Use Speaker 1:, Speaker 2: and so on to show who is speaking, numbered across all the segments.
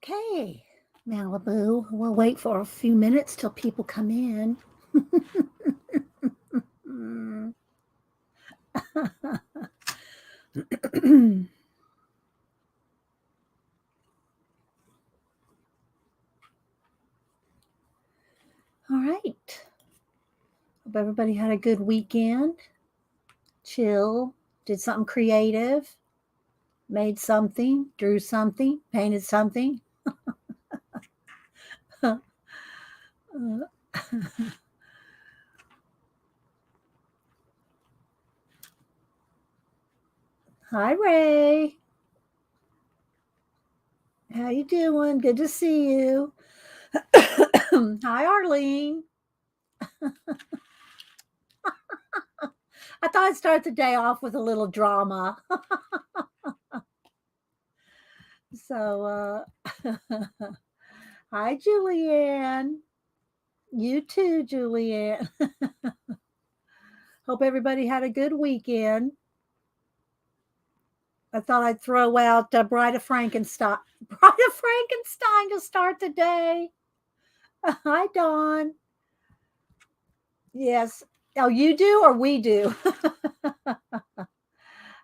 Speaker 1: Okay, Malibu. We'll wait for a few minutes till people come in. All right. Hope everybody had a good weekend. Chill. Did something creative. Made something. Drew something. Painted something. Hi, Ray. How you doing? Good to see you. Hi, Arlene. I thought I'd start the day off with a little drama. So, hi, Julianne. You too, Julianne. Hope everybody had a good weekend. I thought I'd throw out Bride of Frankenstein. Bride of Frankenstein to start the day. Hi, Dawn. Yes. Oh, you do or we do?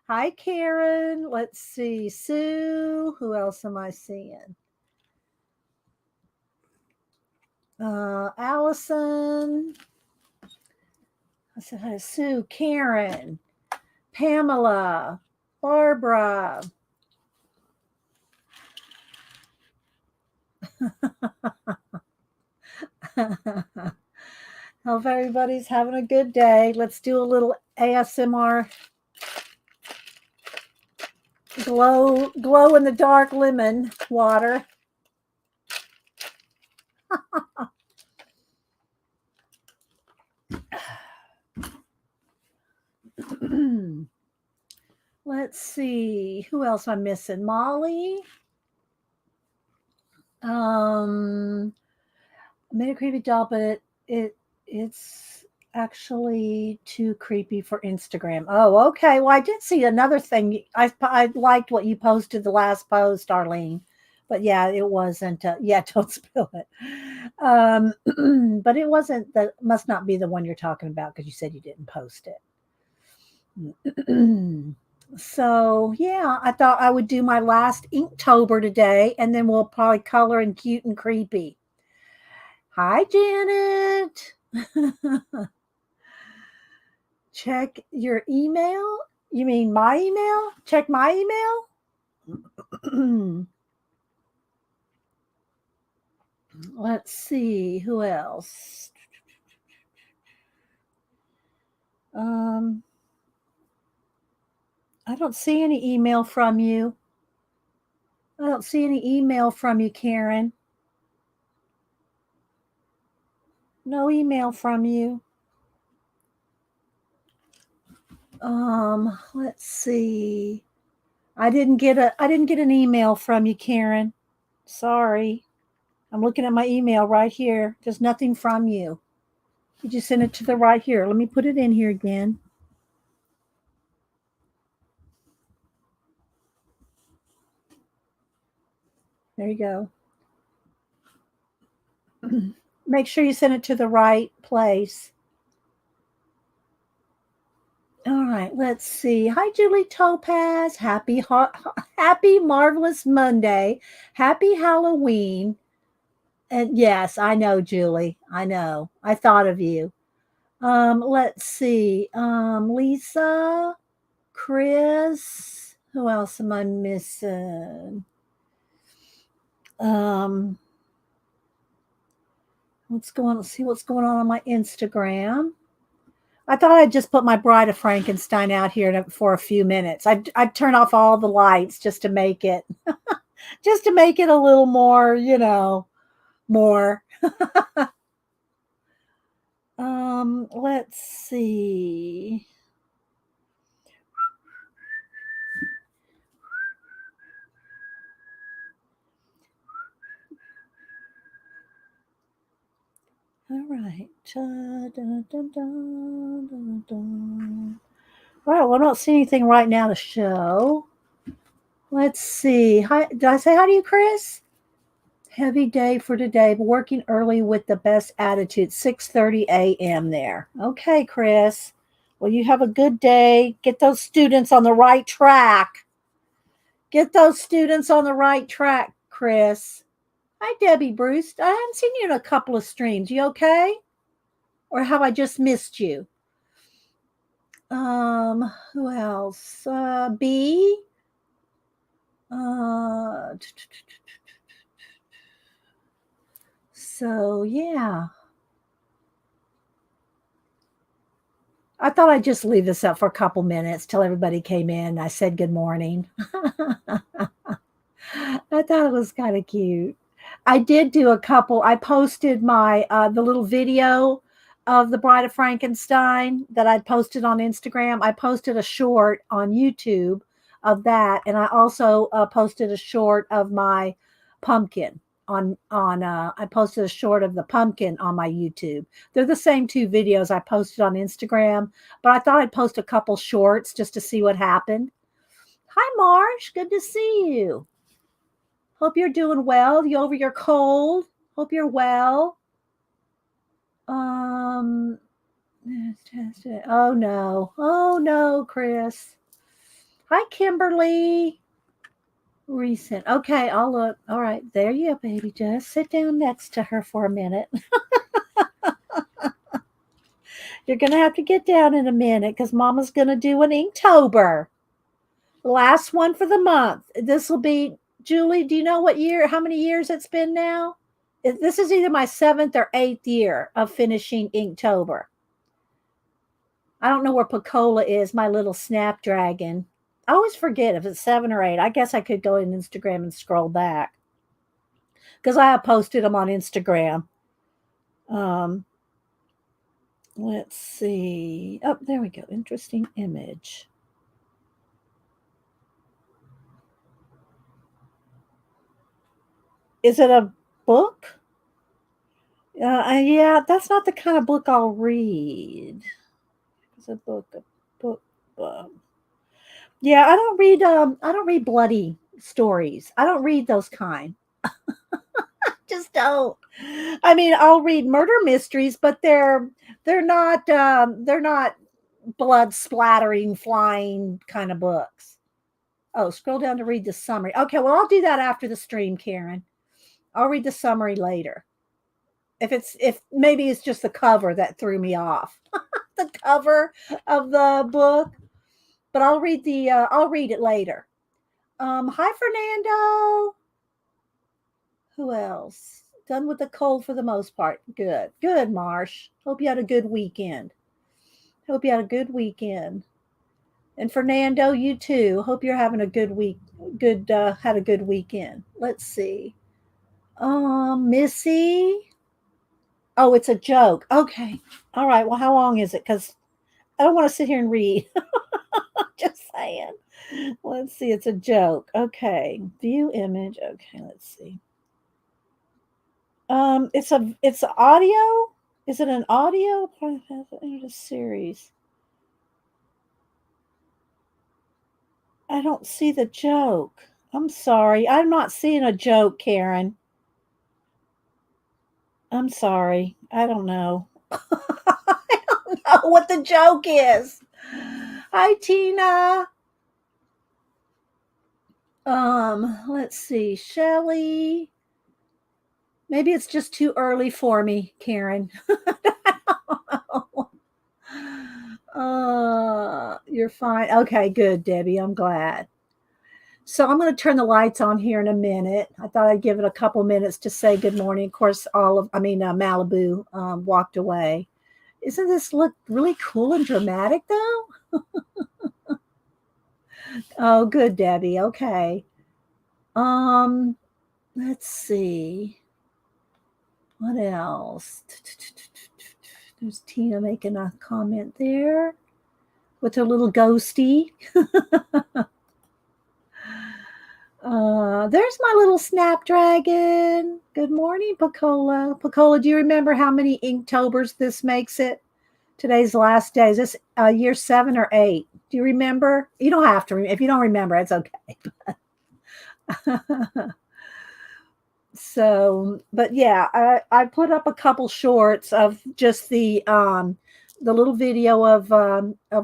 Speaker 1: Hi, Karen. Let's see. Sue. Who else am I seeing? Allison. I said hi to Sue, Karen, Pamela, Barbara. Hope everybody's having a good day. Let's do a little ASMR glow in the dark lemon water. Let's see who else I'm missing. Molly. I made a creepy doll, but it's actually too creepy for Instagram. Oh, okay. Well, I did see another thing. I liked what you posted the last post, Arlene. But yeah, it wasn't. Yeah, don't spill it. But it wasn't. That must not be the one you're talking about because you said you didn't post it. So yeah, I thought I would do my last Inktober today, and then we'll probably color in cute and creepy. Hi, Janet. Check your email. You mean my email? Check my email. Let's see who else. I don't see any email from you. I don't see any email from you, Karen. No email from you. Let's see. I didn't get an email from you, Karen. Sorry. I'm looking at my email right here. There's nothing from you. You just send it to the right here. Let me put it in here again. There you go. Make sure you send it to the right place. All right, let's see. Hi, Julie Topaz. Happy marvelous Monday. Happy Halloween. And yes, I know, Julie. I know. I thought of you. Let's see. Lisa, Chris. Who else am I missing? Um, let's go on. Let's see what's going on my Instagram. I thought I'd just put my Bride of Frankenstein out here for a few minutes. I'd turn off all the lights just to make it, just to make it a little more, more. Let's see. All right. All right. Well, I don't see anything right now to show. Let's see. Hi. Did I say hi to you, Chris? Heavy day for today, but working early with the best attitude. 6:30 a.m. there. Okay, Chris. Well, you have a good day. Get those students on the right track. Get those students on the right track, Chris. Hi, Debbie Bruce. I haven't seen you in a couple of streams. You okay? Or have I just missed you? Who else? B. So yeah. I thought I'd just leave this up for a couple minutes till everybody came in. I said good morning. I thought it was kind of cute. I did do a couple. I posted my the little video of the Bride of Frankenstein that I posted on Instagram. I posted a short on YouTube of that, and I also posted a short of my pumpkin on. I posted a short of the pumpkin on my YouTube. They're the same two videos I posted on Instagram, but I thought I'd post a couple shorts just to see what happened. Hi, Marsh. Good to see you. Hope you're doing well. You over your cold? Hope you're well. Oh no. Oh no, Chris. Hi, Kimberly. Recent. Okay, I'll look. All right, there you go, baby. Just sit down next to her for a minute. You're gonna have to get down in a minute because Mama's gonna do an Inktober. Last one for the month. This will be Julie. Do you know what year? How many years it's been now? This is either my 7th or 8th year of finishing Inktober. I don't know where Picola is, my little snapdragon. I always forget if it's 7 or 8. I guess I could go in Instagram and scroll back because I have posted them on Instagram. Let's see. Oh, there we go. Interesting image. Is it a book? Yeah, that's not the kind of book I'll read. It's a book. Yeah, I don't read. I don't read bloody stories. I don't read those kind. Just don't. I mean, I'll read murder mysteries, but they're not blood splattering, flying kind of books. Oh, scroll down to read the summary. Okay, well, I'll do that after the stream, Karen. I'll read the summary later. If maybe it's just the cover that threw me off. The cover of the book, but I'll read it later. Hi, Fernando. Who else? Done with the cold for the most part. Good. Good, Marsh. Hope you had a good weekend. Hope you had a good weekend. And Fernando, you too. Hope you're having a good week. Had a good weekend. Let's see. Missy. Oh, it's a joke. Okay. All right. Well, how long is it? Because I don't want to sit here and read. Just saying. Let's see. It's a joke. Okay. View image. Okay. Let's see. It's audio. Is it an audio part of the series? I don't see the joke. I'm sorry. I'm not seeing a joke, Karen. I'm sorry. I don't know. I don't know what the joke is. Hi, Tina. Let's see. Shelly. Maybe it's just too early for me, Karen. You're fine. Okay, good, Debbie. I'm glad. So I'm going to turn the lights on here in a minute. I thought I'd give it a couple minutes to say good morning. Of course, Malibu walked away. Isn't this look really cool and dramatic, though? Oh, good, Debbie. Okay. Let's see. What else? There's Tina making a comment there with her little ghosty. There's my little snapdragon. Good morning, Picola. Picola, do you remember how many Inktobers this makes it? Today's the last day. Is this year 7 or 8? Do you remember? You don't have to. If you don't remember, it's okay. So, but yeah, I put up a couple shorts of just the little video of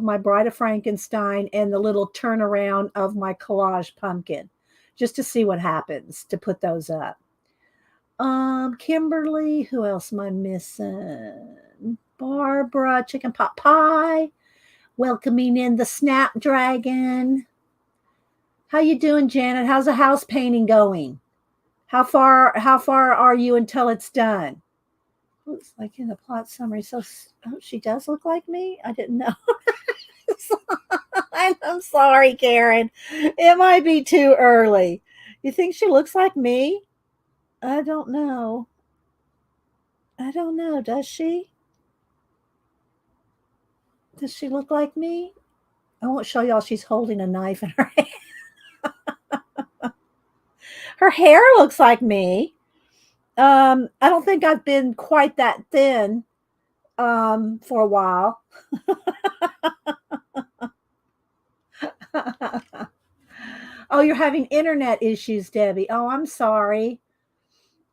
Speaker 1: my Bride of Frankenstein and the little turnaround of my collage pumpkin, just to see what happens to put those up. Kimberly, who else am I missing? Barbara, chicken pot pie, welcoming in the Snapdragon. How you doing, Janet? How's the house painting going? How far are you until it's done? Looks like in the plot summary. So oh, she does look like me? I didn't know. I'm sorry, Karen. It might be too early. You think she looks like me? I don't know. I don't know. Does she? Does she look like me? I won't show y'all. She's holding a knife in her hand. Her hair looks like me. I don't think I've been quite that thin for a while. Oh, you're having internet issues, Debbie. Oh, I'm sorry.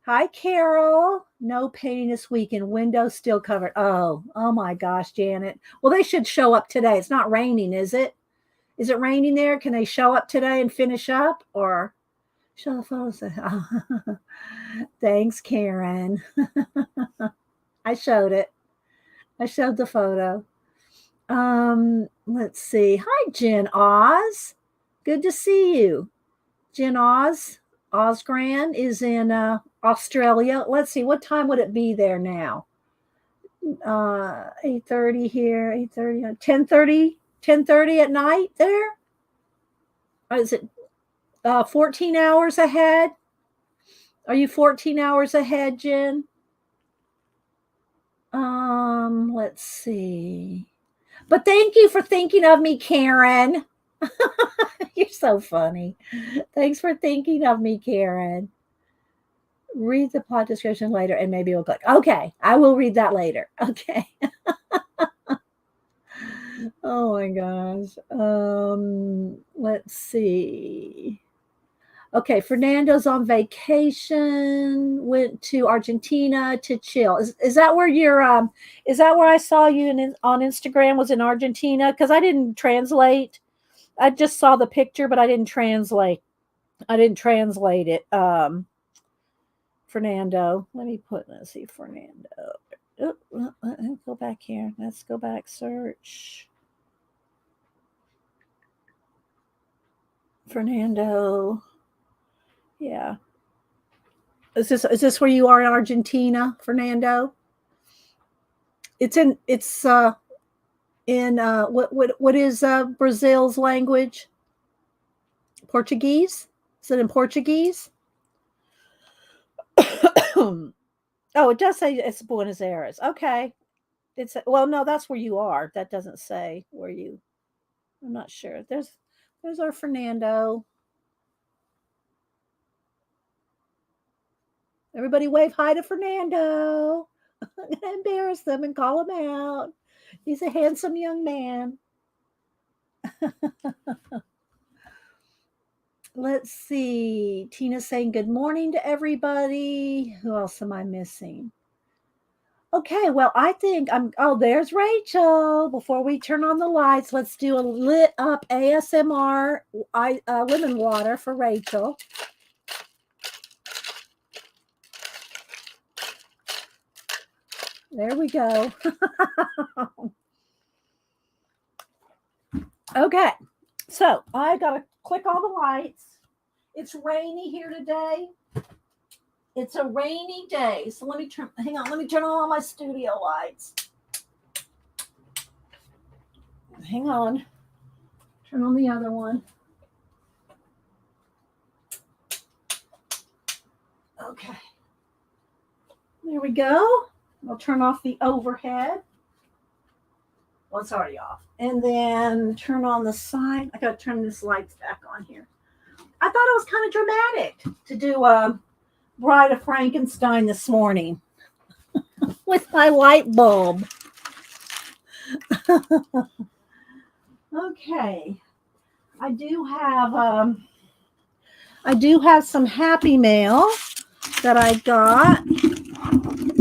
Speaker 1: Hi, Carol. No painting this weekend. Windows still covered. Oh my gosh, Janet. Well, they should show up today. It's not raining, is it? Is it raining there? Can they show up today and finish up or show the photos? Thanks, Karen. I showed it. I showed the photo. Let's see. Hi, Jen Oz. Good to see you. Jen Osgran is in Australia. Let's see, what time would it be there now? 8:30 here, 8:30, 10:30, 10:30 at night there? Or is it 14 hours ahead? Are you 14 hours ahead, Jen? Let's see. But thank you for thinking of me, Karen. You're so funny. Thanks for thinking of me, Karen. Read the plot description later and maybe we'll click. Okay, I will read that later. Okay. Oh my gosh. Let's see. Okay, Fernando's on vacation, went to Argentina to chill. Is that where you're is that where I saw you on Instagram was in Argentina? Because I didn't translate. I just saw the picture, but I didn't translate. I didn't translate it. Fernando. Let's see, Fernando. Let's go back here. Let's go back, search. Fernando. Yeah. Is this where you are in Argentina, Fernando? It's in what is Brazil's language? Portuguese? Is it in Portuguese? Oh, it does say it's Buenos Aires. Okay. Well, no, that's where you are. That doesn't say where you. I'm not sure. There's our Fernando. Everybody wave hi to Fernando. I'm gonna embarrass them and call him out. He's a handsome young man. Let's see. Tina's saying good morning to everybody. Who else am I missing? Okay, well, I think there's Rachel. Before we turn on the lights, let's do a lit up ASMR lemon water for Rachel. There we go. Okay, so I got to click all the lights. It's rainy here today. It's a rainy day. So let me turn on all my studio lights. Hang on. Turn on the other one. Okay. There we go. I'll turn off the overhead. Well, it's already off. And then turn on the side. I got to turn this lights back on here. I thought it was kind of dramatic to do Bride of Frankenstein this morning with my light bulb. Okay. I do have some happy mail. that I got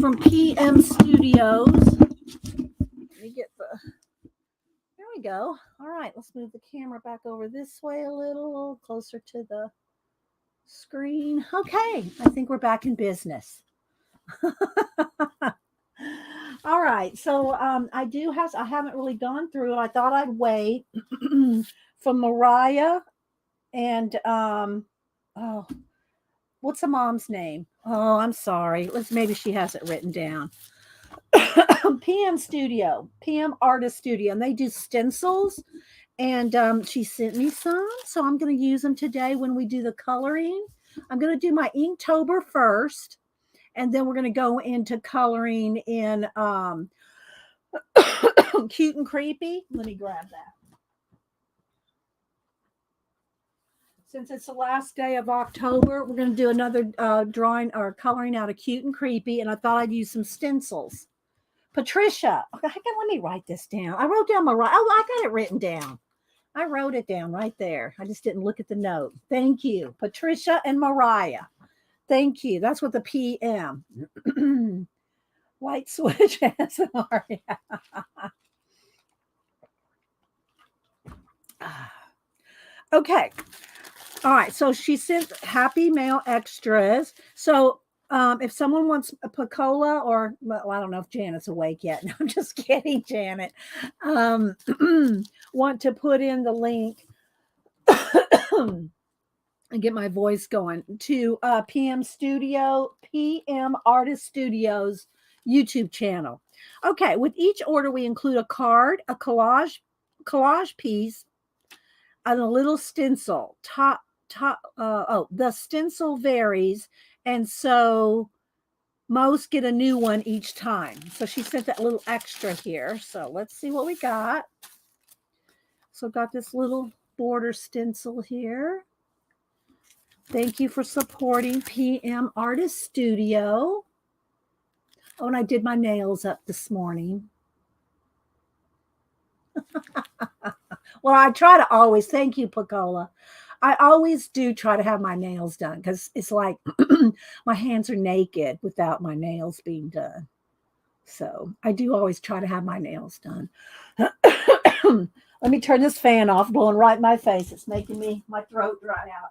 Speaker 1: from PM Studios. Let me get the, there we go. All right, let's move the camera back over this way a little closer to the screen. Okay, I think we're back in business. All right, so I haven't really gone through it. I thought I'd wait from Mariah and oh, what's the mom's name? Oh, I'm sorry. Maybe she has it written down. PM Artist Studio, and they do stencils. And she sent me some, so I'm going to use them today when we do the coloring. I'm going to do my Inktober first, and then we're going to go into coloring in Cute and Creepy. Let me grab that. Since it's the last day of October, we're going to do another drawing or coloring out of Cute and Creepy, and I thought I'd use some stencils. Patricia, let me write this down. I wrote down Mariah. Oh, I got it written down. I wrote it down right there. I just didn't look at the note. Thank you, Patricia and Mariah. Thank you. That's what the PM. White switch has an Aria. Okay. All right. So she sent happy mail extras. So if someone wants a Picola or, well, I don't know if Janet's awake yet. No, I'm just kidding, Janet. Want to put in the link and get my voice going to PM Artist Studios YouTube channel. Okay, with each order we include a card, a collage piece, and a little stencil. The stencil varies, and so most get a new one each time. So she sent that little extra here. So let's see what we got. So got this little border stencil here. Thank you for supporting PM Artist Studio. Oh, and I did my nails up this morning. Well, I try to always, thank you, Picola. I always do try to have my nails done because it's like my hands are naked without my nails being done. So I do always try to have my nails done. Let me turn this fan off, blowing right in my face. It's making my throat dry out.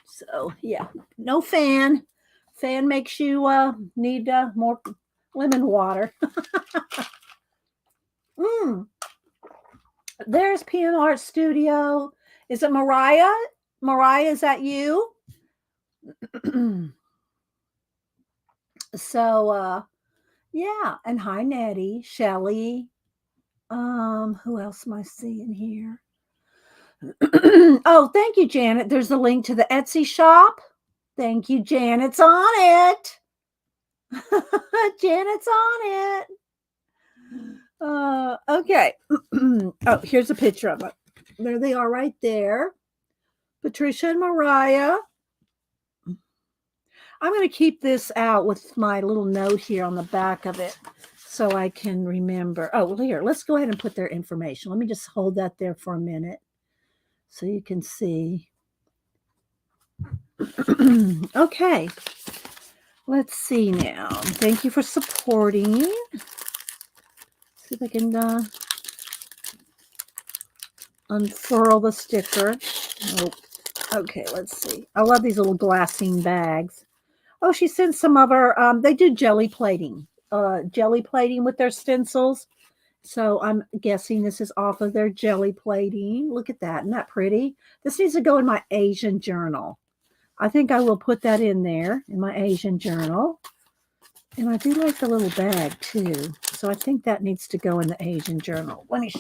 Speaker 1: So yeah, no fan. Fan makes you need more lemon water. There's PM Art Studio. Is it Mariah? Mariah, is that you? So yeah, and hi Nettie, Shelly. Who else am I seeing here? Oh, thank you, Janet. There's a link to the Etsy shop. Thank you, Janet's on it. Janet's on it. Okay. Oh, here's a picture of it. There they are right there. Patricia and Mariah. I'm going to keep this out with my little note here on the back of it so I can remember. Oh, well, here, let's go ahead and put their information. Let me just hold that there for a minute so you can see. Okay. Let's see now. Thank you for supporting. See if I can unfurl the sticker. Oh, okay, let's see. I love these little glassine bags. Oh, she sent some of her, they do jelly plating with their stencils. So I'm guessing this is off of their jelly plating. Look at that. Isn't that pretty? This needs to go in my Asian journal. I think I will put that in there in my Asian journal. And I do like the little bag too. So I think that needs to go in the Asian journal. Let me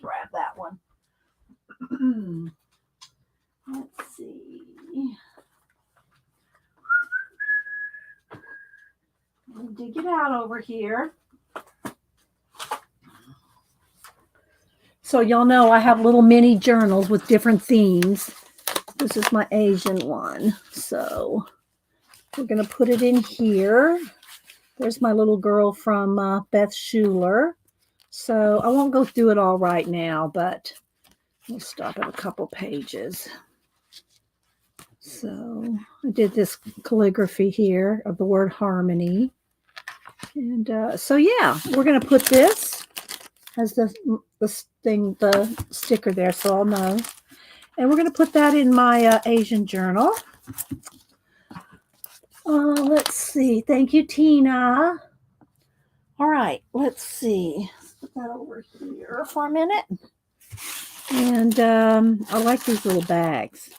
Speaker 1: grab that one. Let's see. Let me dig it out over here. So y'all know I have little mini journals with different themes. This is my Asian one. So we're going to put it in here. There's my little girl from Beth Schuler. So I won't go through it all right now, but we'll stop at a couple pages. So I did this calligraphy here of the word harmony. And so, yeah, we're going to put this as the sticker there, so I'll know. And we're going to put that in my Asian journal. Let's see. Thank you, Tina. All right, let's see. Put that over here for a minute. And I like these little bags.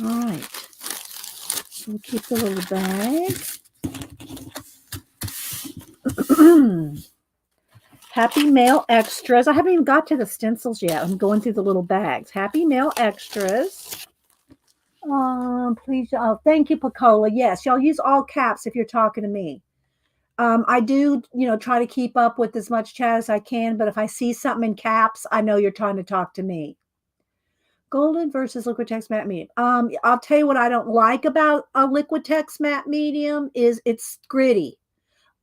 Speaker 1: All right. We'll keep the little bags. Happy Mail Extras. I haven't even got to the stencils yet. I'm going through the little bags. Happy Mail Extras. Please. Oh, thank you, Pacola. Yes, y'all use all caps if you're talking to me. I do, try to keep up with as much chat as I can, but if I see something in caps, I know you're trying to talk to me. Golden versus Liquitex matte medium. I'll tell you what I don't like about a Liquitex matte medium is it's gritty.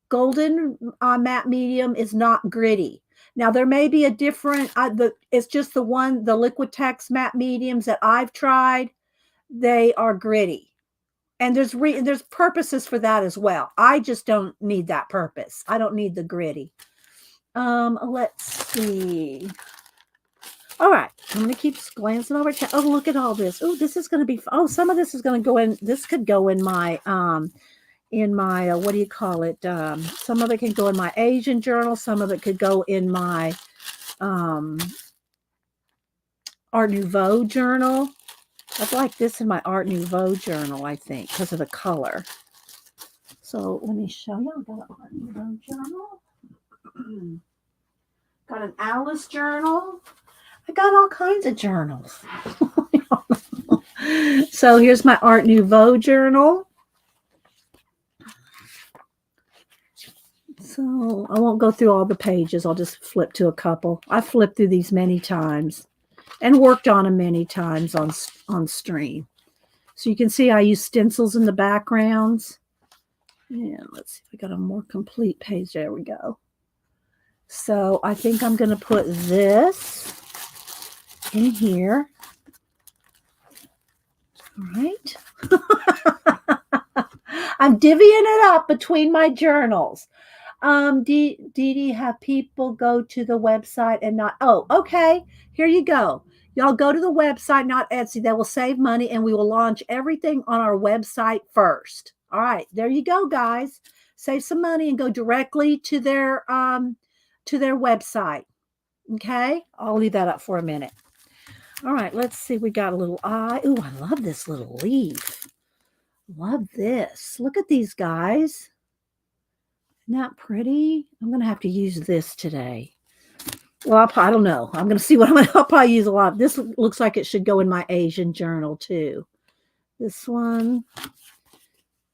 Speaker 1: Golden matte medium is not gritty. Now there may be a different. It's just the Liquitex matte mediums that I've tried. They are gritty, and there's purposes for that as well. I just don't need that purpose. I don't need the gritty. Let's see. All right, I'm going to keep glancing over. Oh, look at all this. Oh, this is going to be. Oh, some of this is going to go in. This could go in my what do you call it? Some of it can go in my Asian journal. Some of it could go in my Art Nouveau journal. I'd like this in my Art Nouveau journal, I think, because of the color. So let me show you. I've got an Art Nouveau journal. Got an Alice journal. I got all kinds of journals. So here's my Art Nouveau journal. So I won't go through all the pages. I'll just flip to a couple. I've flipped through these many times and worked on them many times on stream. So you can see I use stencils in the backgrounds. And let's see if I got a more complete page. There we go. So I think I'm going to put this in here. All right. I'm divvying it up between my journals. Dee Dee, have people go to the website and not. Oh, okay. Here you go. Y'all go to the website, not Etsy. That will save money, and we will launch everything on our website first. All right. There you go, guys. Save some money and go directly to their website. Okay. I'll leave that up for a minute. All right. Let's see. We got a little eye. Ooh, I love this little leaf. Love this. Look at these guys. Isn't that pretty? I'm going to have to use this today. Well, I don't know. I'm going to see what I'll probably use a lot. This looks like it should go in my Asian journal too. This one.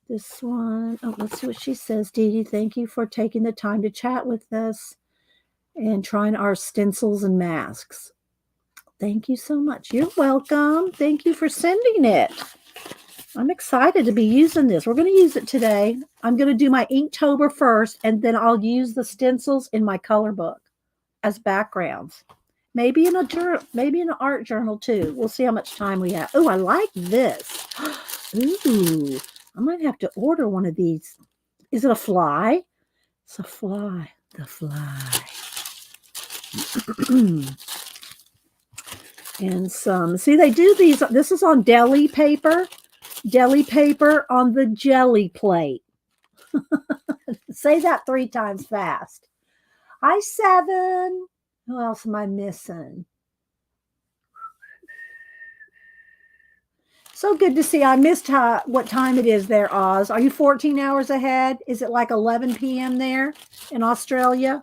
Speaker 1: Oh, let's see what she says. Dee Dee, thank you for taking the time to chat with us and trying our stencils and masks. Thank you so much. You're welcome. Thank you for sending it. I'm excited to be using this. We're going to use it today. I'm going to do my Inktober first, and then I'll use the stencils in my color book as backgrounds. Maybe in a journal, maybe in an art journal too. We'll see how much time we have. Oh, I like this. Ooh, I might have to order one of these. Is it a fly? It's a fly. The fly. And some. See, they do these. This is on deli paper. Deli paper on the jelly plate. Say that 3 times fast. Hi, 7. Who else am I missing? So good to see. I missed what time it is there, Oz. Are you 14 hours ahead? Is it like 11 p.m. there in Australia?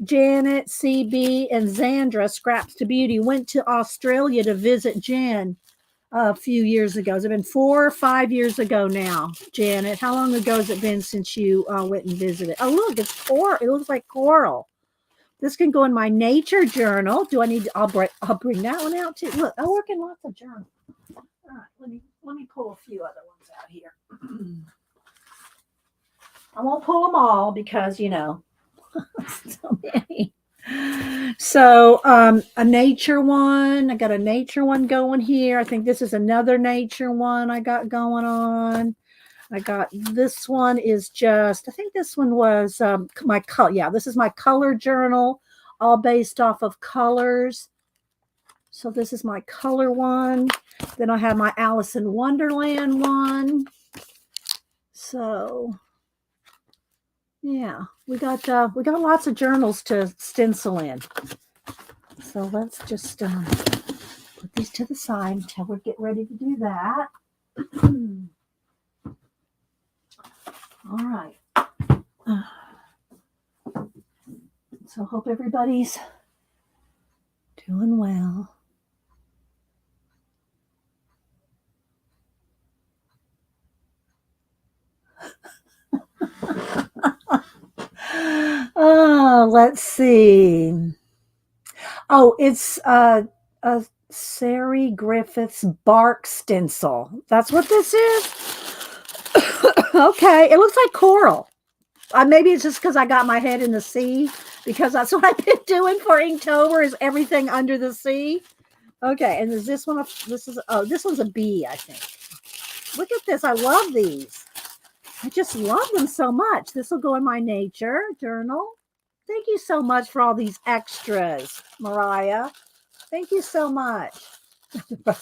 Speaker 1: Janet, CB, and Zandra, Scraps to Beauty, went to Australia to visit Jen a few years ago. It's been 4 or 5 years ago now, Janet. How long ago has it been since you went and visited? Oh, look, it's coral. It looks like coral. This can go in my nature journal. Do I need to? I'll bring that one out too. Look, I work in lots of journals. All right, let me pull a few other ones out here. I won't pull them all because so many. So a nature one. I got a nature one going here. I think this is another nature one I got going on. I got this one is just, I think this one was my color. Yeah, this is my color journal, all based off of colors. So this is my color one. Then I have my Alice in Wonderland one. So yeah, we got lots of journals to stencil in. So let's just put these to the side until we get ready to do that. All right. So hope everybody's doing well. Oh, let's see. Oh, it's a Sari Griffith's bark stencil. That's what this is. Okay, it looks like coral. Maybe it's just because I got my head in the sea, because that's what I've been doing for Inktober is everything under the sea. Okay, and is this one? This one's a bee, I think. Look at this. I love these. I just love them so much. This will go in my nature journal. Thank you so much for all these extras, Mariah. Thank you so much. I'm going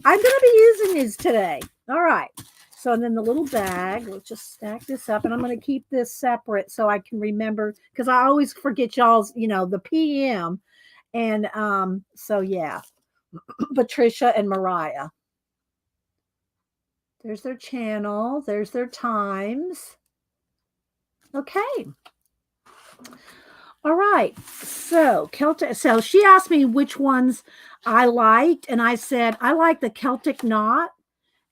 Speaker 1: to be using these today. All right. So, and then the little bag, let's just stack this up. And I'm going to keep this separate so I can remember, because I always forget y'all's, the PM. And so, yeah, Patricia and Mariah. There's their channel. There's their times. Okay. All right. So Celtic. So she asked me which ones I liked, and I said I like the Celtic knot.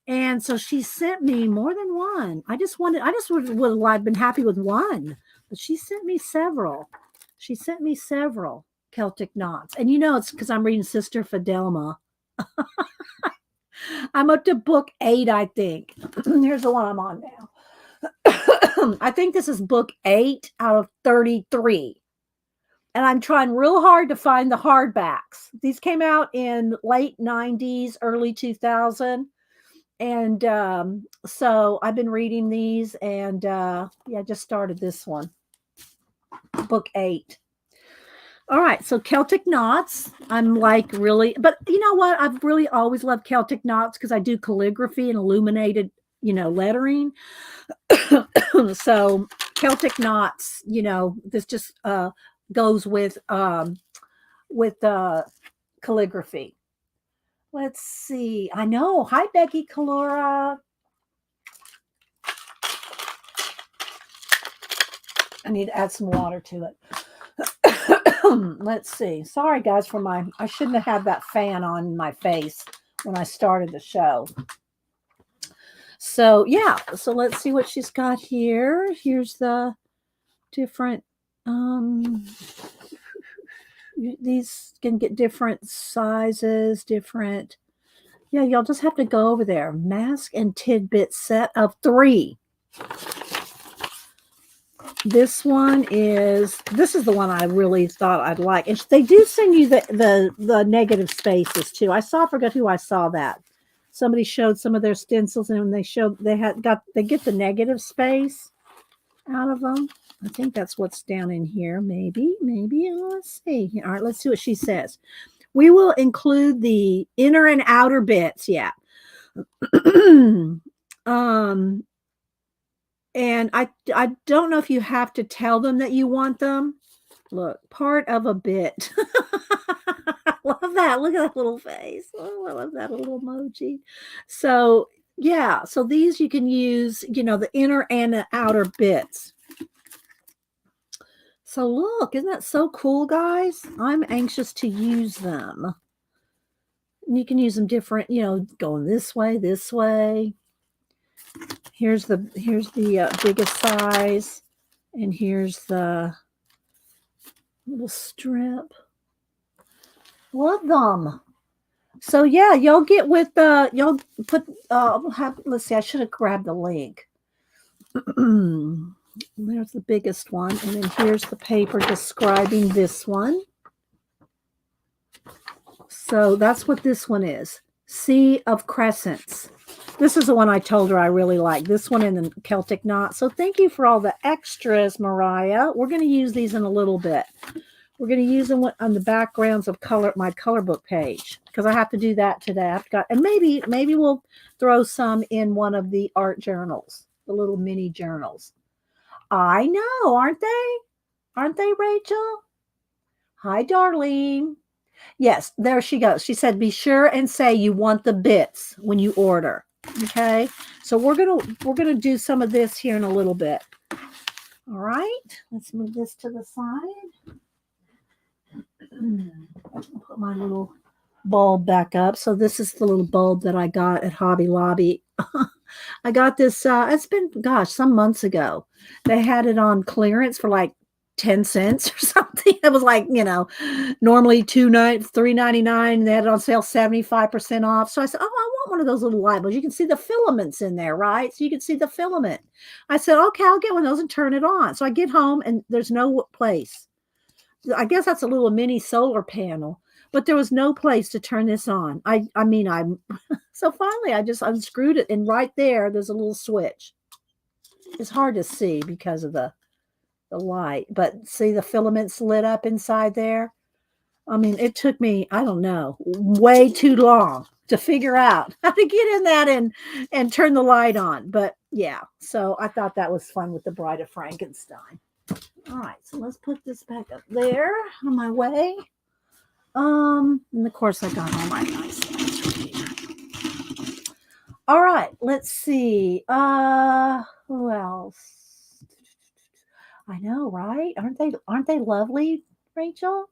Speaker 1: And so she sent me more than one. I just would have been happy with one, but she sent me several. She sent me several Celtic knots, and it's because I'm reading Sister Fidelma. I'm up to book 8, I think. Here's the one I'm on now. I think this is book 8 out of 33. And I'm trying real hard to find the hardbacks. These came out in late 90s, early 2000. And so I've been reading these, and I just started this one, book 8. All right, so Celtic knots. I'm like really, but you know what? I've really always loved Celtic knots because I do calligraphy and illuminated, lettering. So Celtic knots, this just goes with calligraphy. Let's see. I know. Hi, Becky Calora. I need to add some water to it. Let's see. Sorry, guys, I shouldn't have had that fan on my face when I started the show. So, yeah. So let's see what she's got here. Here's the different, these can get different sizes, different. Yeah, y'all just have to go over there. Mask and tidbit set of 3. This is the one I really thought I'd like. And they do send you the negative spaces too. I forgot who I saw that. Somebody showed some of their stencils, and they get the negative space out of them. I think that's what's down in here. Maybe. Let's see. All right, let's see what she says. We will include the inner and outer bits. Yeah. And I don't know if you have to tell them that you want them. Look, part of a bit. I love that. Look at that little face. Oh, I love that little emoji. So, yeah. So these you can use, the inner and the outer bits. So look, isn't that so cool, guys? I'm anxious to use them. And you can use them different, going this way. Here's the biggest size, and here's the little strip. Love them. So yeah, y'all get with y'all put let's see, I should have grabbed the link. There's the biggest one. And then here's the paper describing this one. So that's what this one is. Sea of Crescents. This is the one I told her I really like. This one in the Celtic knot. So thank you for all the extras, Mariah. We're going to use these in a little bit. We're going to use them on the backgrounds of my color book page because I have to do that today. And maybe we'll throw some in one of the art journals, the little mini journals. I know, aren't they? Aren't they, Rachel? Hi, Darlene. Yes, there she goes. She said, be sure and say you want the bits when you order. Okay. So we're gonna do some of this here in a little bit. All right. Let's move this to the side. Put my little bulb back up. So this is the little bulb that I got at Hobby Lobby. I got this, it's been, some months ago. They had it on clearance for like 10 cents or something. It was like, normally $3.99. They had it on sale 75% off. So I said, oh, I want one of those little light bulbs. You can see the filaments in there, right? So you can see the filament. I said, okay, I'll get one of those and turn it on. So I get home and there's no place. I guess that's a little mini solar panel, but there was no place to turn this on. So finally I just unscrewed it, and right there's a little switch. It's hard to see because of the light, but see the filaments lit up inside there. I mean, it took me, I don't know, way too long to figure out how to get in that and turn the light on. But yeah, so I thought that was fun with the Bride of Frankenstein. All right, so let's put this back up there on my way. And of course I got all my nice things right here. All right, let's see. Who else? I know, right? Aren't they lovely, Rachel?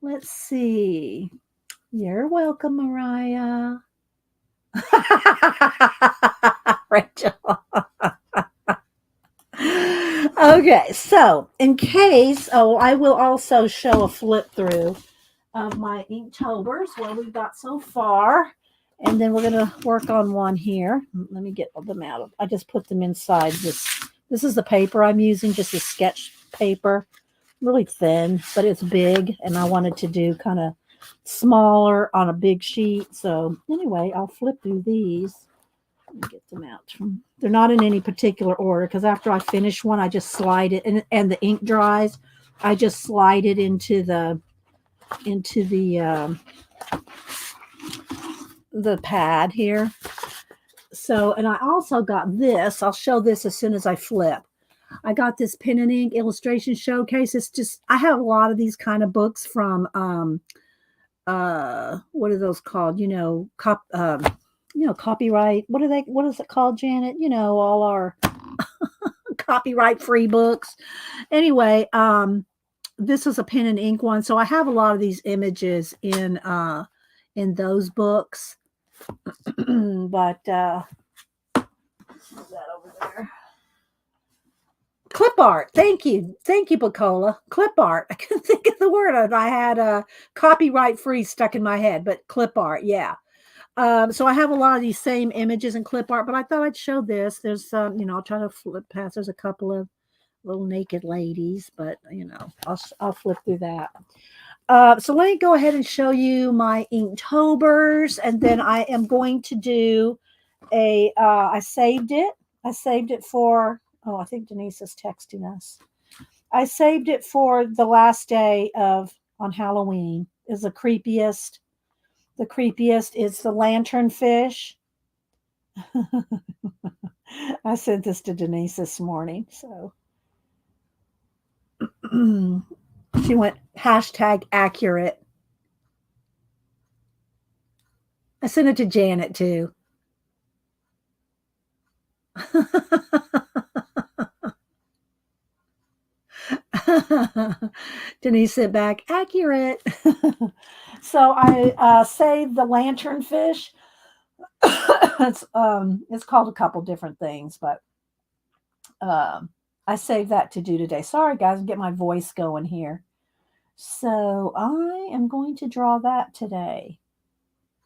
Speaker 1: Let's see. You're welcome, Mariah. Rachel. Okay, so in case, I will also show a flip through of my Inktobers, what we've got so far. And then we're going to work on one here. Let me get them out. I just put them inside this. This is the paper I'm using, just a sketch paper. Really thin, but it's big. And I wanted to do kind of smaller on a big sheet. So anyway, I'll flip through these. Let me get them out. They're not in any particular order because after I finish one, I just slide it. And the ink dries, I just slide it into the pad here. So, and I also got this. I'll show this as soon as I flip. I got this pen and ink illustration showcase. It's just, I have a lot of these kind of books from, what are those called? Copyright. What is it called, Janet? All our copyright free books. Anyway, this is a pen and ink one. So I have a lot of these images in those books. But that over there. Clip art. Thank you, Bacola. Clip art. I couldn't think of the word. I had copyright free stuck in my head, but clip art. Yeah. So I have a lot of these same images in clip art, but I thought I'd show this. There's I'll try to flip past. There's a couple of little naked ladies, but I'll flip through that. So let me go ahead and show you my Inktobers, and then I am going to do I saved it for, I think Denise is texting us. I saved it for the last day on Halloween. Is the creepiest. The creepiest is the lanternfish. I sent this to Denise this morning, so she went #accurate. I sent it to Janet too. Denise sent back accurate. So I saved the lanternfish. It's called a couple different things, but I saved that to do today. Sorry, guys, get my voice going here. So I am going to draw that today.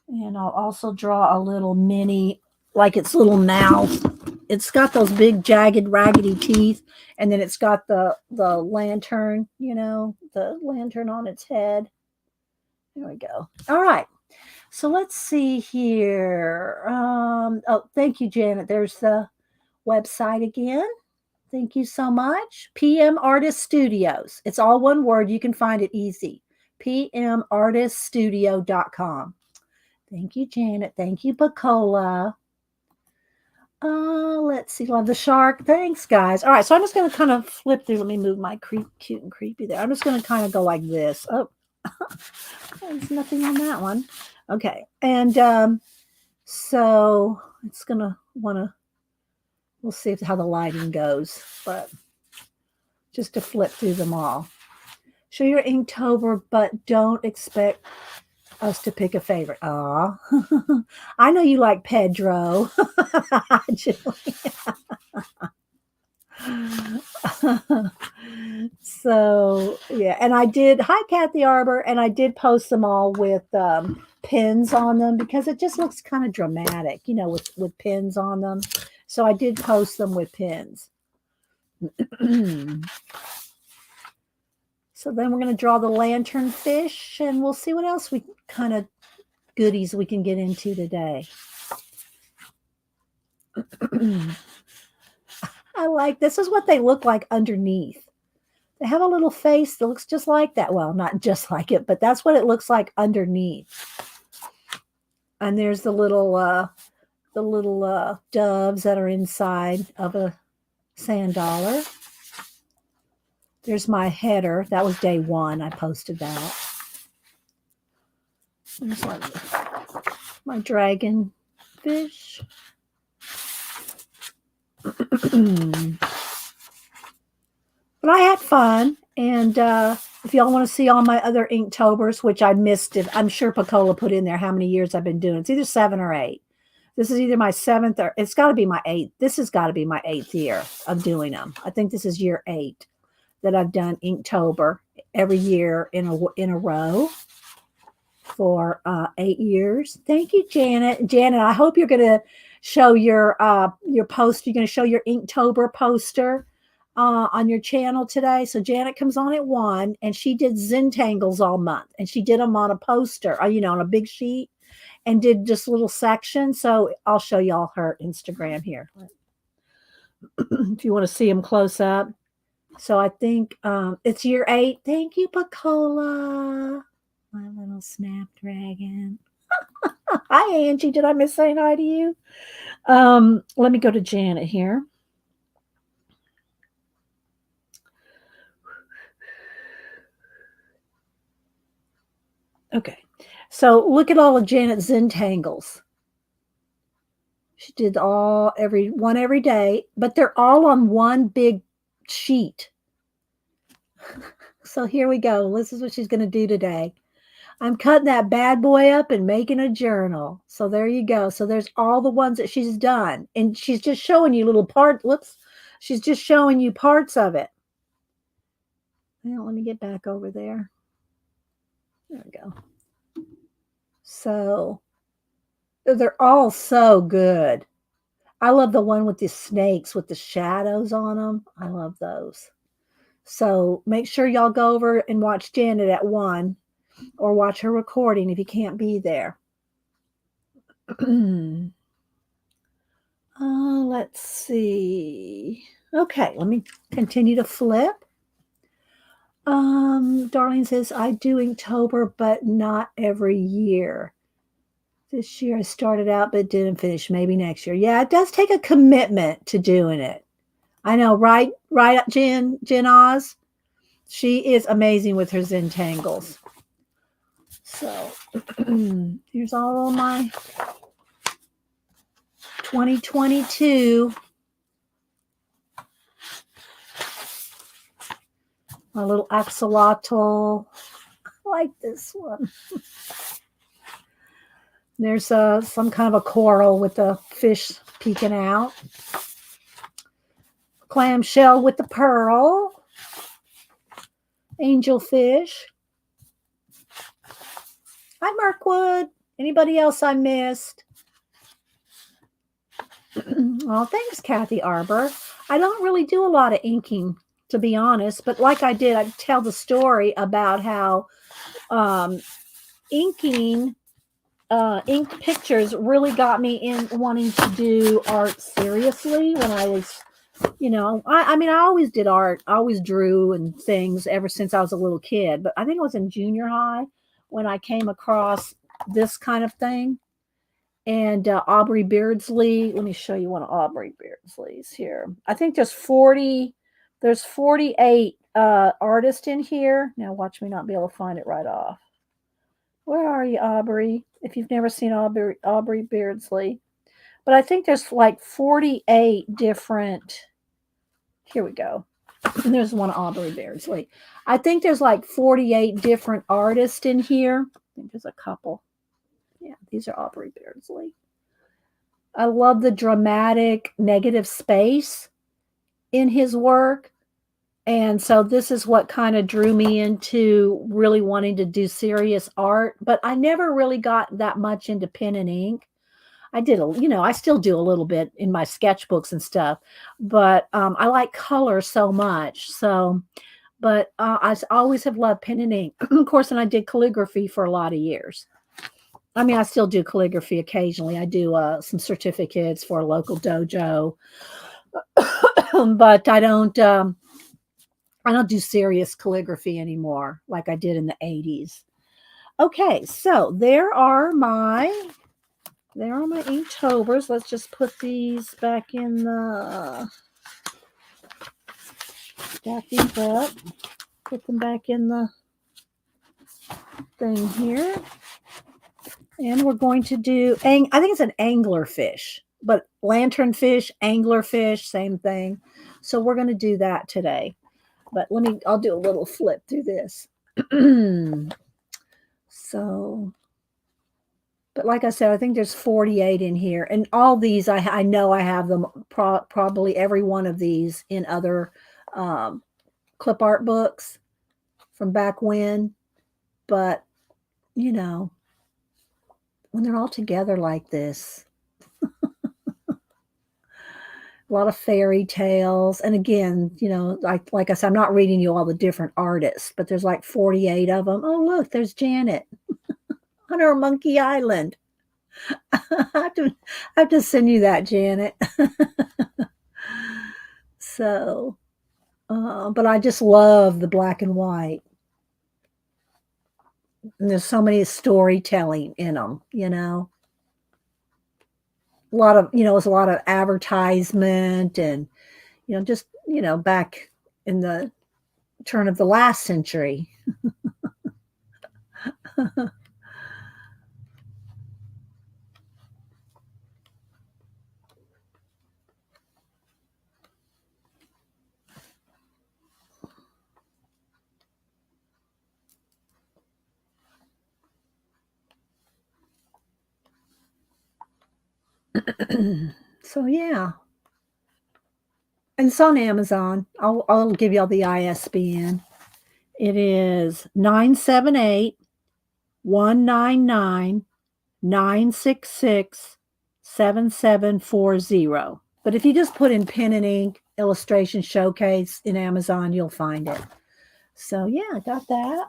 Speaker 1: And I'll also draw a little mini, like its little mouth it's got those big jagged raggedy teeth, and then it's got the lantern, the lantern on its head. There we go. All right. So let's see here. Oh, thank you, Janet. There's the website again. Thank you so much. PM Artist Studios. It's all one word. You can find it easy. PMArtiststudio.com. Thank you, Janet. Thank you, Bacola. Let's see. Love the shark. Thanks, guys. All right. So I'm just going to kind of flip through. Let me move my cute and creepy there. I'm just going to kind of go like this. Oh, there's nothing on that one. Okay. And so it's going to we'll see how the lighting goes, but just to flip through them all. Show your Inktober, but don't expect us to pick a favorite. Aw. I know you like Pedro. So, yeah. And I did, hi, Kathy Arbor, and I did post them all with pins on them because it just looks kind of dramatic, with pins on them. So I did post them with pins. So then we're going to draw the lantern fish, and we'll see what else we kind of goodies we can get into today. I like, this is what they look like underneath. They have a little face that looks just like that. Well, not just like it, but that's what it looks like underneath. And there's the little doves that are inside of a sand dollar. There's my header. That was day 1. I posted that. There's my dragon fish. But I had fun. And if y'all want to see all my other Inktobers, which I missed it, I'm sure Pacola put in there how many years I've been doing. It's either 7 or 8. This is either my 7th or it's got to be my 8th. This has got to be my 8th year of doing them. I think this is year 8 that I've done Inktober every year in a row for 8 years. Thank you, Janet. Janet, I hope you're going to show your post. You're going to show your Inktober poster on your channel today. So Janet comes on at 1, and she did Zentangles all month, and she did them on a poster, on a big sheet, and did just little sections. So I'll show y'all her Instagram here if you want to see them close up. So I think it's year 8. Thank you, Pacola, my little snapdragon. Hi, Angie. Did I miss saying hi to you? Let me go to Janet here. Okay. So look at all of Janet's Zentangles. She did one every day, but they're all on one big sheet. So here we go. This is what she's going to do today. I'm cutting that bad boy up and making a journal. So there you go. So there's all the ones that she's done. And she's just showing you little parts. Whoops. She's just showing you parts of it. Well, let me get back over there. There we go. So they're all so good. I love the one with the snakes with the shadows on them. I love those. So make sure y'all go over and watch Janet at 1 or watch her recording if you can't be there. Let's see. Okay, let me continue to flip. Darlene says, I do Inktober, but not every year. This year I started out but didn't finish. Maybe next year. Yeah, it does take a commitment to doing it. I know, right, Jen Oz? She is amazing with her Zentangles. So here's all of my 2022. My little axolotl. I like this one. There's some kind of a coral with the fish peeking out. Clamshell with the pearl. Angelfish. Hi, Markwood. Anybody else I missed? Oh, thanks, Kathy Arbor. I don't really do a lot of inking, to be honest, but like I tell the story about how um, inking, inked pictures really got me in wanting to do art seriously when I was, I mean, I always did art. I always drew and things ever since I was a little kid, but I think it was in junior high when I came across this kind of thing. And Aubrey Beardsley. Let me show you one of Aubrey Beardsley's here. I think there's 48 artists in here. Now watch me not be able to find it right off. Where are you, Aubrey? If you've never seen Aubrey Beardsley. But I think there's like 48 different. Here we go. And there's one Aubrey Beardsley. I think there's like 48 different artists in here. I think there's a couple. Yeah, these are Aubrey Beardsley. I love the dramatic negative space in his work. And so this is what kind of drew me into really wanting to do serious art. But I never really got that much into pen and ink. I still do a little bit in my sketchbooks and stuff, but I like color so much. So, but always have loved pen and ink. Of course, and I did calligraphy for a lot of years. I mean, I still do calligraphy occasionally. I do some certificates for a local dojo, but I don't do serious calligraphy anymore like I did in the 80s. Okay, so there are my Inktobers. Let's just put these back in the stack these up. Put them back in the thing here. And we're going to do, I think it's an anglerfish, but lanternfish, anglerfish, same thing. So we're going to do that today. But I'll do a little flip through this. So, but like I said, I think there's 48 in here. And all these, I know I have them, probably every one of these in other clip art books from back when. But, when they're all together like this, a lot of fairy tales. And again, like I said, I'm not reading you all the different artists, but there's like 48 of them. Oh, look, there's Janet on her Monkey Island. I have to send you that, Janet. So, but I just love the black and white. And there's so many storytelling in them, a lot of, it's a lot of advertisement and, just, back in the turn of the last century. So yeah. And it's on Amazon. I'll give y'all the ISBN. It is 978 199 966 7740. But if you just put in pen and ink illustration showcase in Amazon, you'll find it. So yeah, I got that.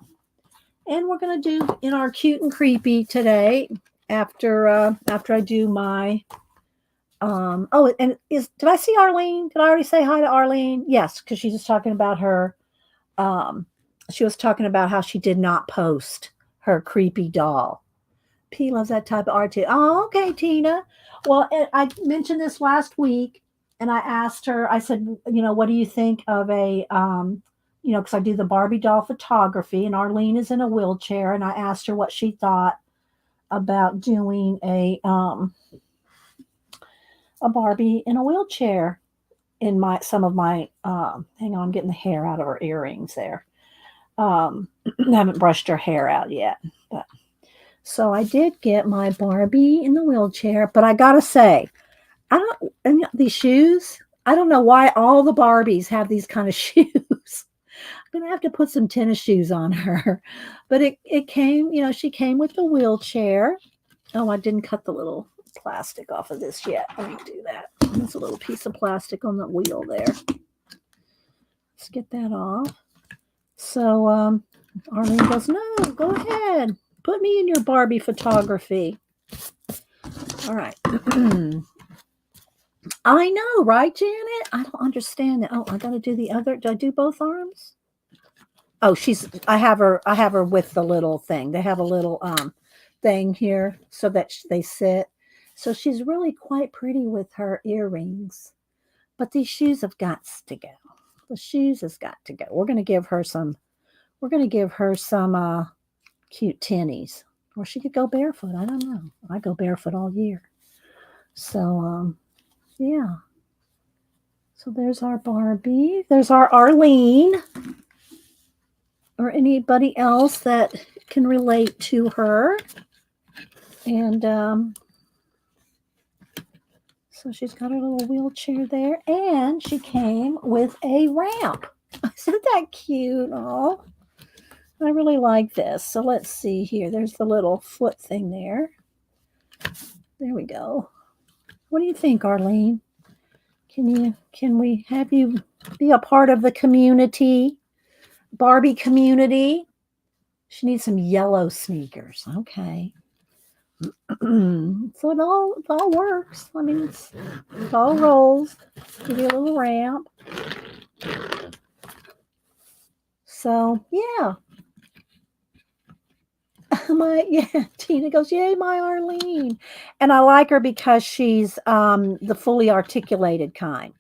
Speaker 1: And we're gonna do in our cute and creepy today after I do my and did I see Arlene? Did I already say hi to Arlene? Yes, because she's just talking about her she was talking about how she did not post her creepy doll. P loves that type of art too. Oh, okay, Tina. Well, I mentioned this last week, and I asked her. I said, what do you think of a, because I do the Barbie doll photography, and Arlene is in a wheelchair, and I asked her what she thought about doing a Barbie in a wheelchair in some of my. Hang on, I'm getting the hair out of her earrings there. I haven't brushed her hair out yet, but. So I did get my Barbie in the wheelchair, but I gotta say, and these shoes, I don't know why all the Barbies have these kind of shoes. I'm gonna have to put some tennis shoes on her. But it came, she came with the wheelchair. Oh, I didn't cut the little plastic off of this yet. Let me do that. There's a little piece of plastic on the wheel there. Let's get that off. So Arlene goes, no, go ahead. Put me in your Barbie photography. All right. I know, right, Janet? I don't understand that. Oh, I got to do the other. Do I do both arms? Oh, I have her with the little thing. They have a little thing here so that they sit. So she's really quite pretty with her earrings. But these shoes have got to go. The shoes has got to go. We're going to give her some cute tinnies. Or she could go barefoot. I don't know. I go barefoot all year. So yeah. So there's our Barbie. There's our Arlene. Or anybody else that can relate to her. And so she's got her little wheelchair there. And she came with a ramp. Isn't that cute? Oh, I really like this. So let's see here. There's the little foot thing there. There we go. What do you think, Arlene? Can we have you be a part of the community? Barbie community? She needs some yellow sneakers. Okay. So it all works. I mean, it all rolls. Give you a little ramp. So yeah. Tina goes, yay, my Arlene. And I like her because she's the fully articulated kind,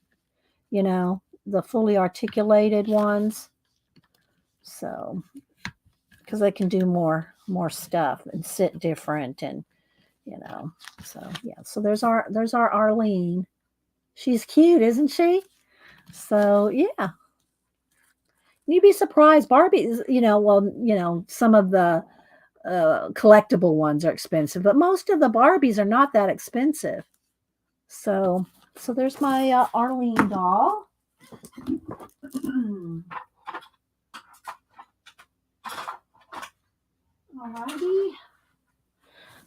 Speaker 1: the fully articulated ones. So because they can do more stuff and sit different and so yeah. So there's our Arlene. She's cute, isn't she? So yeah. You'd be surprised. Barbies, some of the collectible ones are expensive, but most of the Barbies are not that expensive. So there's my Arlene doll. Alrighty.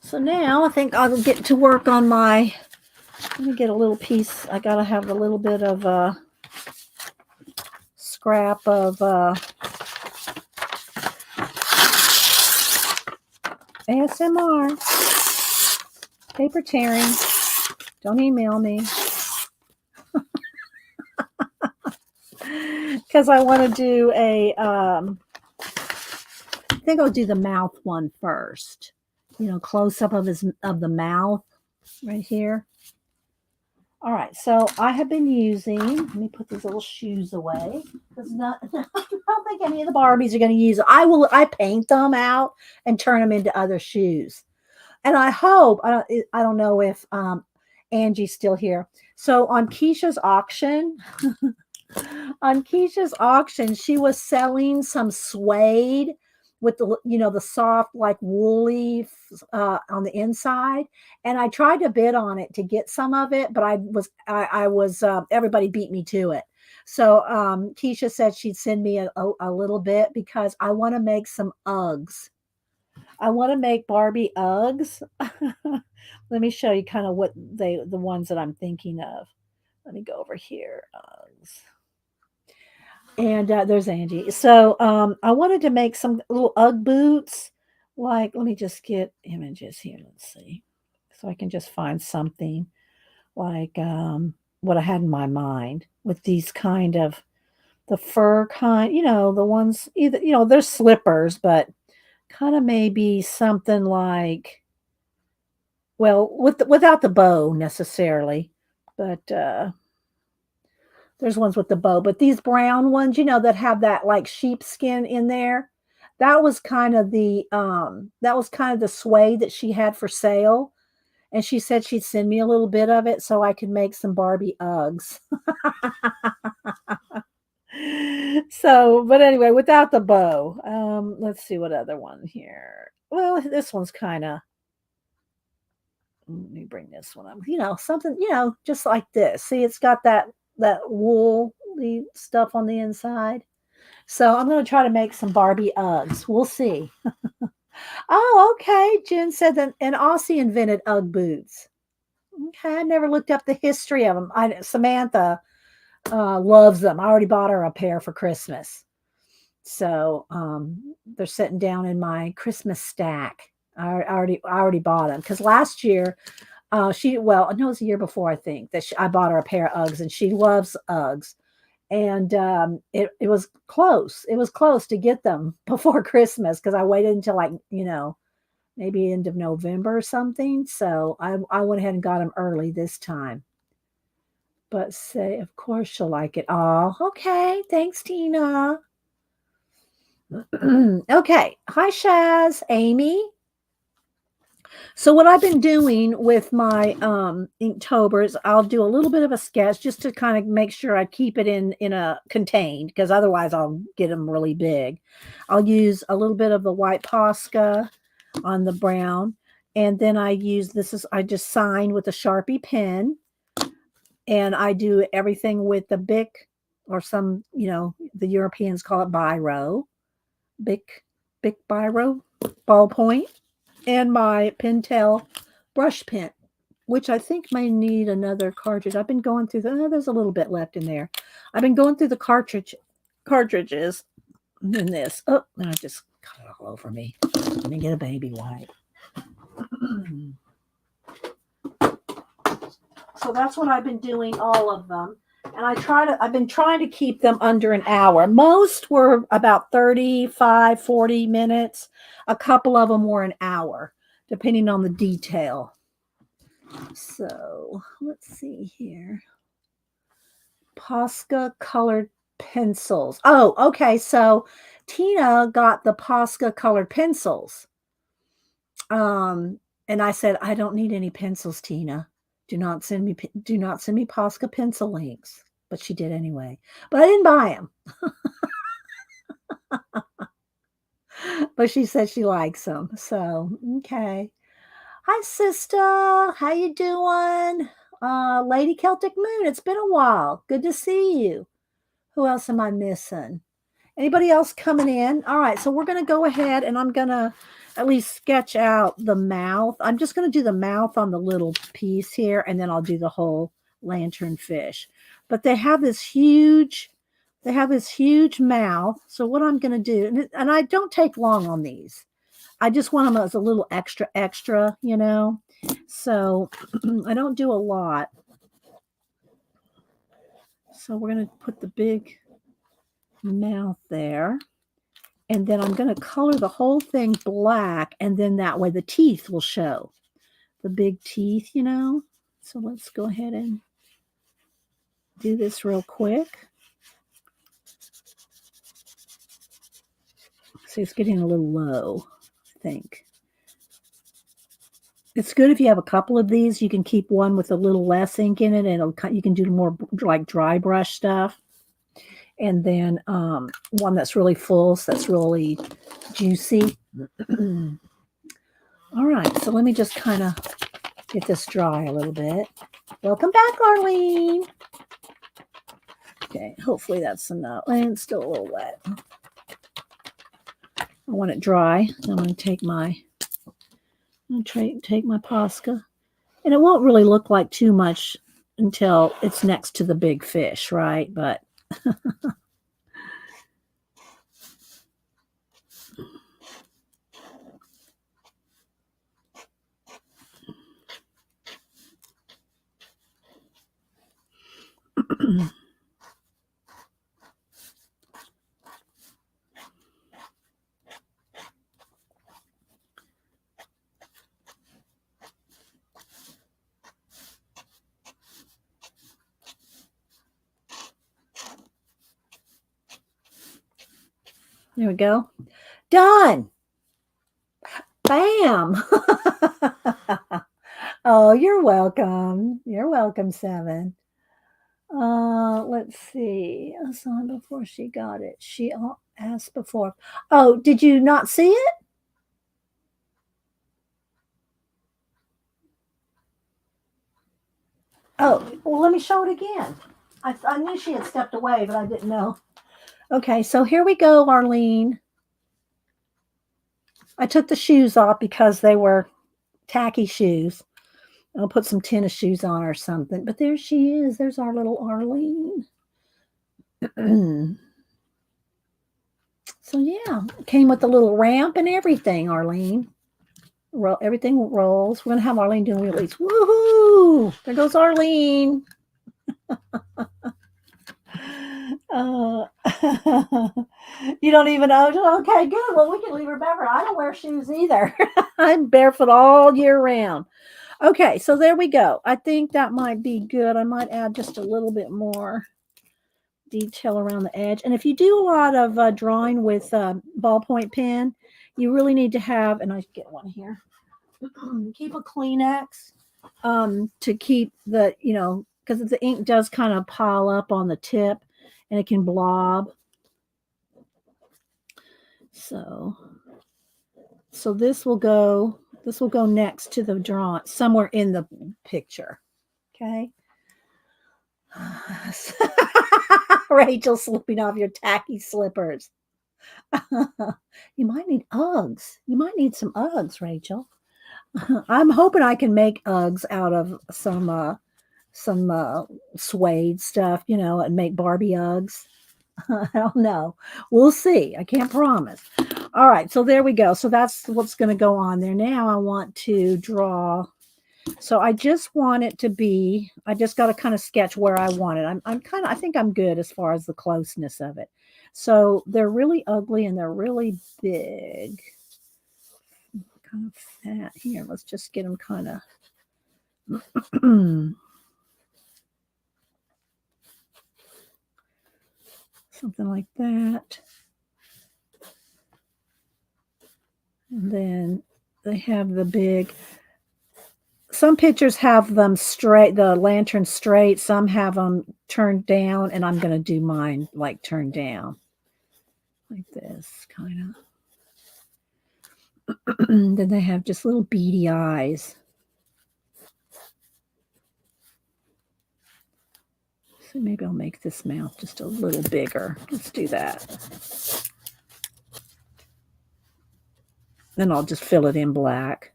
Speaker 1: So now I think I'll get to work on let me get a little piece. I gotta have a little bit of scrap of ASMR. Paper tearing. Don't email me. Because I want to do I think I'll do the mouth one first. Close up of the mouth right here. All right, so I have been using, let me put these little shoes away. Because I don't think any of the Barbies are going to use it. I paint them out and turn them into other shoes. And I hope, I don't know if Angie's still here. So on Keisha's auction, she was selling some suede with the soft like woolly on the inside, and I tried to bid on it to get some of it, but I was everybody beat me to it. So Keisha said she'd send me a little bit because I want to make some Uggs. I want to make Barbie Uggs. Let me show you kind of what the ones that I'm thinking of. Let me go over here. Uggs. And there's Angie. So I wanted to make some little Ugg boots. Like, let me just get images here. Let's see. So I can just find something like what I had in my mind with these kind of the fur kind, the ones either, they're slippers, but kind of maybe something like, well, without the bow necessarily, but there's ones with the bow, but these brown ones, that have that like sheepskin in there, that was kind of the suede that she had for sale. And she said she'd send me a little bit of it so I could make some Barbie Uggs. So, but anyway, without the bow. Let's see what other one here. Well, this one's kind of, let me bring this one up. Something, just like this. See, it's got that woolly stuff on the inside. So I'm going to try to make some Barbie Uggs. We'll see. Oh, okay. Jen said that an Aussie invented Ugg boots. Okay, I never looked up the history of them. Samantha loves them. I already bought her a pair for Christmas. So they're sitting down in my Christmas stack. I already bought them because last year no, it was a year before I think that I bought her a pair of Uggs and she loves Uggs. And it was close. It was close to get them before Christmas because I waited until like maybe end of November or something. So I went ahead and got them early this time. But say, of course she'll like it. Oh, okay. Thanks, Tina. Okay. Hi, Shaz, Amy. So what I've been doing with my Inktober is I'll do a little bit of a sketch just to kind of make sure I keep it in a contained because otherwise I'll get them really big. I'll use a little bit of the white Posca on the brown, and then I just sign with a Sharpie pen, and I do everything with the Bic or the Europeans call it Biro, Bic Biro ballpoint and my Pentel brush pen, which I think may need another cartridge. I've been going through there's a little bit left in there. I've been going through the cartridges in this. Oh, and I just got it all over me. Let me get a baby wipe. So that's what I've been doing, all of them. And I've been trying to keep them under an hour. Most were about 35, 40 minutes. A couple of them were an hour, depending on the detail. So let's see here. Posca colored pencils. Oh, okay. So Tina got the Posca colored pencils. And I said, I don't need any pencils, Tina. Do not send me Posca pencil links. But she did anyway. But I didn't buy them. But she said she likes them. So, okay. Hi, sister. How you doing? Lady Celtic Moon, it's been a while. Good to see you. Who else am I missing? Anybody else coming in? All right, so we're going to go ahead and I'm going to at least sketch out the mouth. I'm just going to do the mouth on the little piece here, and then I'll do the whole lantern fish. But they have this huge mouth. So what I'm going to do, and I don't take long on these. I just want them as a little extra, So I don't do a lot. So we're going to put the big mouth there. And then I'm going to color the whole thing black. And then that way the teeth will show. The big teeth, So let's go ahead and do this real quick. See, it's getting a little low, I think. It's good if you have a couple of these. You can keep one with a little less ink in it, and you can do more like dry brush stuff. And then one that's really full, so that's really juicy. All right, so let me just kind of get this dry a little bit. Welcome back, Arlene. Okay, hopefully that's enough. And it's still a little wet. I want it dry. I'm going to take my Posca. And it won't really look like too much until it's next to the big fish, right? But there we go. Done. Bam. Oh, you're welcome. You're welcome, Seven. Let's see. I saw it before she got it. She asked before. Oh, did you not see it? Oh, well, let me show it again. I knew she had stepped away, but I didn't know. Okay, so here we go, Arlene. I took the shoes off because they were tacky shoes. I'll put some tennis shoes on or something. But there she is. There's our little Arlene. So yeah, came with a little ramp and everything, Arlene. Everything rolls. We're gonna have Arlene doing wheelies. Woohoo! There goes Arlene. Uh, you don't even know. Okay, good. Well, we can leave her barefoot. I don't wear shoes either. I'm barefoot all year round. Okay, so there we go. I think that might be good. I might add just a little bit more detail around the edge. And if you do a lot of drawing with ballpoint pen, you really need to have, and I get one here, keep a Kleenex to keep the, because the ink does kind of pile up on the tip and it can blob. So this will go next to the drawing, somewhere in the picture. Okay. Rachel slipping off your tacky slippers. You might need Uggs. You might need some Uggs, Rachel. I'm hoping I can make Uggs out of some suede stuff, and make Barbie Uggs. I don't know. We'll see. I can't promise. All right, so there we go. So that's what's going to go on there. Now I want to draw. So I just want it to be, I just got to kind of sketch where I want it. I think I'm good as far as the closeness of it. So they're really ugly and they're really big. Kind of fat. Here, let's just get them kind of. Something like that. And then they have the big, some pictures have them straight, the lantern straight. Some have them turned down, and I'm going to do mine like turned down. Like this, kind of. Then they have just little beady eyes. So maybe I'll make this mouth just a little bigger. Let's do that. Then I'll just fill it in black.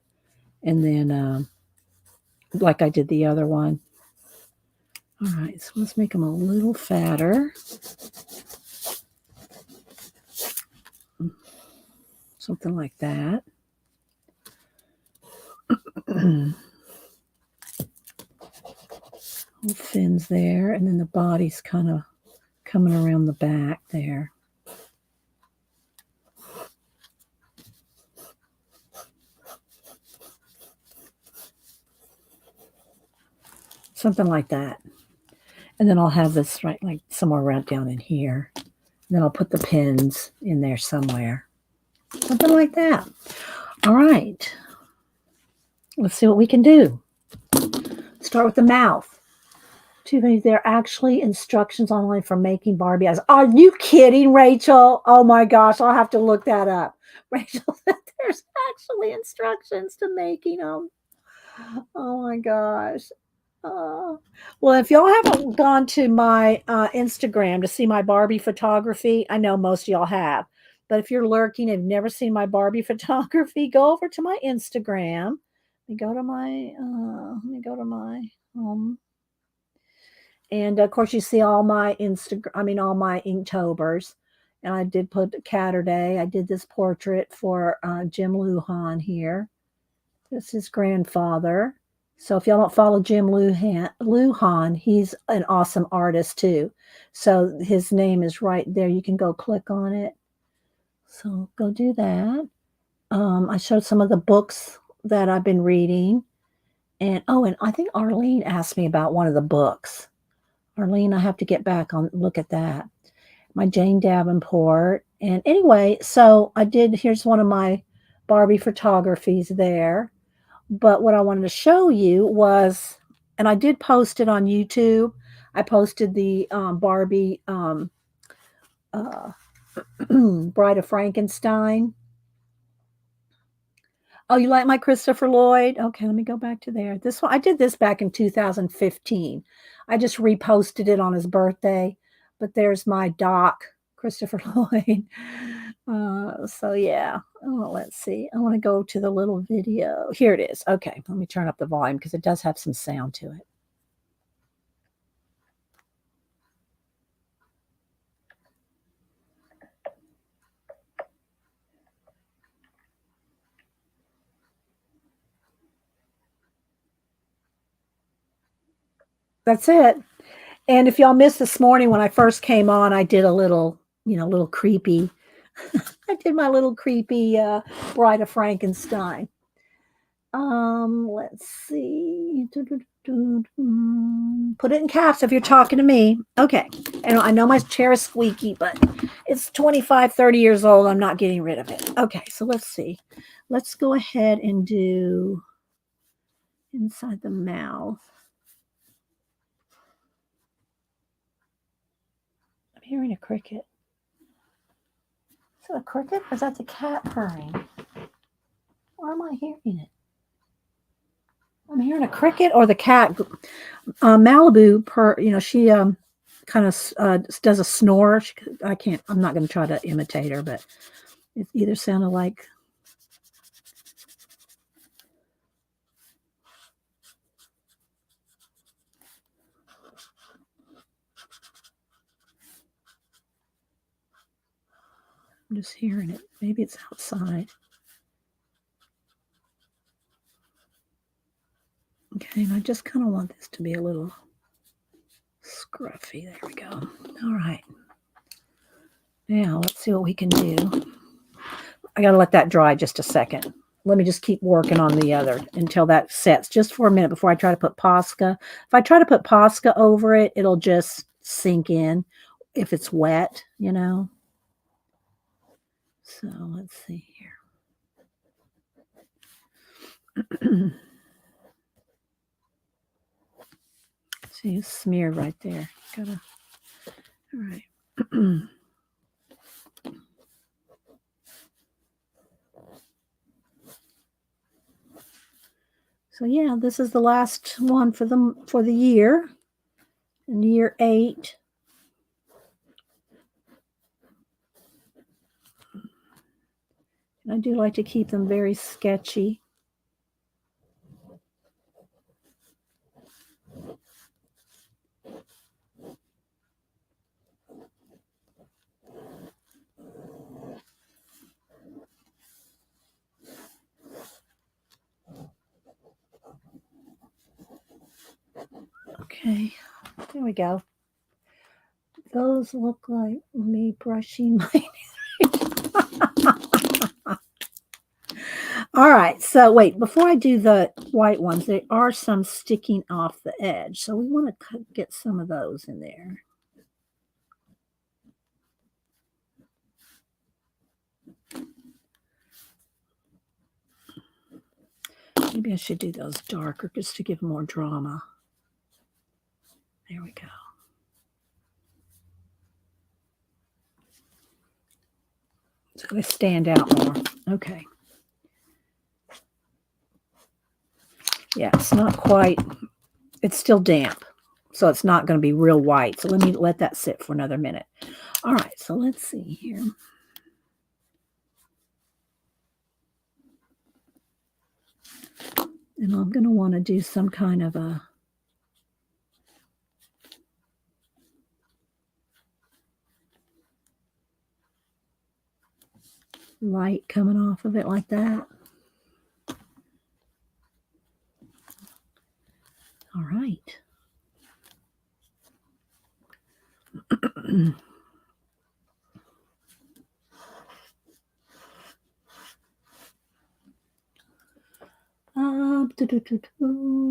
Speaker 1: And then, like I did the other one. All right, so let's make them a little fatter. Something like that. Little fins there, and then the body's kind of coming around the back there. Something like that. And then I'll have this right like somewhere right down in here. And then I'll put the pins in there somewhere. Something like that. All right. Let's see what we can do. Start with the mouth. There are actually instructions online for making Barbie eyes. Are you kidding, Rachel? Oh my gosh, I'll have to look that up. Rachel said there's actually instructions to making them. Oh my gosh. Well, if y'all haven't gone to my Instagram to see my Barbie photography, I know most of y'all have. But if you're lurking and have never seen my Barbie photography, go over to my Instagram. Let me go to my and of course you see all my all my Inktobers. And I did put Catterday. I did this portrait for Jim Lujan here. This is his grandfather. So if y'all don't follow Jim Lujan, he's an awesome artist too. So his name is right there. You can go click on it. So go do that. I showed some of the books that I've been reading. And I think Arlene asked me about one of the books. Arlene, I have to get back on, look at that. My Jane Davenport. And anyway, so here's one of my Barbie photographies there. But what I wanted to show you was, and I did post it on YouTube. I posted the Barbie Bride of Frankenstein. Oh, you like my Christopher Lloyd? Okay, let me go back to there. This one, I did this back in 2015. I just reposted it on his birthday. But there's my Doc, Christopher Lloyd. So yeah. Oh, let's see. I want to go to the little video. Here it is. Okay, let me turn up the volume because it does have some sound to it. That's it. And if y'all missed this morning when I first came on, I did a little, little creepy. I did my little creepy Bride of Frankenstein. Let's see. Put it in caps if you're talking to me. Okay. And I know my chair is squeaky, but it's 25, 30 years old. I'm not getting rid of it. Okay, so let's see. Let's go ahead and do inside the mouth. I'm hearing a cricket. Is that a cricket or is that the cat purring? Where am I hearing it? I'm hearing a cricket or the cat. Malibu, she kind of does a snore. I'm not going to try to imitate her, but it either sounded like. I'm just hearing it. Maybe it's outside. Okay, and I just kind of want this to be a little scruffy. There we go. All right. Now, let's see what we can do. I got to let that dry just a second. Let me just keep working on the other until that sets just for a minute before I try to put Posca. If I try to put Posca over it, it'll just sink in if it's wet, So let's see here. See, it's smeared right there. All right. So yeah, this is the last one for the year, in year 8. I do like to keep them very sketchy. Okay, there we go. Those look like me brushing my All right, so wait, before I do the white ones, there are some sticking off the edge. So we want to get some of those in there. Maybe I should do those darker just to give more drama. There we go. It's going to stand out more. Okay. Yeah, it's not quite, it's still damp. So it's not going to be real white. So let me let that sit for another minute. All right, so let's see here. And I'm going to want to do some kind of a light coming off of it like that. All right.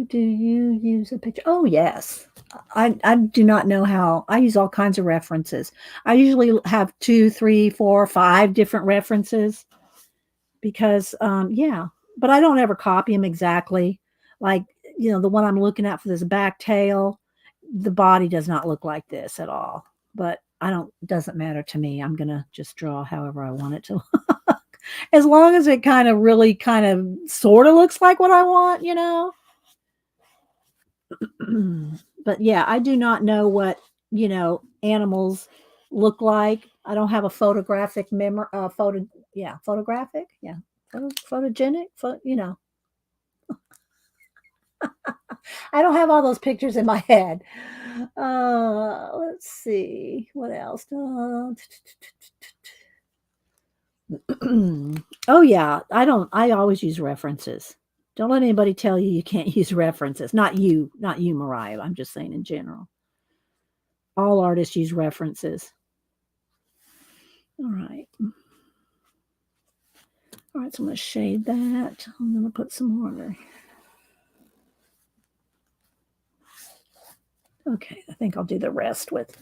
Speaker 1: Do you use a picture? Oh, yes. I do not know how. I use all kinds of references. I usually have 2, 3, 4, 5 different references because, yeah, but I don't ever copy them exactly. Like, the one I'm looking at for this back tail, the body does not look like this at all. But doesn't matter to me. I'm going to just draw however I want it to look. As long as it really sort of looks like what I want, But yeah, I do not know what, animals look like. I don't have a photographic memory. Photographic. Yeah, photogenic. I don't have all those pictures in my head. Let's see what else. Oh yeah, I don't. I always use references. Don't let anybody tell you you can't use references. Not you, Mariah. I'm just saying in general. All artists use references. All right. All right, so I'm going to shade that. I'm going to put some more there. Okay, I think I'll do the rest with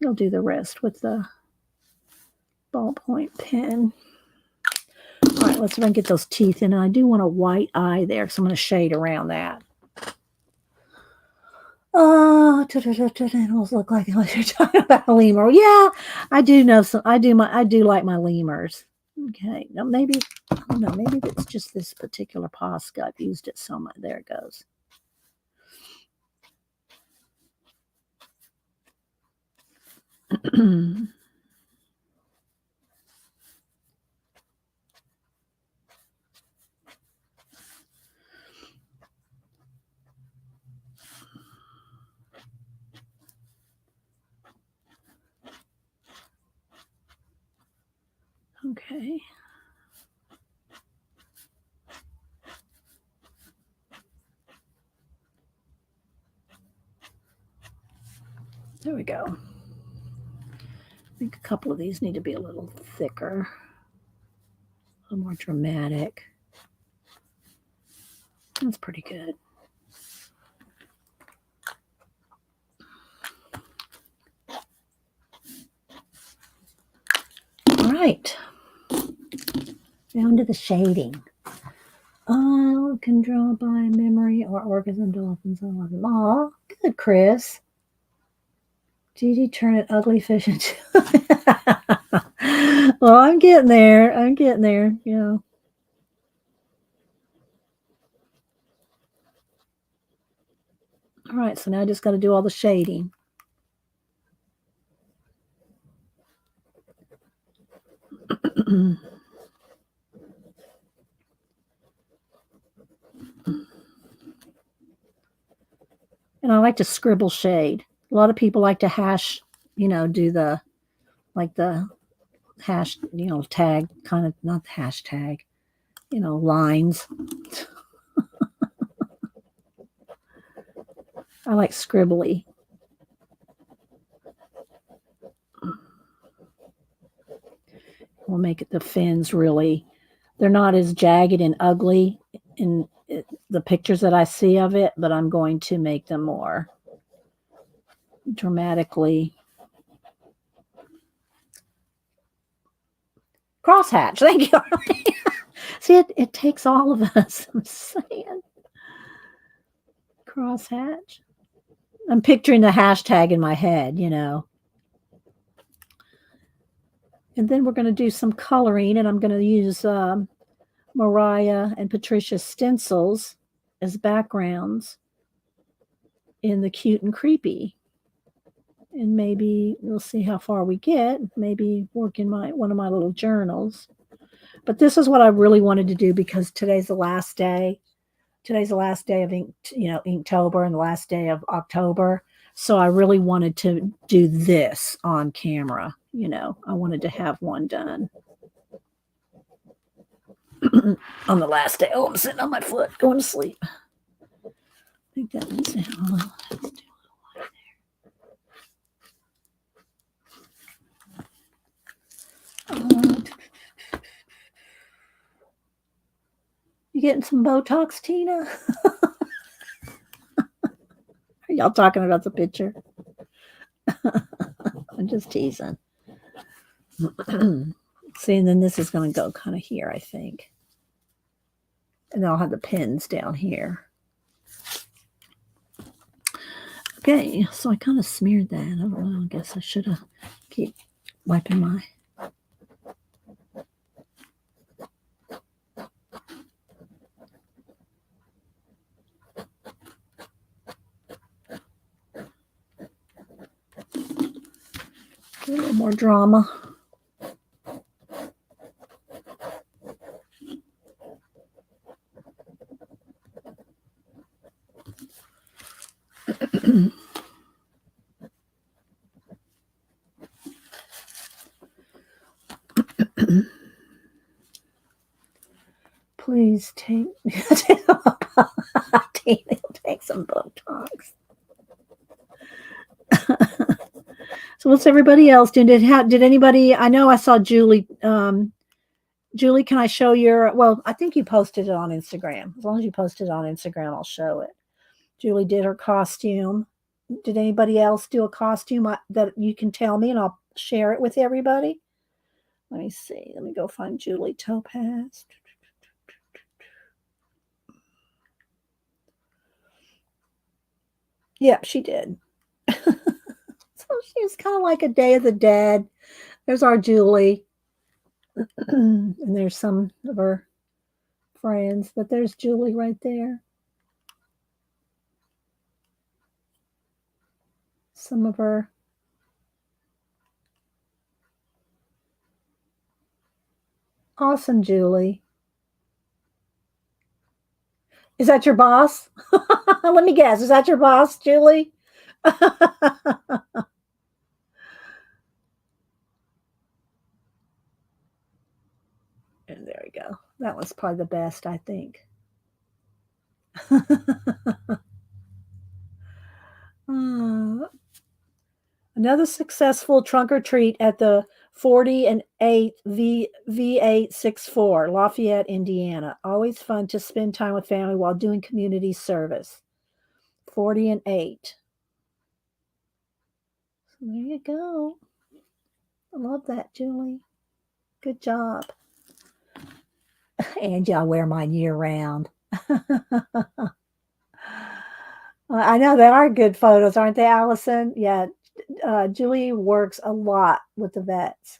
Speaker 1: the ballpoint pen. All right, let's see if I can get those teeth in. And I do want a white eye there, so I'm going to shade around that. Animals look like unless you're talking about a lemur. Yeah, I do know some. I do like my lemurs. Okay, now maybe I don't know. Maybe it's just this particular Posca. I've used it so much. There it goes. Okay. There we go. I think a couple of these need to be a little thicker, a little more dramatic. That's pretty good. All right. Down to the shading. Can draw by memory or orgasm dolphins. I love them. Aw, good, Chris. Gigi turn an ugly fish into. Well, I'm getting there. Yeah. All right, so now I just got to do all the shading. And I like to scribble shade. A lot of people like to hash, do the hash, tag kind of, not the hashtag, lines. I like scribbly. We'll make it the fins really, they're not as jagged and ugly in the pictures that I see of it, but I'm going to make them more dramatically. Crosshatch, thank you. See, it takes all of us. I'm saying. Crosshatch. I'm picturing the hashtag in my head, And then we're going to do some coloring, and I'm going to use Mariah and Patricia's stencils as backgrounds in the cute and creepy. And maybe we'll see how far we get. Maybe work in one of my little journals. But this is what I really wanted to do because today's the last day. Today's the last day of Inktober and the last day of October. So I really wanted to do this on camera. I wanted to have one done on the last day. Oh, I'm sitting on my foot, going to sleep. I think that means let's do a little light there. You getting some Botox, Tina? Are y'all talking about the picture? I'm just teasing. See, and then this is going to go kind of here, I think. And then I'll have the pins down here. Okay, so I kind of smeared that. I don't know. I guess I should have keep wiping my. A little more drama. Please take take some Botox. So what's everybody else doing? Did anybody? I know I saw Julie. Julie, can I show your? Well, I think you posted it on Instagram. As long as you posted it on Instagram, I'll show it. Julie did her costume. Did anybody else do a costume that you can tell me, and I'll share it with everybody? Let me see. Let me go find Julie Topaz. Yep, she did. So she was kind of like a Day of the Dead. There's our Julie. And there's some of her friends, but there's Julie right there. Some of her. Awesome, Julie. Is that your boss? Let me guess. Is that your boss, Julie? And there we go. That was probably the best, I think. Another successful trunk or treat at the 40 and 8 V864, Lafayette, Indiana. Always fun to spend time with family while doing community service. 40 and 8. So there you go. I love that, Julie. Good job. And I wear mine year round. I know they are good photos, aren't they, Allison? Yeah. Julie works a lot with the vets.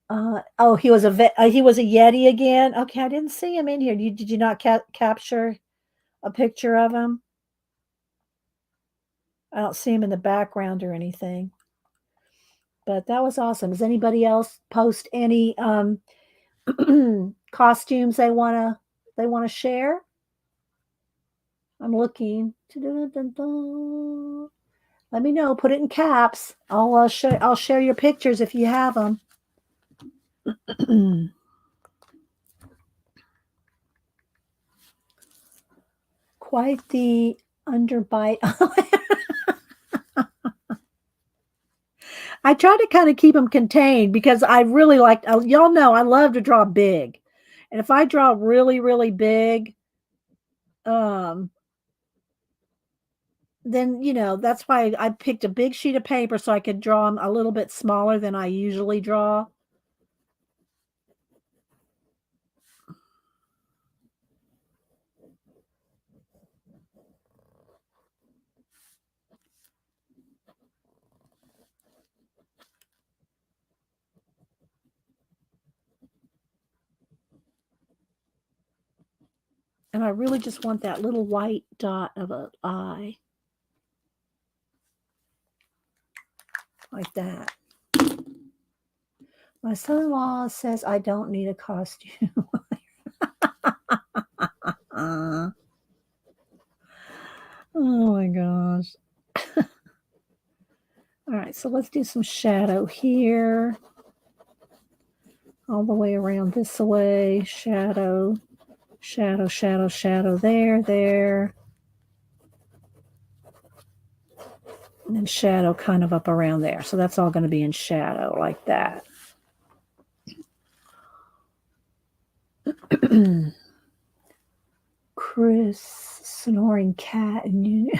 Speaker 1: Oh, he was a vet. He was a Yeti again. Okay, I didn't see him in here. Did you not capture a picture of him? I don't see him in the background or anything. But that was awesome. Does anybody else post any costumes they wanna share? I'm looking. Let me know. Put it in caps. I'll share your pictures if you have them. Quite the underbite. I try to kind of keep them contained because I really like, y'all know I love to draw big. And if I draw really, really big, then, that's why I picked a big sheet of paper so I could draw them a little bit smaller than I usually draw. And I really just want that little white dot of an eye. Like that. My son-in-law says I don't need a costume. Oh my gosh. All right, so let's do some shadow here. All the way around this way. Shadow, shadow, shadow, shadow there. And then shadow kind of up around there. So that's all going to be in shadow like that. Chris, snoring cat, and you.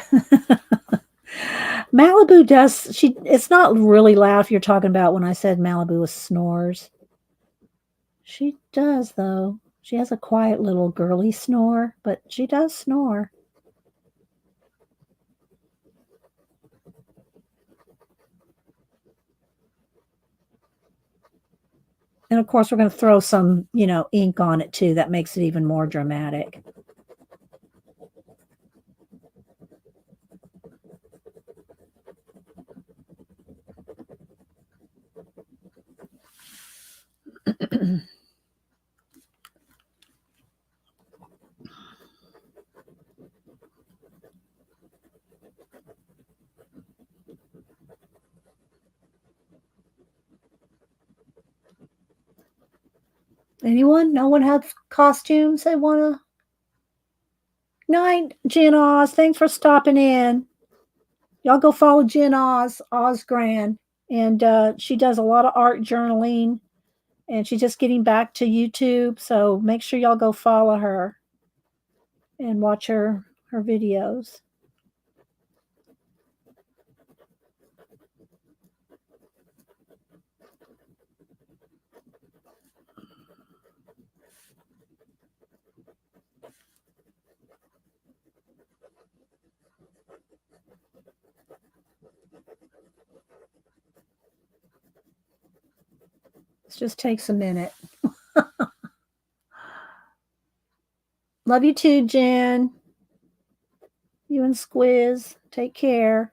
Speaker 1: Malibu does. It's not really loud if you're talking about when I said Malibu snores. She does though. She has a quiet little girly snore, but she does snore. And of course, we're going to throw some, ink on it too. That makes it even more dramatic. Anyone? No one has costumes they wanna Night, Jen Oz, thanks for stopping in. Y'all go follow Jen Oz, Ozgran, and, she does a lot of art journaling, and she's just getting back to YouTube, so make sure y'all go follow her and watch her videos. This just takes a minute. Love you too, Jen. You and Squiz. Take care.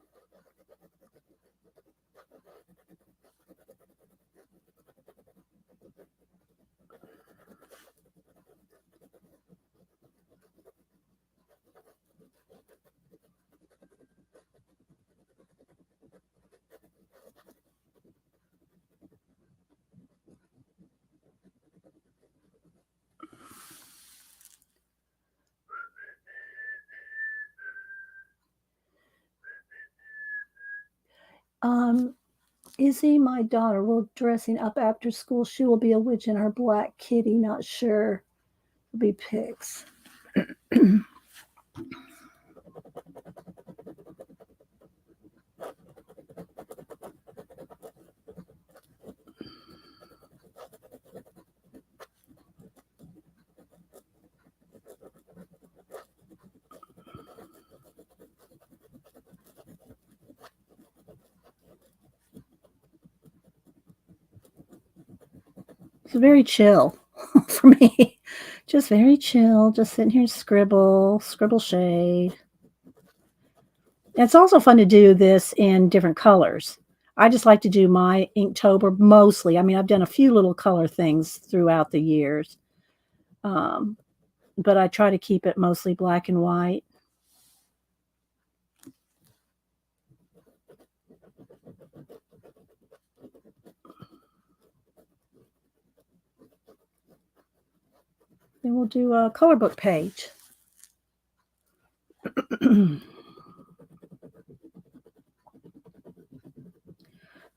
Speaker 1: Um, Izzy, my daughter, will dressing up after school. She will be a witch in her black kitty. Not sure. It'll be pics. It's very chill for me. Just very chill. Just sitting here, scribble shade. It's also fun to do this in different colors. I just like to do my Inktober mostly. I mean, I've done a few little color things throughout the years, um, but I try to keep it mostly black and white. Then we'll do a color book page.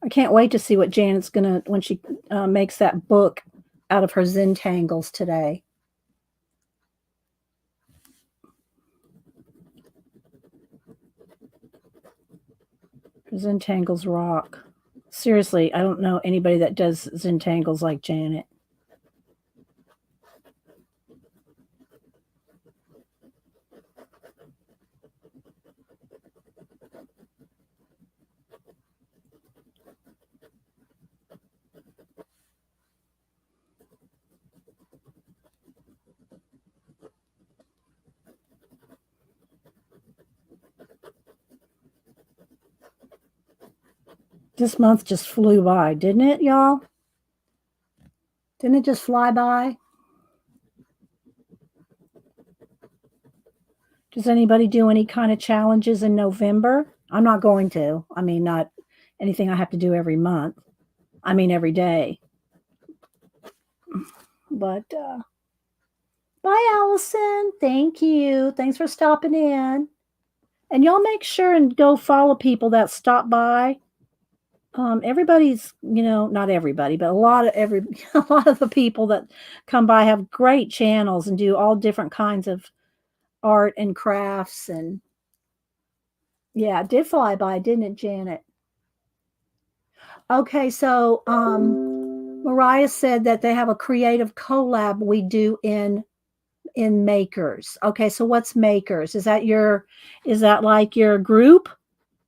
Speaker 1: I can't wait to see what Janet's gonna when she makes that book out of her Zentangles today. Zentangles rock. Seriously, I don't know anybody that does Zentangles like Janet. This month just flew by, didn't it, y'all? Didn't it just fly by? Does anybody do any kind of challenges in November? I'm not going to. I mean, not anything I have to do every month. I mean, every day. But bye, Allison. Thank you. Thanks for stopping in. And y'all make sure and go follow people that stop by. Everybody's, not everybody, but a lot of the people that come by have great channels and do all different kinds of art and crafts. And yeah, it did fly by, didn't it, Janet? Okay, so Mariah said that they have a creative collab we do in Makers. Okay, so what's Makers? Is that like your group?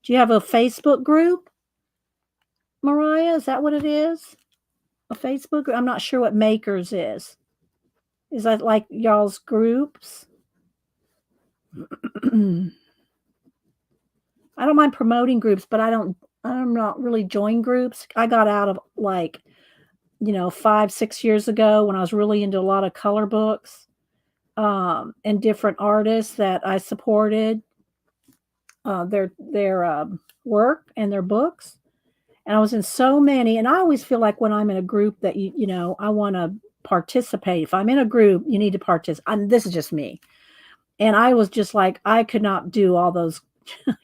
Speaker 1: Do you have a Facebook group? Mariah, is that what it is? A Facebook group? I'm not sure what Makers is. Is that like y'all's groups? I don't mind promoting groups, but I'm not really join groups. I got out of like 5, 6 years ago when I was really into a lot of color books, and different artists that I supported, their work and their books. And I was in so many, and I always feel like when I'm in a group that I want to participate. If I'm in a group, you need to participate. This is just me. And I was just like, I could not do all those,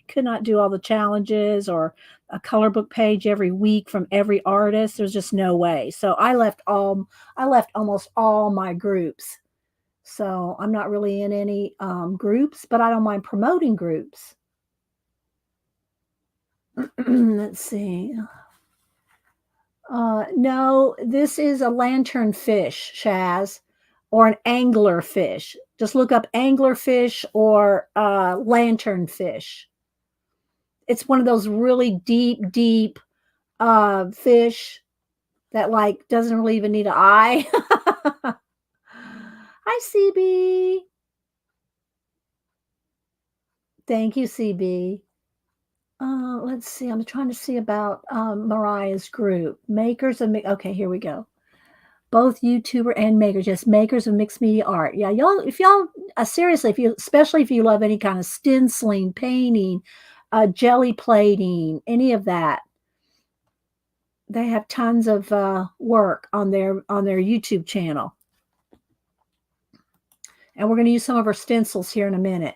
Speaker 1: could not do all the challenges or a color book page every week from every artist. There's just no way. So I left almost all my groups. So I'm not really in any groups, but I don't mind promoting groups. Let's see. No, this is a lantern fish, Shaz, or an angler fish. Just look up angler fish or lantern fish. It's one of those really deep fish that like doesn't really even need an eye. Hi, CB. Thank you, CB. Let's see. I'm trying to see about Mariah's group. Makers of okay, here we go. Both YouTuber and makers, yes, makers of mixed media art. Yeah, if y'all seriously, especially if you love any kind of stenciling, painting, jelly plating, any of that, they have tons of work on their YouTube channel. And we're going to use some of her stencils here in a minute.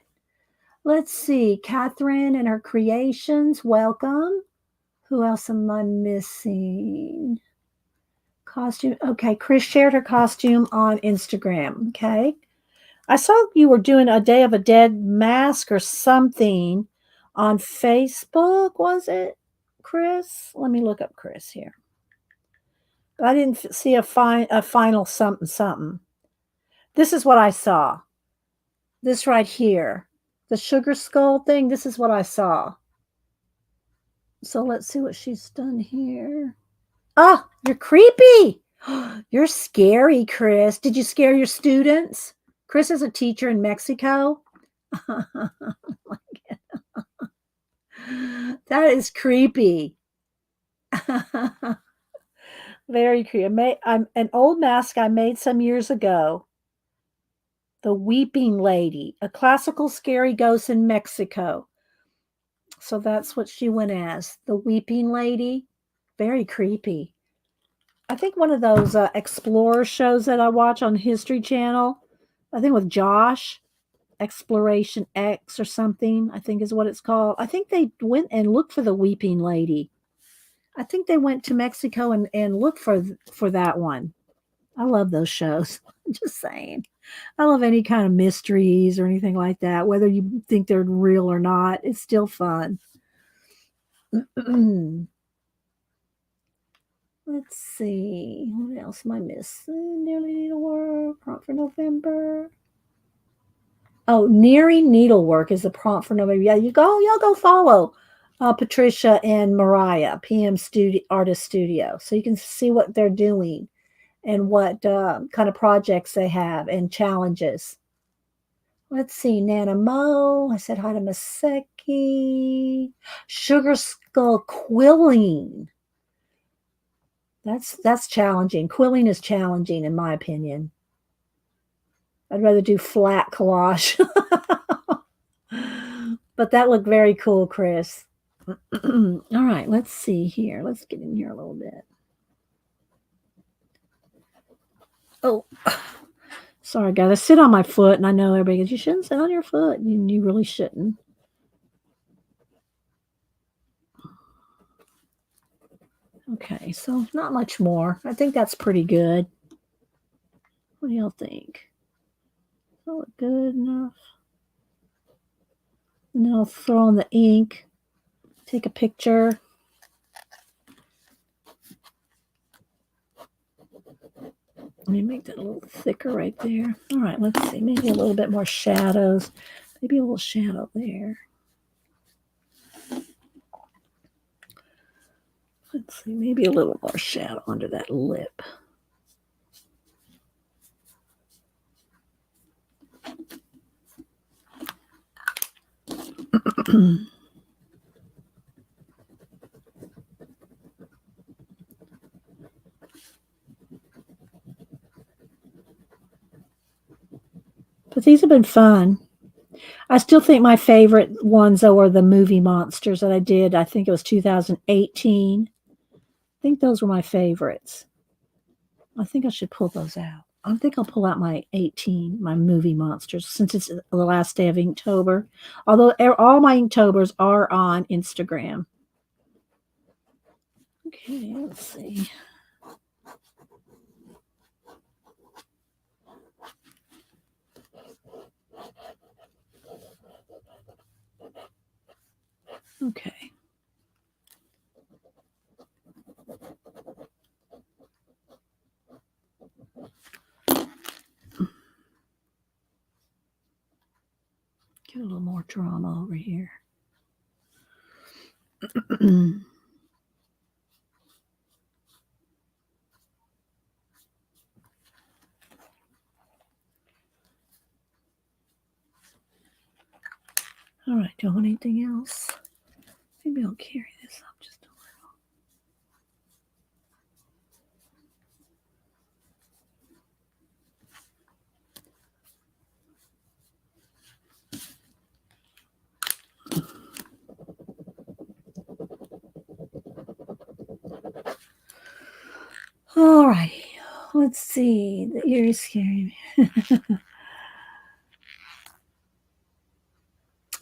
Speaker 1: Let's see, Catherine and her creations, welcome. Who else am I missing? Costume. Okay, Chris shared her costume on Instagram. Okay. I saw you were doing a Day of a Dead mask or something on Facebook, was it, Chris? Let me look up Chris here. I didn't see a final something. This is what I saw. This right here. The sugar skull thing, this is what I saw. So let's see what she's done here. Oh, you're creepy. You're scary, Chris. Did you scare your students? Chris is a teacher in Mexico. That is creepy. Very creepy. I'm an old mask I made some years ago. The Weeping Lady, a classical scary ghost in Mexico. So that's what she went as, the Weeping Lady. Very creepy. I think one of those explorer shows that I watch on History Channel, I think with Josh, Exploration X or something, I think is what it's called. I think they went and looked for the Weeping Lady. I think they went to Mexico and looked for that one. I love those shows. I'm just saying. I love any kind of mysteries or anything like that. Whether you think they're real or not, it's still fun. Let's see. What else am I missing? Nearly needlework. Prompt for November. Oh, nearing needlework is the prompt for November. Yeah, y'all go follow Patricia and Mariah, PM Artist Studio, so you can see what they're doing and what kind of projects they have and challenges. Let's see, Nana Mo. I said hi to Maseki. Sugar Skull Quilling. That's challenging. Quilling is challenging, in my opinion. I'd rather do flat collage. But that looked very cool, Chris. All right, let's see here. Let's get in here a little bit. Oh, sorry, guys. I sit on my foot, and I know everybody goes, you shouldn't sit on your foot. You really shouldn't. Okay, so not much more. I think that's pretty good. What do y'all think? Does that look good enough? And then I'll throw on the ink, take a picture. Let me make that a little thicker right there. All right, let's see. Maybe a little bit more shadows. Maybe a little shadow there. Let's see. Maybe a little more shadow under that lip. But these have been fun. I still think my favorite ones, though, are the movie monsters that I did. I think it was 2018. I think those were my favorites. I think I should pull those out. I think I'll pull out my movie monsters, since it's the last day of Inktober. Although all my Inktobers are on Instagram. Okay, let's see. Okay. Get a little more drama over here. All right, do I want anything else? Maybe I'll carry this up just a little. All right, let's see. The ear is scaring me.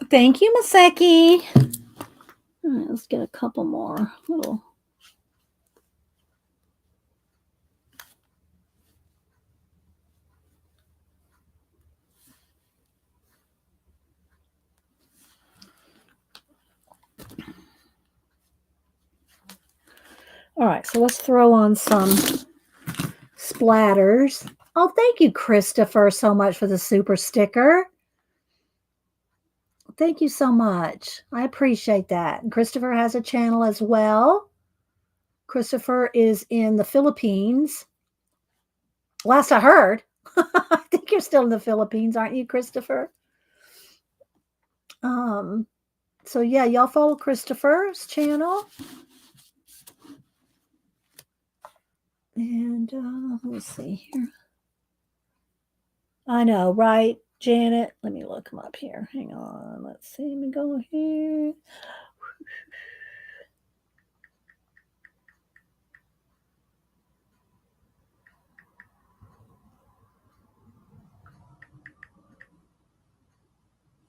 Speaker 1: Thank you, Maseki. All right, let's get a couple more little. All right, so let's throw on some splatters. Oh, thank you, Christopher, so much for the super sticker. Thank you so much. I appreciate that. And Christopher has a channel as well. Christopher is in the Philippines. Last I heard. I think you're still in the Philippines, aren't you, Christopher? So yeah, y'all follow Christopher's channel. And let me see here. I know, right, Janet? Let me look him up here. Hang on. Let's see. Let me go here.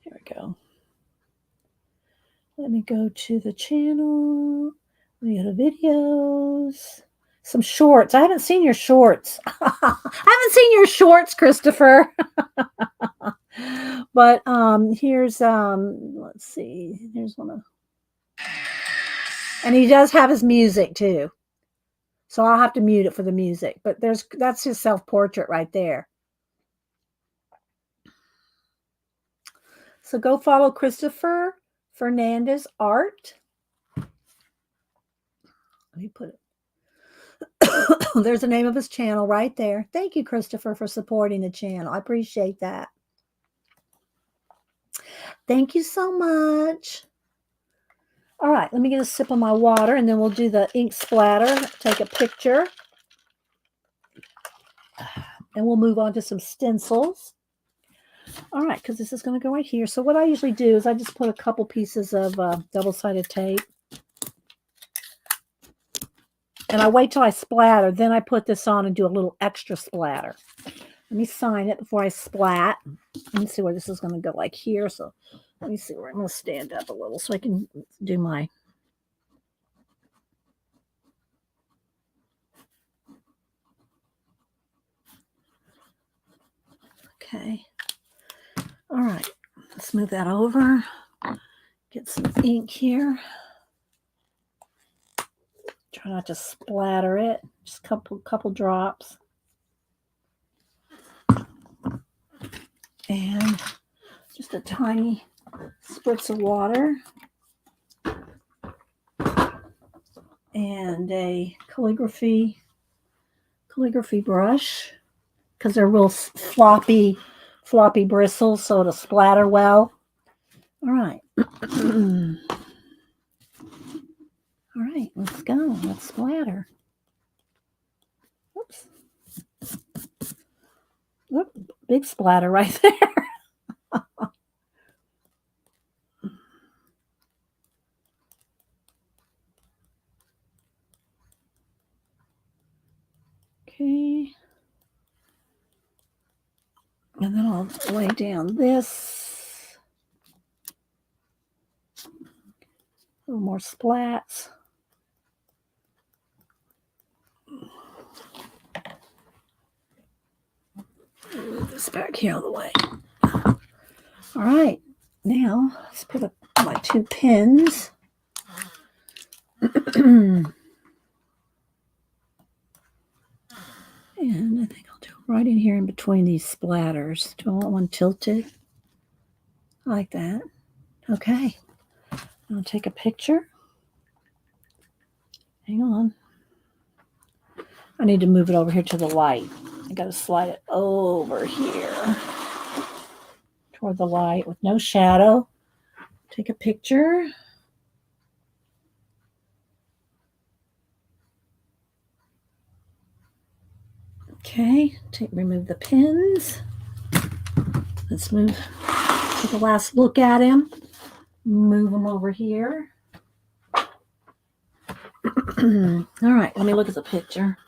Speaker 1: Here we go. Let me go to the channel. Let me go to videos. Some shorts. I haven't seen your shorts. I haven't seen your shorts, Christopher. But here's let's see. Here's one of, and he does have his music too. So I'll have to mute it for the music. But that's his self-portrait right there. So go follow Christopher Fernandez Art. Let me put it. There's the name of his channel right there. Thank you, Christopher, for supporting the channel. I appreciate that. Thank you so much. All right, let me get a sip of my water, and then we'll do the ink splatter, take a picture, and we'll move on to some stencils. All right, because this is going to go right here. So what I usually do is I just put a couple pieces of double-sided tape. And I wait till I splatter. Then I put this on and do a little extra splatter. Let me sign it before I splat. Let me see where this is going to go, like here. So let me see where I'm going to stand up a little so I can do my... Okay. All right. Let's move that over. Get some ink here. Try not to splatter it. Just a couple drops. And just a tiny spritz of water. And a calligraphy brush, because they're real floppy bristles, so it'll splatter well. All right. All right, let's go. Let's splatter. Oops. Oop, big splatter right there. Okay. And then I'll lay down this. A little more splats. Move this back here all the way. All right. Now, let's put up my 2 pins. And I think I'll do it right in here in between these splatters. Do I want one tilted? Like that. Okay. I'll take a picture. Hang on. I need to move it over here to the light. I got to slide it over here toward the light with no shadow. Take a picture. Okay, remove the pins. Let's take a last look at him. Move them over here. All right, let me look at the picture.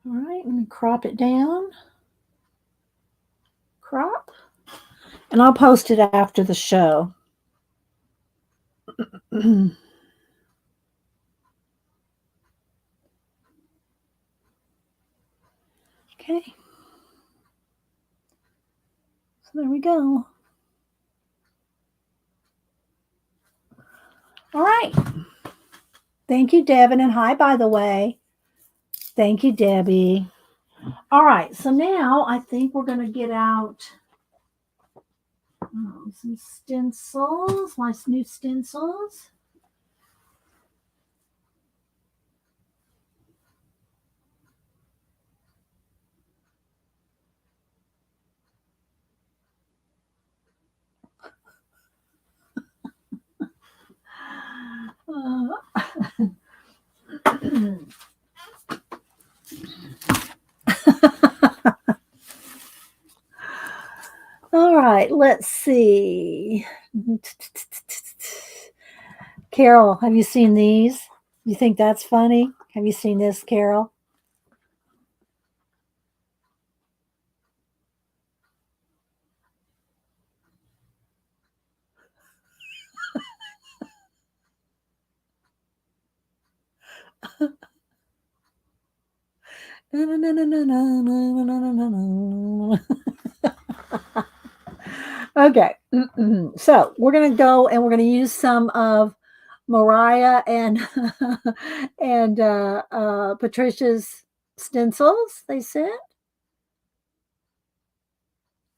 Speaker 1: All right, let me crop it down. Crop. And I'll post it after the show. Okay. So there we go. All right. Thank you, Devin. And hi, by the way. Thank you, Debbie. All right. So now I think we're going to get out some stencils, my new stencils. All right, let's see. Carol, have you seen these? You think that's funny? Have you seen this, Carol? Okay, so we're going to go and we're going to use some of Mariah and Patricia's stencils they sent.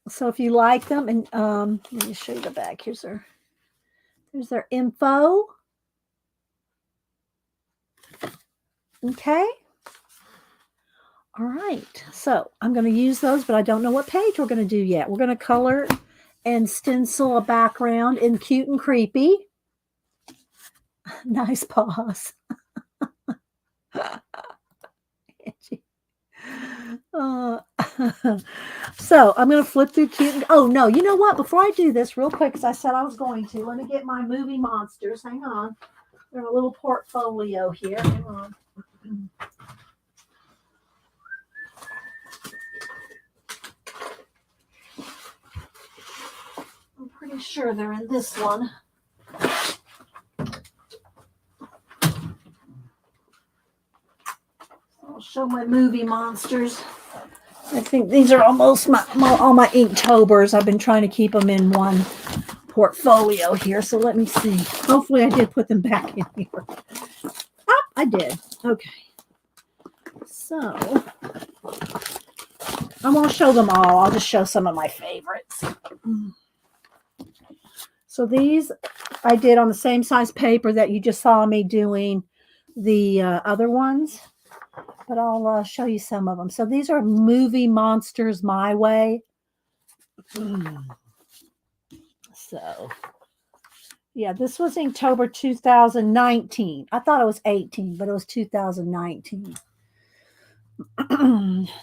Speaker 1: So if you like them, and let me show you the back. There's their info. Okay. All right. So I'm going to use those, but I don't know what page we're going to do yet. We're going to color and stencil a background in Cute and Creepy. Nice pause. So I'm going to flip through Cute. Oh, no. You know what? Before I do this real quick, because I said I was going to, let me get my movie monsters. Hang on. They're a little portfolio here. Hang on. I'm pretty sure they're in this one. I'll show my movie monsters. I think these are almost all my Inktobers. I've been trying to keep them in one portfolio here. So let me see. Hopefully I did put them back in here. Oh, I did. Okay. So I won't show them all. I'll just show some of my favorites. So these I did on the same size paper that you just saw me doing the other ones. But I'll show you some of them. So these are Movie Monsters My Way. So Yeah, this was Inktober 2019. I thought it was 18, but it was 2019.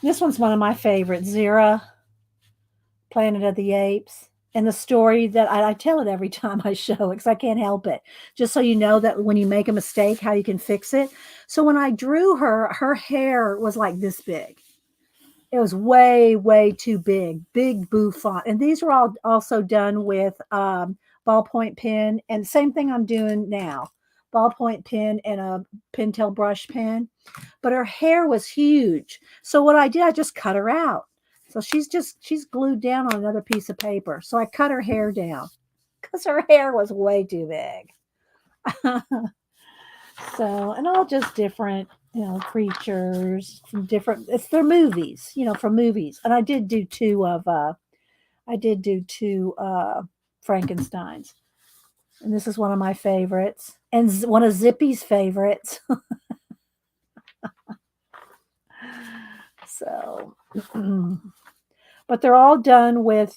Speaker 1: This one's one of my favorites, Zira, Planet of the Apes. And the story that I tell it every time I show it because I can't help it. Just so you know that when you make a mistake, how you can fix it. So when I drew her, her hair was like this big. It was way, way too big bouffant. And these were all also done with ballpoint pen. And same thing I'm doing now, ballpoint pen and a Pentel brush pen. But her hair was huge. So what I did, I just cut her out. So she's glued down on another piece of paper. So I cut her hair down because her hair was way too big. So, and all just different, creatures from different, it's their movies, from movies. And I did do two Frankensteins. And this is one of my favorites and one of Zippy's favorites. So, but they're all done with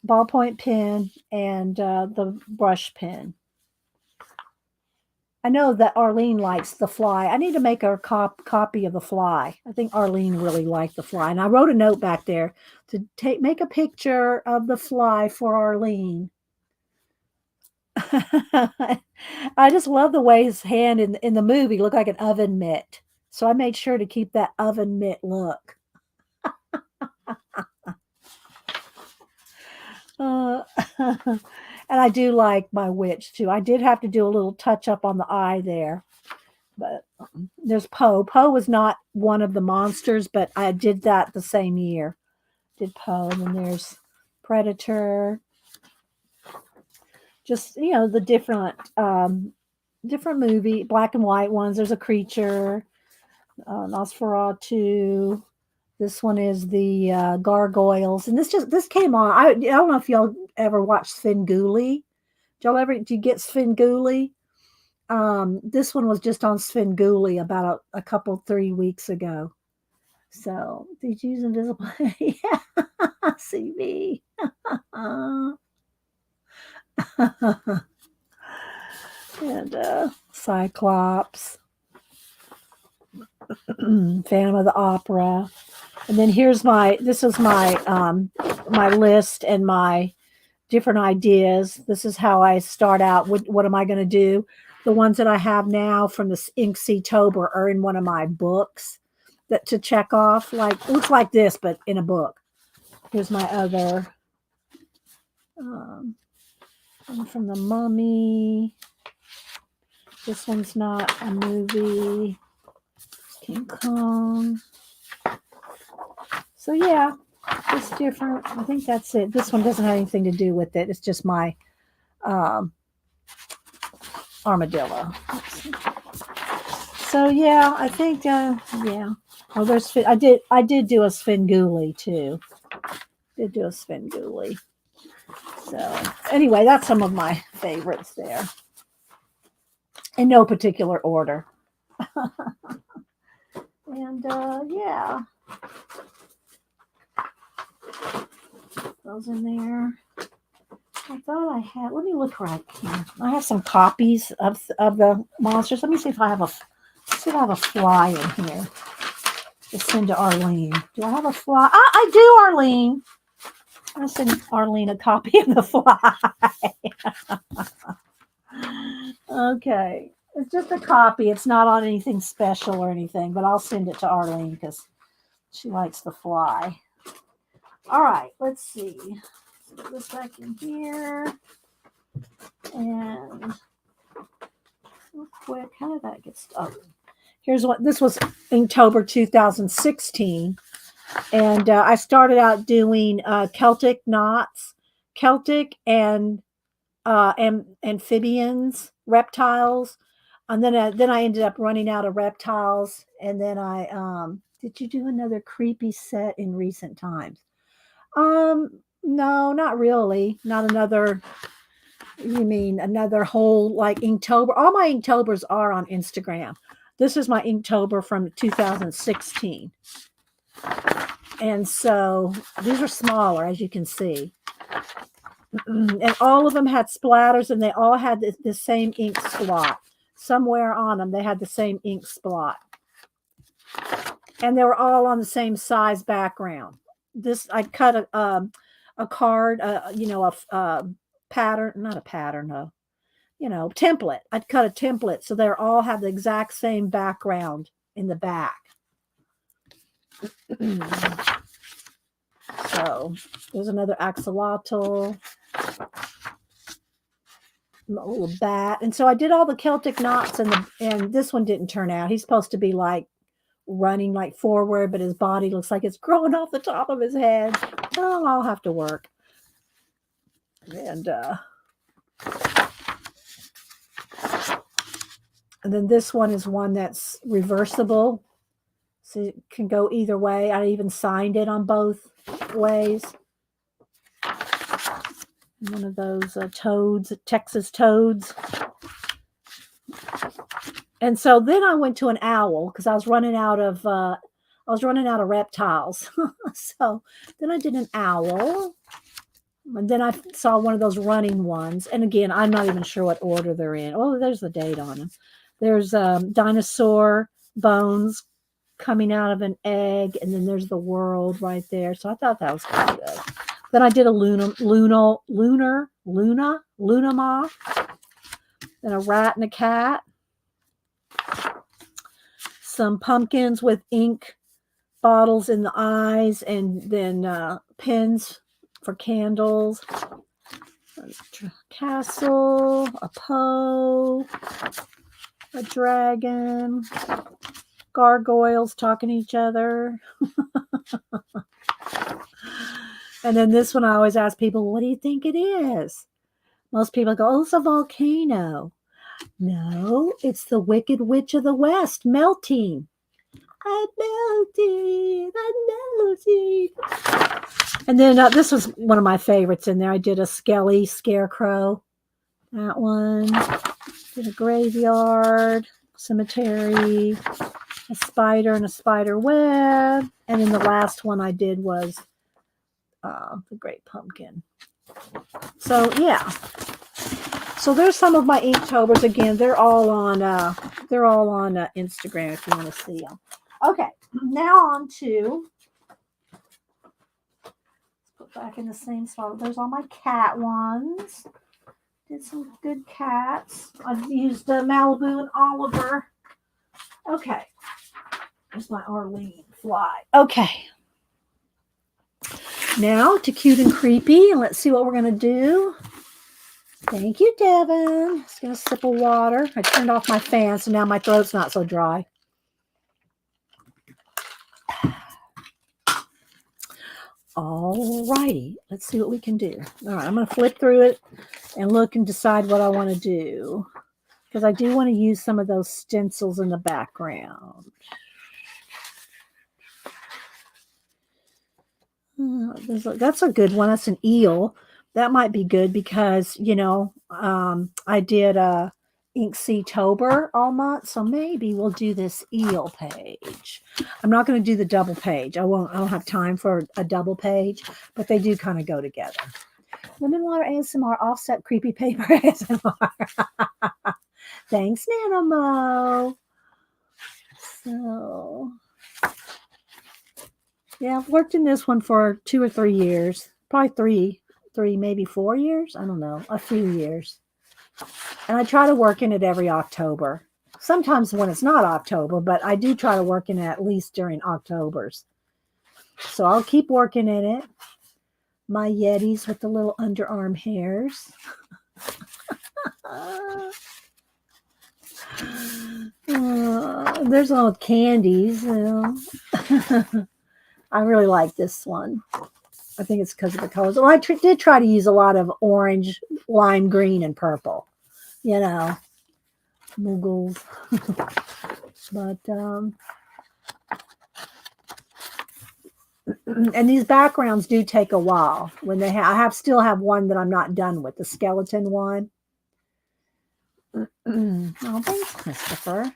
Speaker 1: ballpoint pen and the brush pen. I know that Arlene likes The Fly. I need to make a copy of The Fly. I think Arlene really liked The Fly. And I wrote a note back there to make a picture of The Fly for Arlene. I just love the way his hand in the movie looked like an oven mitt. So I made sure to keep that oven mitt look. Uh, and I do like my witch too. I did have to do a little touch up on the eye there. But there's Poe. Poe was not one of the monsters, but I did that the same year. Did Poe. And then there's Predator. Just, the different movie, black and white ones. There's a creature, Nosferatu. This one is the gargoyles, and this came on. I don't know if y'all ever watched Svengoolie. Did you get Svengoolie? This one was just on Svengoolie about a couple 3 weeks ago. So did you use invisible? Yeah, CV. And Cyclops, Phantom of the Opera. And then this is my my list and my different ideas. This is how I start out. What am I going to do? The ones that I have now from the Inktober are in one of my books that to check off. Like looks like this, but in a book. Here's my other one from the Mummy. This one's not a movie. King Kong. So yeah, it's different. I think that's it. This one doesn't have anything to do with it. It's just my armadillo. So yeah, I think yeah. Oh, I did do a Svengoolie too. Did do a Svengoolie. So anyway, that's some of my favorites there. In no particular order. And yeah. Those in there. I thought I had. Let me look right here. I have some copies of the monsters. Let me see if I have a fly in here to send to Arlene. Do I have a fly? I do, Arlene. I'm gonna send Arlene a copy of the fly. Okay. It's just a copy. It's not on anything special or anything, but I'll send it to Arlene because she likes the fly. All right, let's see. Let's put this back in here. And real quick, how did that get started? Here's what this was Inktober 2016. And I started out doing Celtic knots, Celtic and amphibians, reptiles. And then I ended up running out of reptiles. And then did you do another creepy set in recent times? No, not really. Not another. You mean another whole like Inktober? All my Inktobers are on Instagram. This is my Inktober from 2016. And so these are smaller, as you can see. And all of them had splatters, and they all had the same ink splot. Somewhere on them, they had the same ink splot. And they were all on the same size background. This, I cut a card, a pattern, not a pattern, template. I'd cut a template so they all have the exact same background in the back. So there's another axolotl, a little bat. And so I did all the Celtic knots, and this one didn't turn out. He's supposed to be like running like forward, but his body looks like it's growing off the top of his head. Oh, I'll have to work. And then this one is one that's reversible, so it can go either way. I even signed it on both ways. One of those toads, Texas toads. And so then I went to an owl because I was running out of reptiles. So then I did an owl, and then I saw one of those running ones. And again, I'm not even sure what order they're in. Oh, there's the date on them. There's dinosaur bones coming out of an egg, and then there's the world right there. So I thought that was pretty good. Then I did a Luna moth, then a rat and a cat, some pumpkins with ink bottles in the eyes, and then pins for candles, a castle, a Poe, a dragon, gargoyles talking to each other. And then this one, I always ask people, what do you think it is? Most people go, oh, it's a volcano. No, it's the Wicked Witch of the West melting. I'm melting. And then this was one of my favorites in there. I did a skelly scarecrow. That one. Did a graveyard, cemetery, a spider and a spider web. And then the last one I did was the Great Pumpkin. So yeah. So there's some of my Inktobers. Again, they're all on Instagram if you want to see them. Okay, now on to, let's put back in the same spot. There's all my cat ones. Did some good cats. I've used Malibu and Oliver. Okay, there's my Arlene fly. Okay. Now to cute and creepy, and let's see what we're going to do. Thank you, Devin. Just going to sip of water. I turned off my fan, so now my throat's not so dry. All righty. Let's see what we can do. All right, I'm going to flip through it and look and decide what I want to do, because I do want to use some of those stencils in the background. That's a good one. That's an eel. That might be good because, I did Inktober all month, so maybe we'll do this eel page. I'm not going to do the double page. I don't have time for a double page, but they do kind of go together. Lemon water ASMR, offset creepy paper ASMR. Thanks, Nanamo. So, yeah, I've worked in this one for 2 or 3 years, probably three, maybe 4 years. I don't know, a few years. And I try to work in it every October. Sometimes when it's not October, but I do try to work in it at least during Octobers. So I'll keep working in it. My Yetis with the little underarm hairs. There's all with candies. I really like this one. I think it's because of the colors. Well, I did try to use a lot of orange, lime green, and purple. Moogles. But, and these backgrounds do take a while. When I still have one that I'm not done with, the skeleton one. Oh, thanks, Christopher.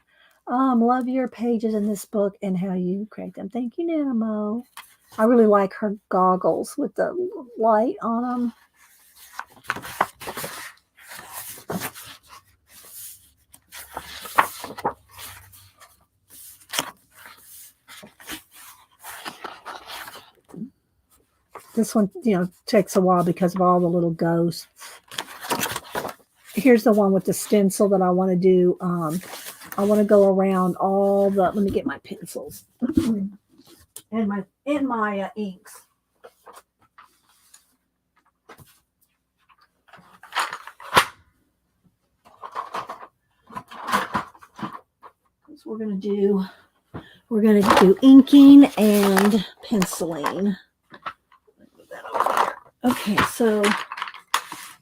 Speaker 1: Love your pages in this book and how you create them. Thank you, Nanamo. I really like her goggles with the light on them. This one, takes a while because of all the little ghosts. Here's the one with the stencil that I want to do. I want to go around all the. Let me get my pencils and my inks. So we're going to do inking and penciling. Okay, so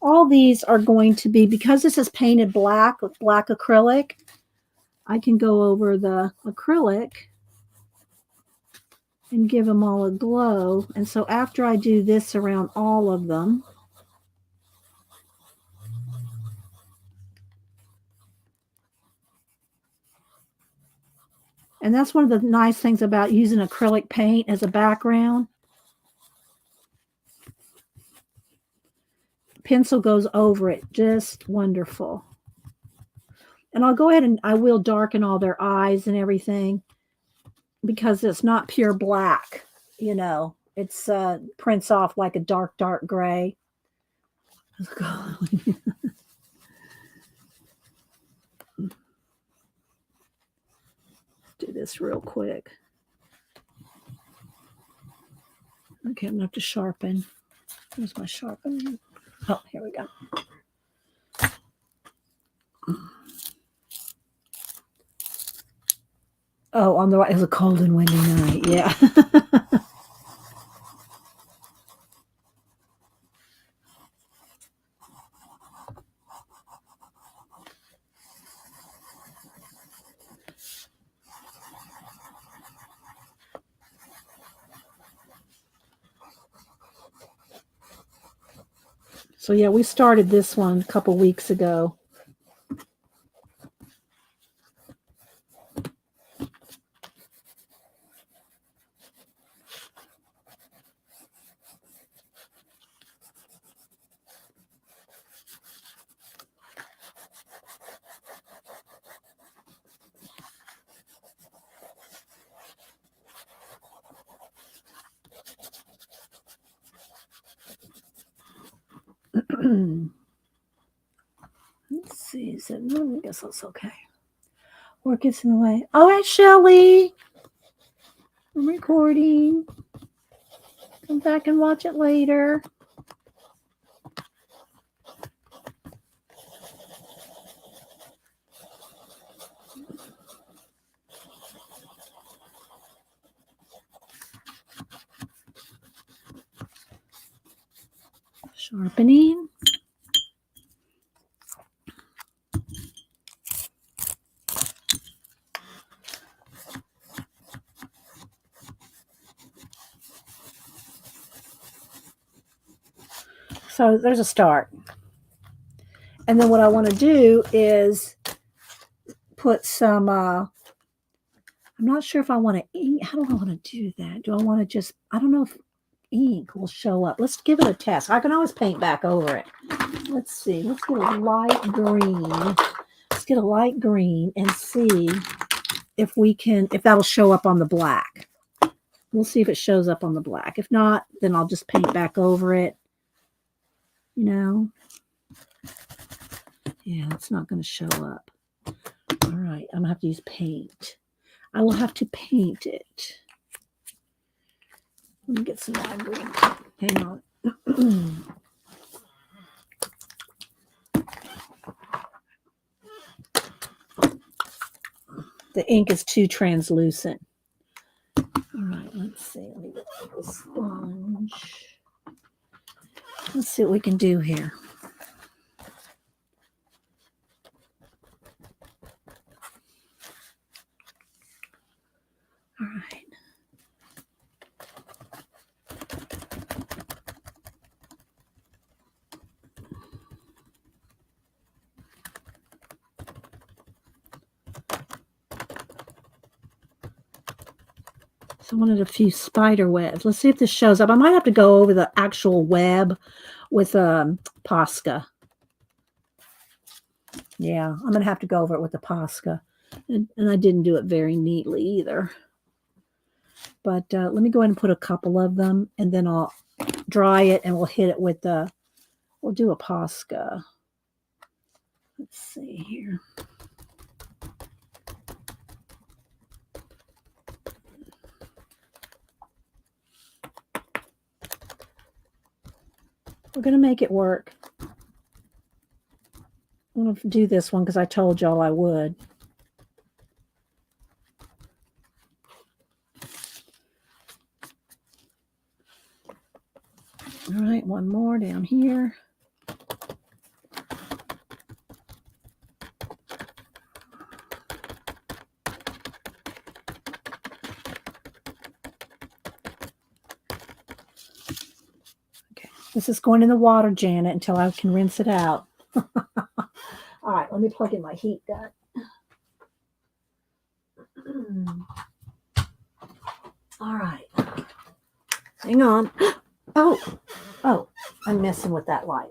Speaker 1: all these are going to be, because this is painted black with black acrylic, I can go over the acrylic and give them all a glow. And so after I do this around all of them, and that's one of the nice things about using acrylic paint as a background. Pencil goes over it just wonderful. And I'll go ahead and I will darken all their eyes and everything because it's not pure black, it's prints off like a dark gray. Do this real quick. Okay, I'm gonna have to sharpen. Where's my sharpener? Oh, here we go. Oh, on the right. It was a cold and windy night. Yeah. So yeah, we started this one a couple weeks ago. Let's see. I guess that's okay. Work gets in the way. All right, Shelly. I'm recording. Come back and watch it later. Sharpening. So there's a start. And then what I want to do is put some, I'm not sure if I want to ink. How do I want to do that? Do I want to just, I don't know if ink will show up. Let's give it a test. I can always paint back over it. Let's see. Let's get a light green. Let's get a light green and see if that'll show up on the black. We'll see if it shows up on the black. If not, then I'll just paint back over it. Yeah, it's not going to show up. All right, I'm going to have to use paint. I will have to paint it. Let me get some lime green. Hang on. The ink is too translucent. All right, let's see. Let me get the sponge. Let's see what we can do here. All right. So I wanted a few spider webs. Let's see if this shows up. I might have to go over the actual web with Posca. Yeah, I'm going to have to go over it with the Posca. And I didn't do it very neatly either. But let me go ahead and put a couple of them, and then I'll dry it, and we'll hit it with the, we'll do a Posca. Let's see here. We're going to make it work. I'm going to do this one because I told y'all I would. All right, one more down here. Okay, this is going in the water, Janet, until I can rinse it out. All right, let me plug in my heat gun. All right. Hang on. Oh, I'm messing with that light.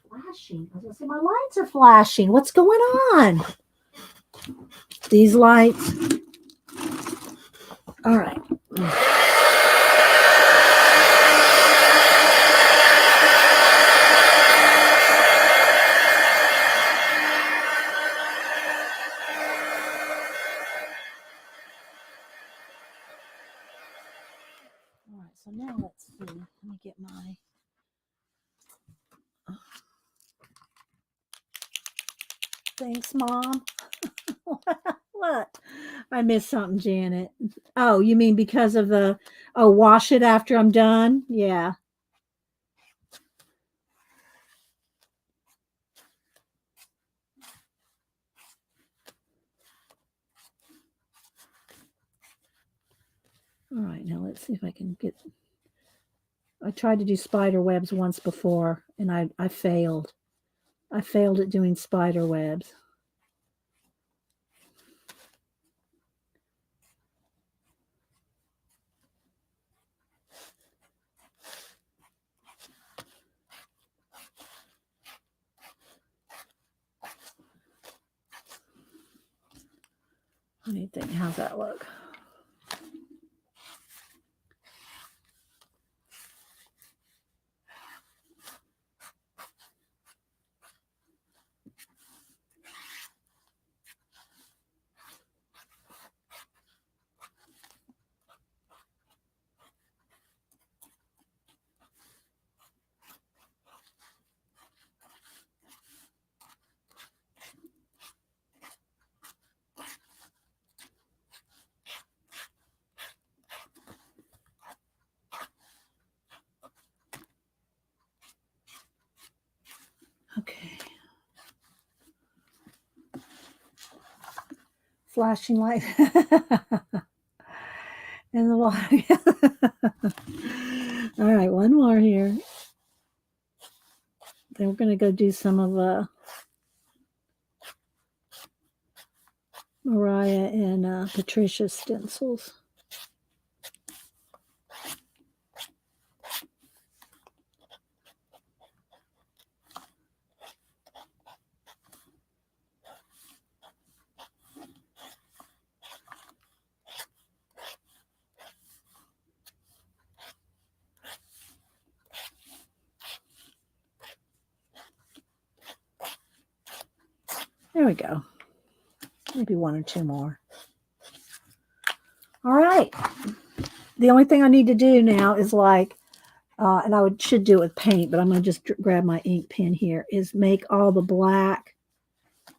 Speaker 1: Flashing. I was going to say, my lights are flashing. What's going on? These lights. All right. All right, so now let's see. Let me get my... Thanks, Mom. What? I missed something, Janet. Oh, you mean because of the... Oh, wash it after I'm done? Yeah. All right, now let's see if I can get... I tried to do spider webs once before, and I failed. I failed at doing spider webs. What do you think? How's that look? Okay. Flashing light. In the water. All right, one more here. Then we're going to go do some of Mariah and Patricia's stencils. There we go. Maybe one or two more. All right. The only thing I need to do now is like, and I should do it with paint, but I'm going to just grab my ink pen here, is make all the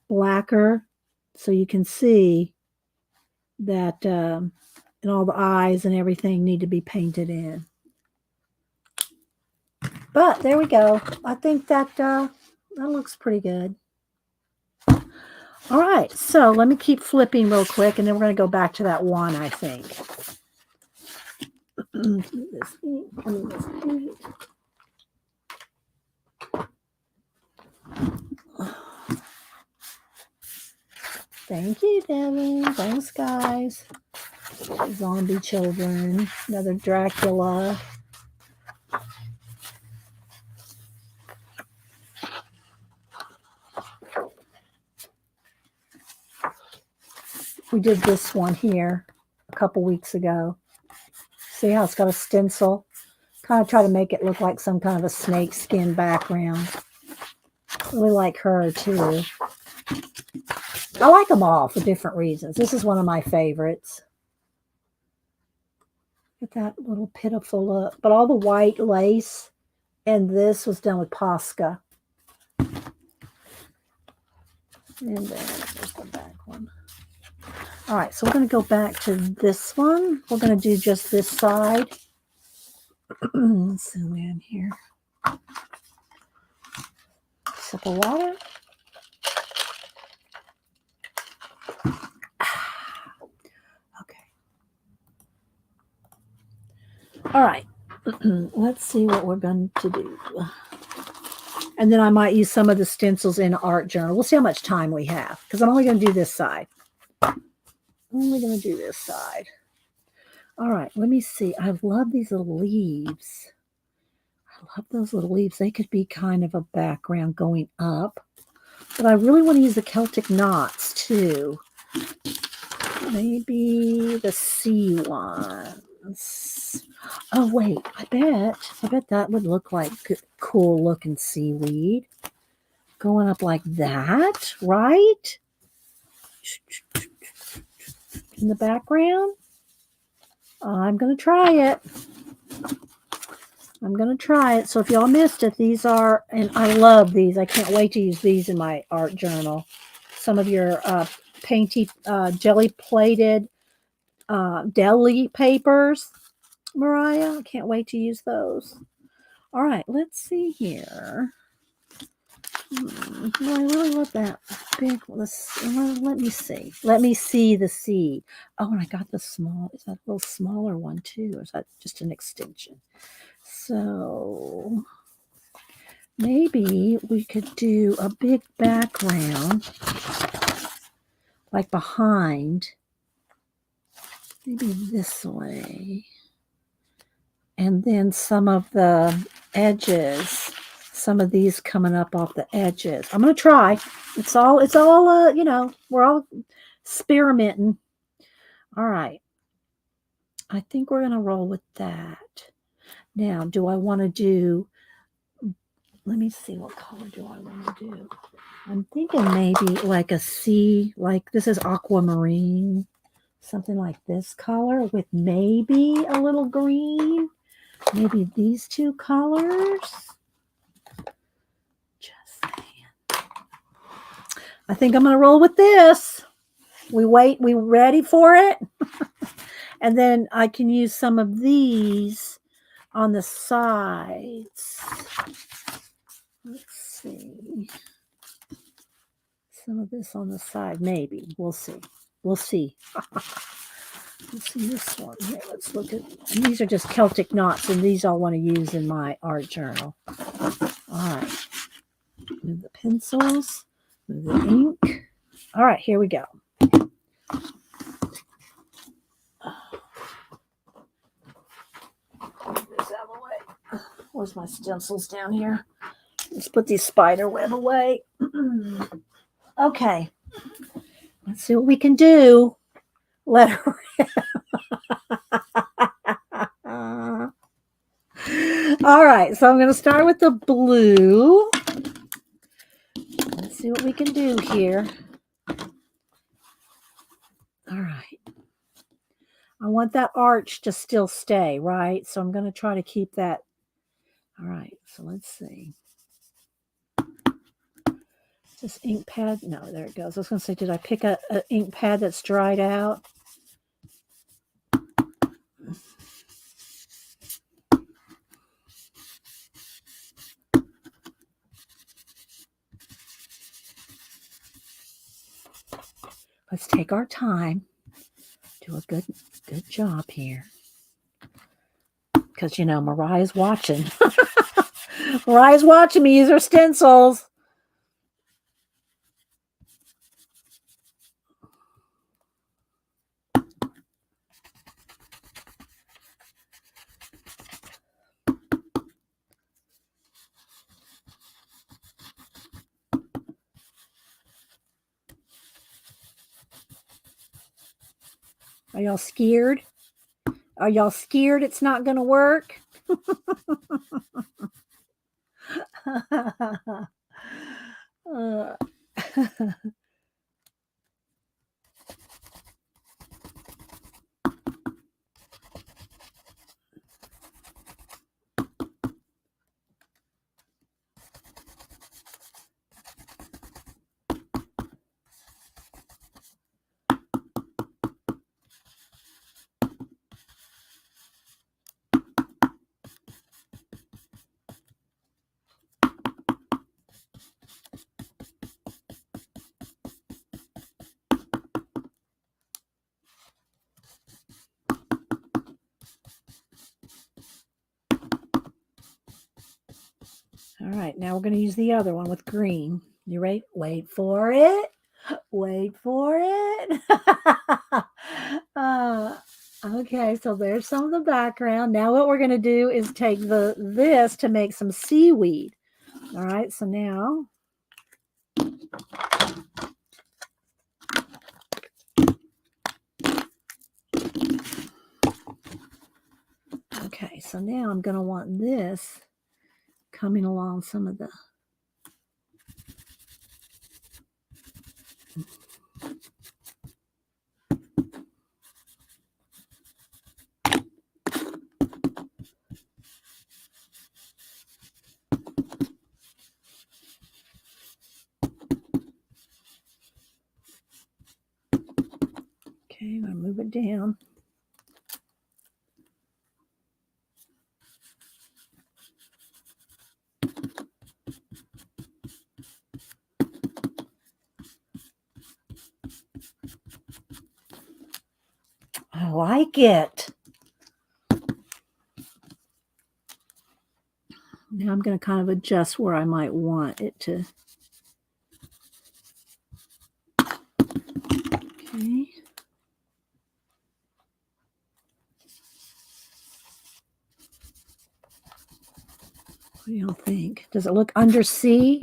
Speaker 1: blacker so you can see that and all the eyes and everything need to be painted in. But there we go. I think that that looks pretty good. All right, so let me keep flipping real quick, and then we're going to go back to that one, I think. This ink, this paint. Thank you, Devin. Thanks, guys. Zombie children. Another Dracula. We did this one here a couple weeks ago. See how it's got a stencil? Kind of try to make it look like some kind of a snake skin background. Really like her too. I like them all for different reasons. This is one of my favorites. Look at that little pitiful look. But all the white lace, and this was done with Posca. And then there's the back one. All right, so we're going to go back to this one. We're going to do just this side. Let's zoom in here. Sip of water. Okay. All right. Let's see what we're going to do. And then I might use some of the stencils in art journal. We'll see how much time we have because I'm only going to do this side. Only going to do this side. All right, let me see. I love these little leaves. I love those little leaves. They could be kind of a background going up. But I really want to use the Celtic knots too. Maybe the sea ones. Oh, wait. I bet that would look like cool looking seaweed. Going up like that, right? In the background. I'm going to try it. I'm going to try it. So if y'all missed it, these are, and I love these. I can't wait to use these in my art journal. Some of your painty, jelly-plated deli papers, Mariah. I can't wait to use those. All right, let's see here. I really love that big. Let me see. Let me see the seed. Oh, and I got the small. Is that a little smaller one too, or is that just an extension? So maybe we could do a big background, like behind. Maybe this way, and then some of the edges. Some of these coming up off the edges. I'm going to try. It's all, you know, we're all experimenting. All right. I think we're going to roll with that. Now, do I want to do, let me see, what color do I want to do? I'm thinking maybe like a sea, like this is aquamarine, something like this color with maybe a little green, maybe these two colors. I think I'm going to roll with this. We ready for it? And then I can use some of these on the sides. Let's see. Some of this on the side, maybe. We'll see. We'll see. Let's see this one here. Let's look at, and these are just Celtic knots, and these I'll want to use in my art journal. All right. Move the pencils. Move the ink. All right, here we go. Where's my stencils down here? Let's put these spider web away. Okay. Let's see what we can do. Let her. All right, so I'm going to start with the blue. Let's see what we can do here. All right. I want that arch to still stay, right? So I'm going to try to keep that. All right, so let's see. Is this ink pad? No, there it goes. I was going to say, did I pick an ink pad that's dried out? Let's take our time. Do a good job here. Because, you know, Mariah's watching. Mariah's watching me use her stencils. Are y'all scared? Are y'all scared it's not going to work? uh, All right, now we're going to use the other one with green. You ready? Wait for it. Wait for it. Okay, so there's some of the background. Now what we're going to do is take this to make some seaweed. All right, so now okay, so now I'm going to want this coming along some of the okay, I'm going to move it down. I like it. Now I'm going to kind of adjust where I might want it to. Okay. What do y'all think? Does it look undersea?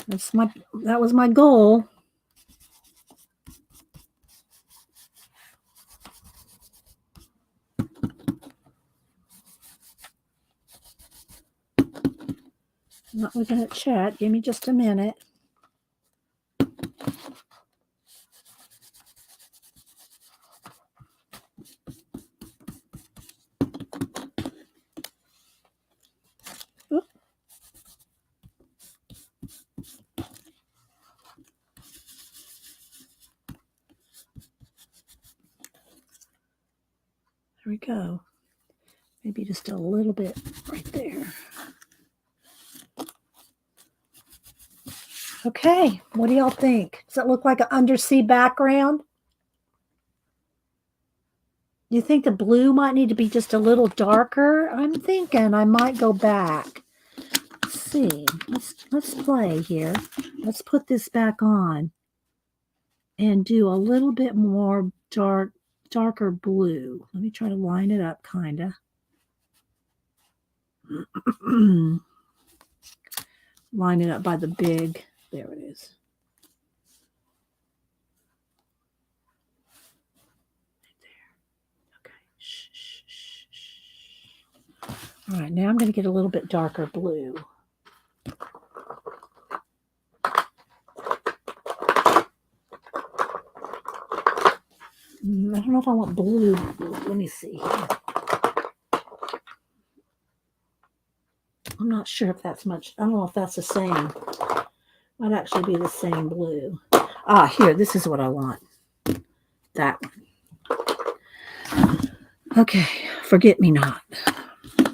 Speaker 1: That was my goal. I'm not looking at chat. Give me just a minute. Oop. There we go. Maybe just a little bit right there. Okay, what do y'all think? Does it look like an undersea background? You think the blue might need to be just a little darker? I'm thinking I might go back. Let's see. Let's play here. Let's put this back on and do a little bit more darker blue. Let me try to line it up kind of. Line it up by the big. There it is. All right, now I'm going to get a little bit darker blue. I don't know if I want blue. Let me see here. I'm not sure if that's much. I don't know if that's the same. Might actually be the same blue. Ah, here, this is what I want. That one. Okay, forget me not. All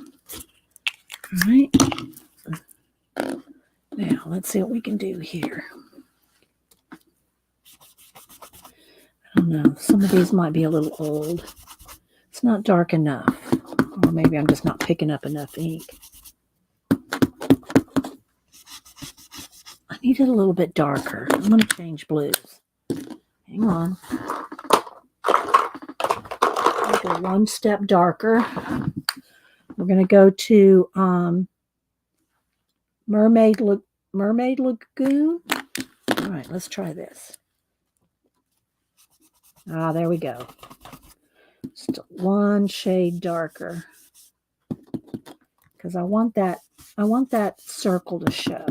Speaker 1: right. Now, let's see what we can do here. I don't know. Some of these might be a little old. It's not dark enough. Or maybe I'm just not picking up enough ink. I need it a little bit darker. I'm going to change blues. Hang on. I'll go one step darker. We're going to go to Mermaid Lagoon. All right, let's try this. Ah, there we go. Just one shade darker. Because I want that circle to show.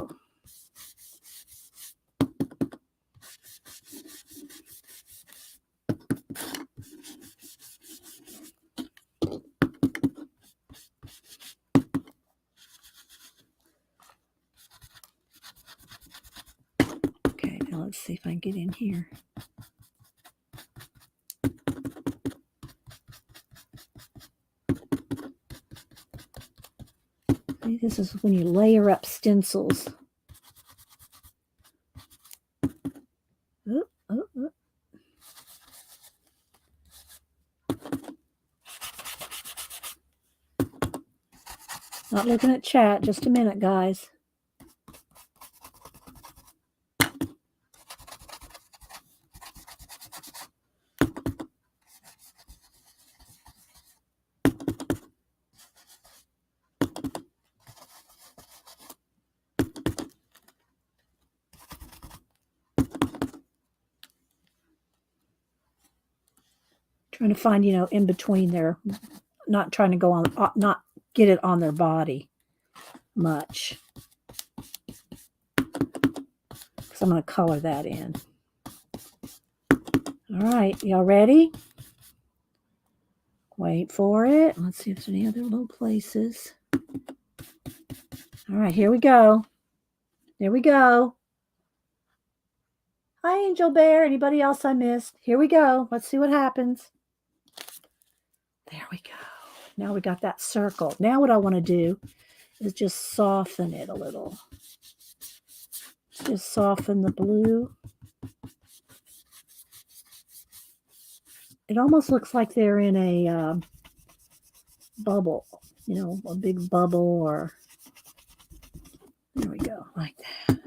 Speaker 1: Okay, now let's see if I can get in here. See, this is when you layer up stencils. Not looking at chat. Just a minute, guys. Trying to find, in between there. Not trying to go on, not get it on their body much. Because I'm going to color that in. All right, y'all ready? Wait for it. Let's see if there's any other little places. All right, here we go. There we go. Hi, Angel Bear. Anybody else I missed? Here we go. Let's see what happens. There we go. Now we got that circle. Now what I want to do is just soften it a little. Just soften the blue. It almost looks like they're in a bubble, a big bubble, or there we go, like that.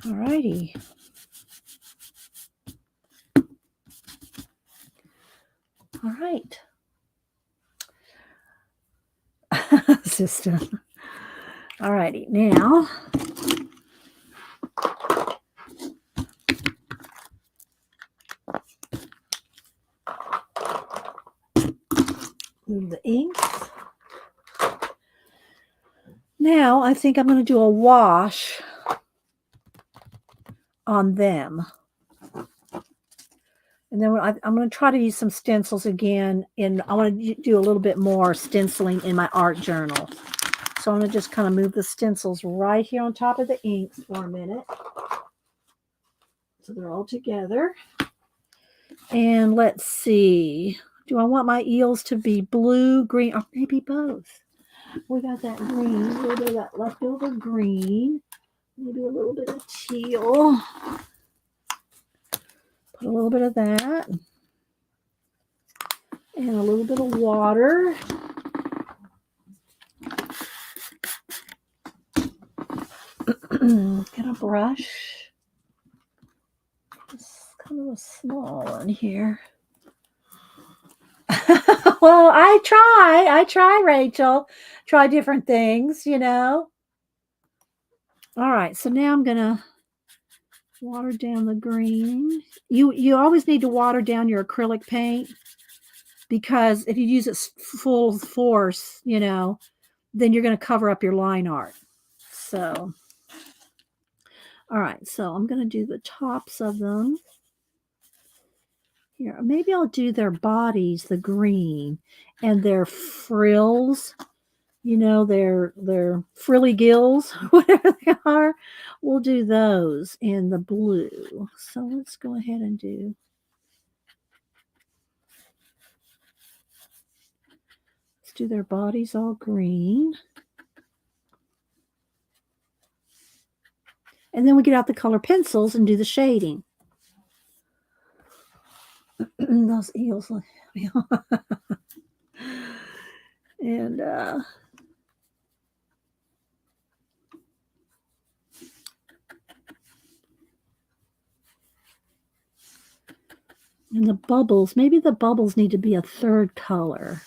Speaker 1: All righty. All right. System. All righty. Now, move the ink. Now, I think I'm going to do a wash on them. And then I'm going to try to use some stencils again. And I want to do a little bit more stenciling in my art journal. So I'm going to just kind of move the stencils right here on top of the inks for a minute. So they're all together. And let's see. Do I want my eels to be blue, green, or maybe both? We got that green, a little bit of that leftover green. Maybe a little bit of teal. Put a little bit of that. And a little bit of water. Get a brush. It's kind of a small one here. Well, I try, Rachel. Try different things, All right, so now I'm going to water down the green. You always need to water down your acrylic paint, because if you use it full force, then you're going to cover up your line art. So, all right, so I'm going to do the tops of them. Here, maybe I'll do their bodies, the green, and their frills, their frilly gills, whatever they are. We'll do those in the blue. So let's go ahead and do. Let's do their bodies all green. And then we get out the color pencils and do the shading. Those eels look heavy. And And the bubbles, maybe the bubbles need to be a third color.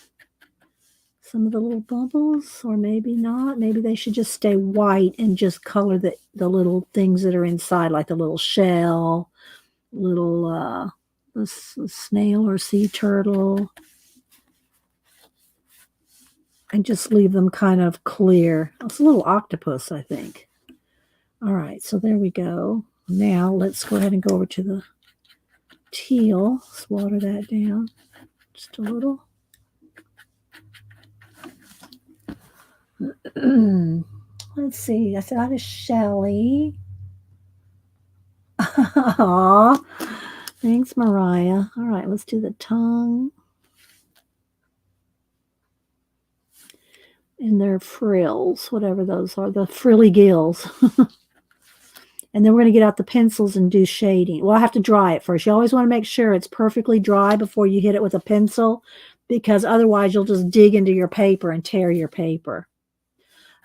Speaker 1: Some of the little bubbles, or maybe not. Maybe they should just stay white and just color the little things that are inside, like the little shell, little the snail or sea turtle, and just leave them kind of clear. It's a little octopus, I think. All right, so there we go. Now let's go ahead and go over to the teal. Let's water that down just a little. Let's see. I said I was Shelly. Aw. Thanks, Mariah. All right, let's do the tongue. And their frills, whatever those are, the frilly gills. And then we're going to get out the pencils and do shading. Well, I have to dry it first. You always want to make sure it's perfectly dry before you hit it with a pencil, because otherwise you'll just dig into your paper and tear your paper.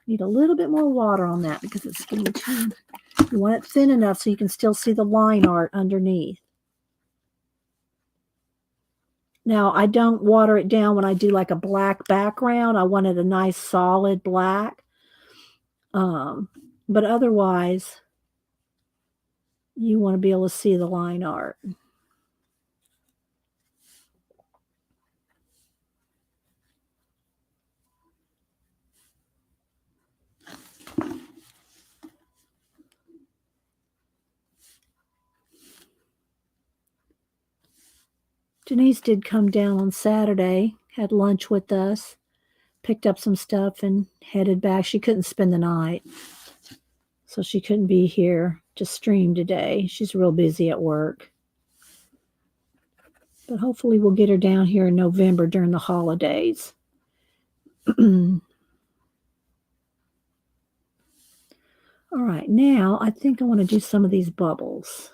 Speaker 1: Need a little bit more water on that because it's getting too... You want it thin enough so you can still see the line art underneath. Now, I don't water it down when I do like a black background. I wanted a nice solid black. But otherwise, you want to be able to see the line art. Denise did come down on Saturday, had lunch with us, picked up some stuff, and headed back. She couldn't spend the night, so she couldn't be here to stream today. She's real busy at work. But hopefully we'll get her down here in November during the holidays. All right, now I think I want to do some of these bubbles.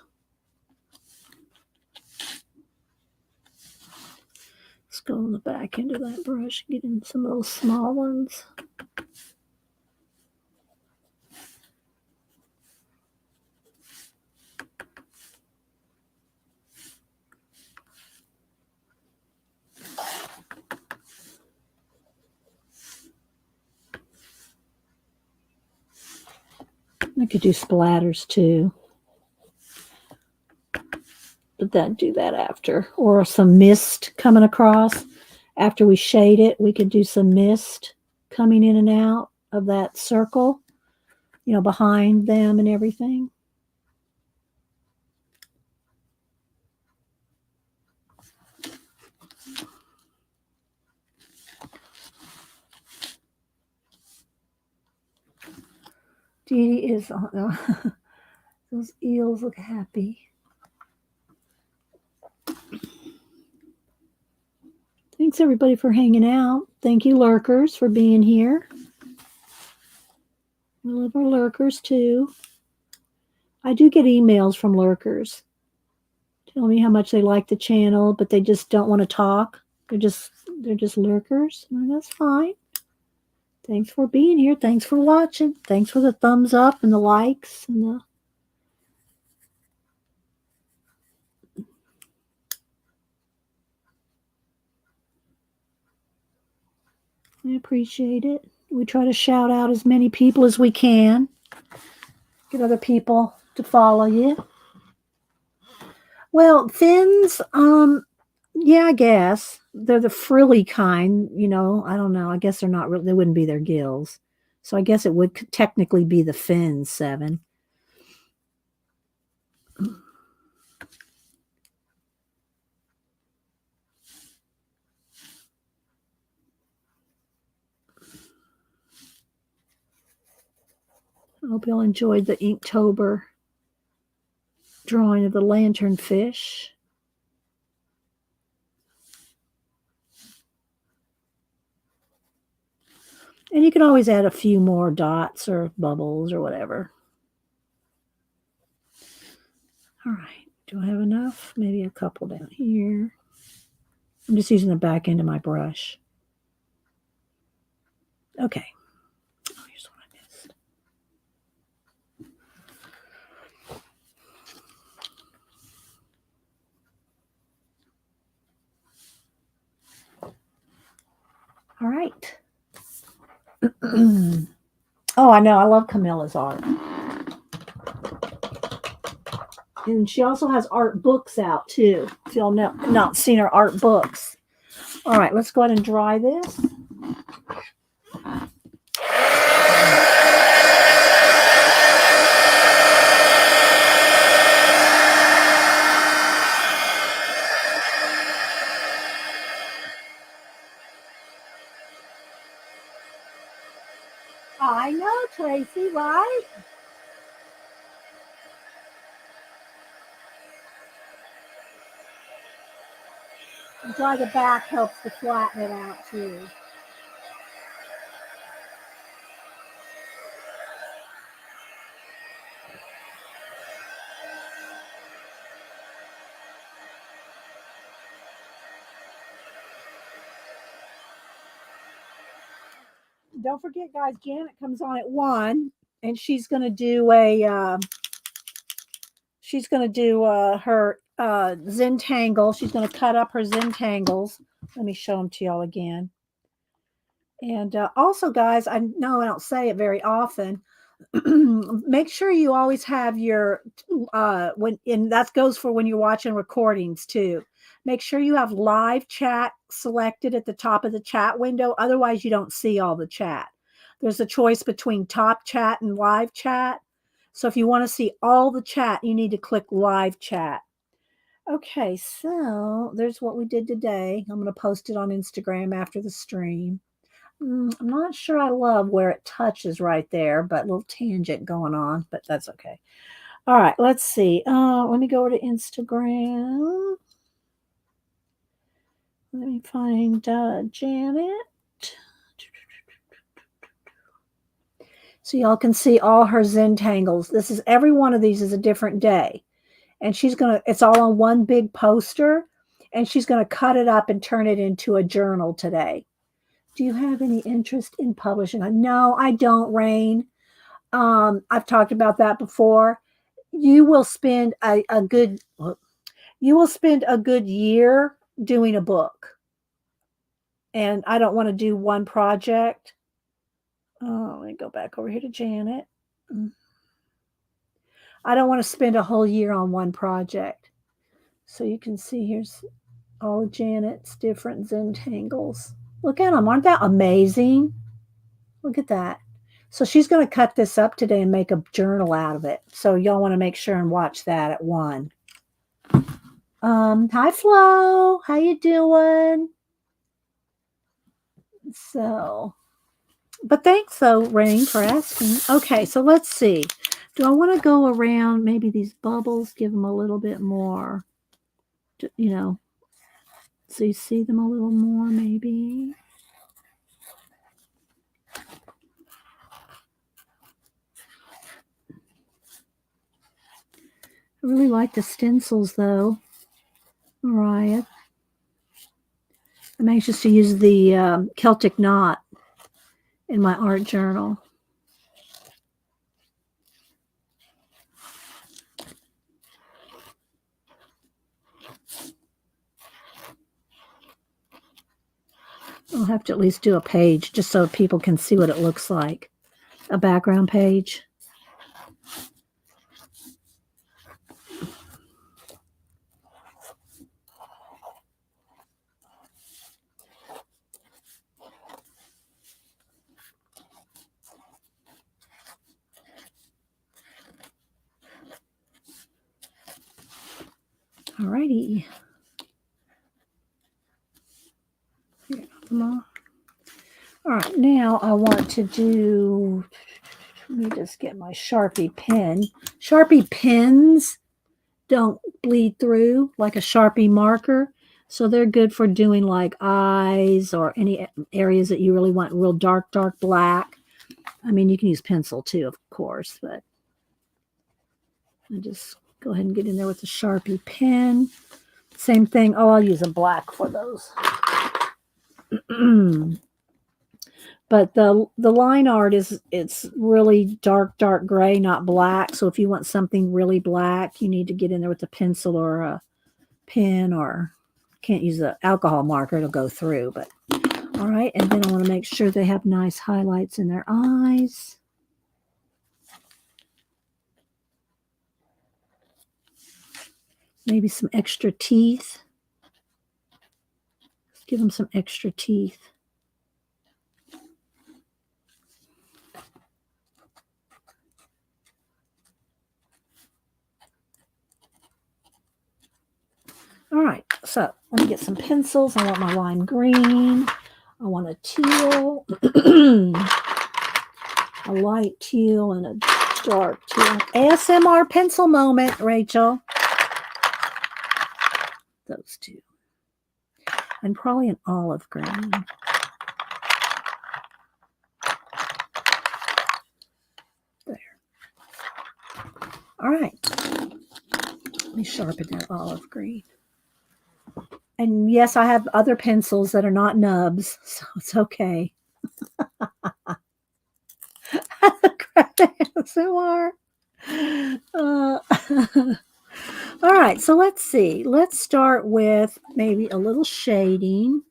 Speaker 1: Let's go on the back end of that brush and get in some of those small ones. I could do splatters too, but then do that after. Or some mist coming across. After we shade it, we could do some mist coming in and out of that circle, you know, behind them and everything. Dee Dee is on. Those eels look happy. Thanks, everybody, for hanging out. Thank you, lurkers, for being here. We love our lurkers, too. I do get emails from lurkers telling me how much they like the channel, but they just don't want to talk. They're just lurkers. And that's fine. Thanks for being here. Thanks for watching. Thanks for the thumbs up and the likes and the... I appreciate it. We try to shout out as many people as we can. Get other people to follow you. Well, fins, yeah, I guess. They're the frilly kind, you know. I don't know. I guess they're not really, they wouldn't be their gills. So I guess it would technically be the fins, 7. I hope y'all enjoyed the Inktober drawing of the lanternfish. And you can always add a few more dots or bubbles or whatever. All right. Do I have enough? Maybe a couple down here. I'm just using the back end of my brush. Okay. Oh, here's what I missed. Oh, I know. I love Camilla's art. And she also has art books out too. If y'all not seen her art books. All right, let's go ahead and dry this. I know, Tracy, right? Dry the back helps to flatten it out too. Don't forget, guys, Janet comes on at 1, and she's going to do her Zentangle. She's going to cut up her Zentangles. Let me show them to y'all again. And also, guys, I know I don't say it very often. Make sure you always have your and that goes for when you're watching recordings too. Make sure you have live chat selected at the top of the chat window. Otherwise, you don't see all the chat. There's a choice between top chat and live chat. So if you want to see all the chat, you need to click live chat. Okay, so there's what we did today. I'm going to post it on Instagram after the stream. I'm not sure I love where it touches right there, but a little tangent going on, but that's okay. All right, let's see. Let me go over to Instagram. Let me find Janet. So y'all can see all her Zentangles. This is every one of these is a different day. And it's all on one big poster, and she's going to cut it up and turn it into a journal today. Do you have any interest in publishing? No, I don't, Rain. I've talked about that before. You will spend a good year doing a book. And I don't want to do one project. Oh, let me go back over here to Janet. I don't want to spend a whole year on one project. So you can see here's all of Janet's different Zentangles. Look at them. Aren't that amazing? Look at that. So she's going to cut this up today and make a journal out of it. So y'all want to make sure and watch that at 1. Hi, Flo. How you doing? So, but thanks, though, Rain, for asking. Okay, so let's see. Do I want to go around maybe these bubbles, give them a little bit more, so you see them a little more maybe? I really like the stencils, though, Mariah. I'm anxious to use the Celtic knot in my art journal. I'll have to at least do a page just so people can see what it looks like. A background page. Alrighty. All right, now I want to do, let me just get my Sharpie pen. Sharpie pens don't bleed through like a Sharpie marker. So they're good for doing like eyes or any areas that you really want real dark black. I mean, you can use pencil too, of course, but I just go ahead and get in there with the Sharpie pen. Same thing. Oh, I'll use a black for those. But the line art it's really dark gray, not black. So if you want something really black, you need to get in there with a pencil or a pen, or can't use an alcohol marker, it'll go through. But All right, and then I want to make sure they have nice highlights in their eyes. Maybe some extra teeth. Let's give them some extra teeth. All right, so let me get some pencils. I want my lime green. I want a teal, a light teal, and a dark teal. ASMR pencil moment, Rachel. Those two. And probably an olive green. There. All right. Let me sharpen that olive green. And yes, I have other pencils that are not nubs, so it's okay. ASMR. All right, so let's see. Let's start with maybe a little shading.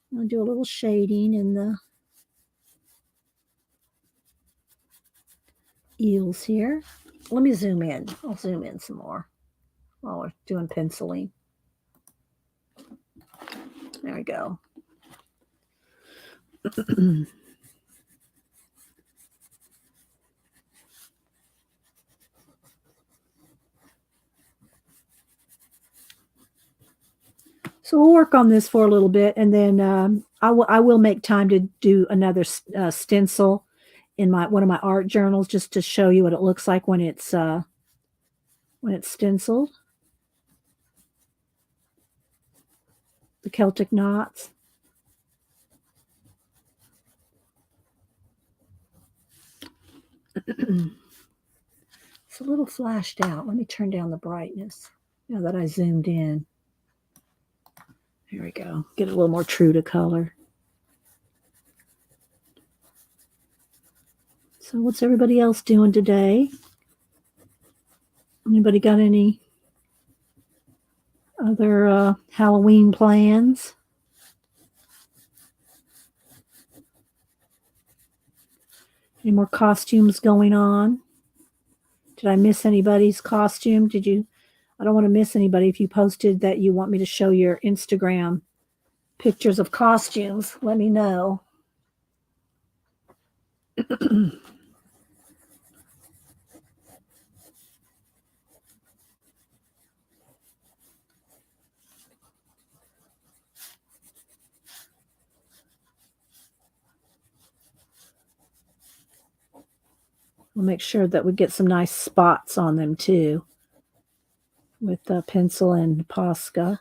Speaker 1: I'm going to do a little shading in the eels here. Let me zoom in. I'll zoom in some more while we're doing penciling. There we go. So we'll work on this for a little bit, and then I will make time to do another stencil in one of my art journals just to show you what it looks like when it's stenciled. The Celtic knots. It's a little flashed out. Let me turn down the brightness now that I zoomed in. There we go. Get it a little more true to color. So what's everybody else doing today? Anybody got any other Halloween plans? Any more costumes going on? Did I miss anybody's costume? I don't want to miss anybody. If you posted that you want me to show your Instagram pictures of costumes, let me know. We'll make sure that we get some nice spots on them too with the pencil and Posca.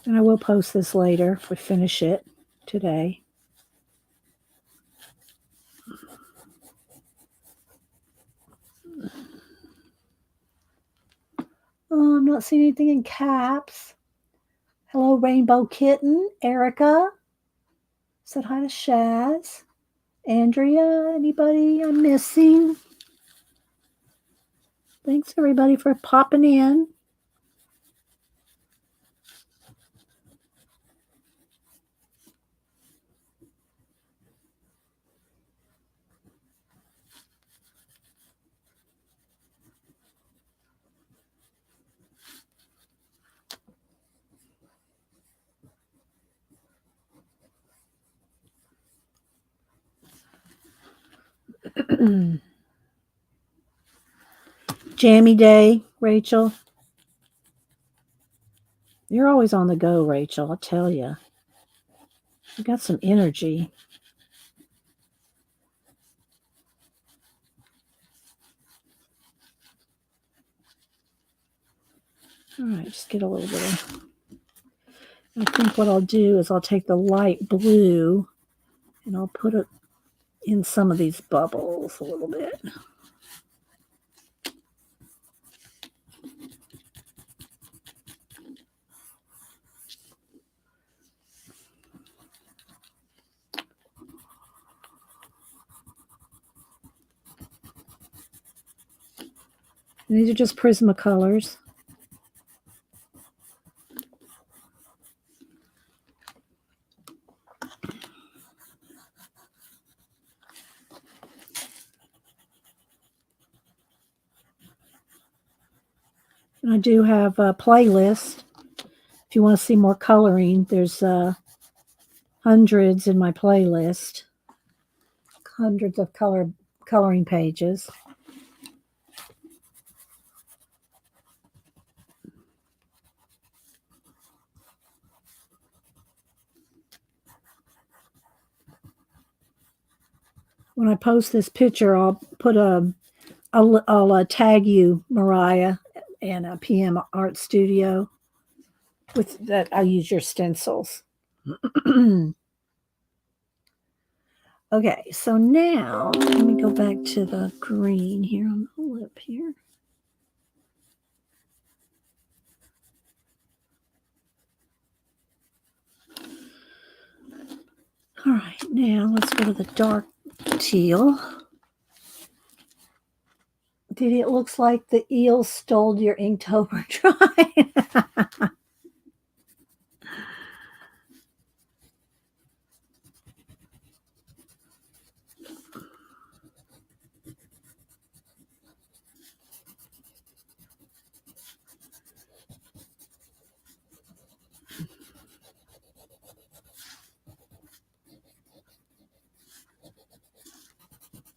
Speaker 1: And I will post this later if we finish it today. Oh, I'm not seeing anything in caps. Hello, Rainbow Kitten. Erica. Said hi to Shaz. Andrea, anybody I'm missing? Thanks, everybody, for popping in. Jammy day, Rachel. You're always on the go, Rachel, I'll tell you. You got some energy. All right, just get a little bit of... I think what I'll do is I'll take the light blue and I'll put it in some of these bubbles a little bit. And these are just Prismacolors. And I do have a playlist. If you want to see more coloring, there's hundreds in my playlist. Hundreds of coloring pages. When I post this picture, I'll put I'll tag you, Mariah, and a PM Art Studio. With that, I'll use your stencils. Okay, so now let me go back to the green here on the lip here. All right, now let's go to the dark teal. Did it looks like the eel stole your Inktober drawing?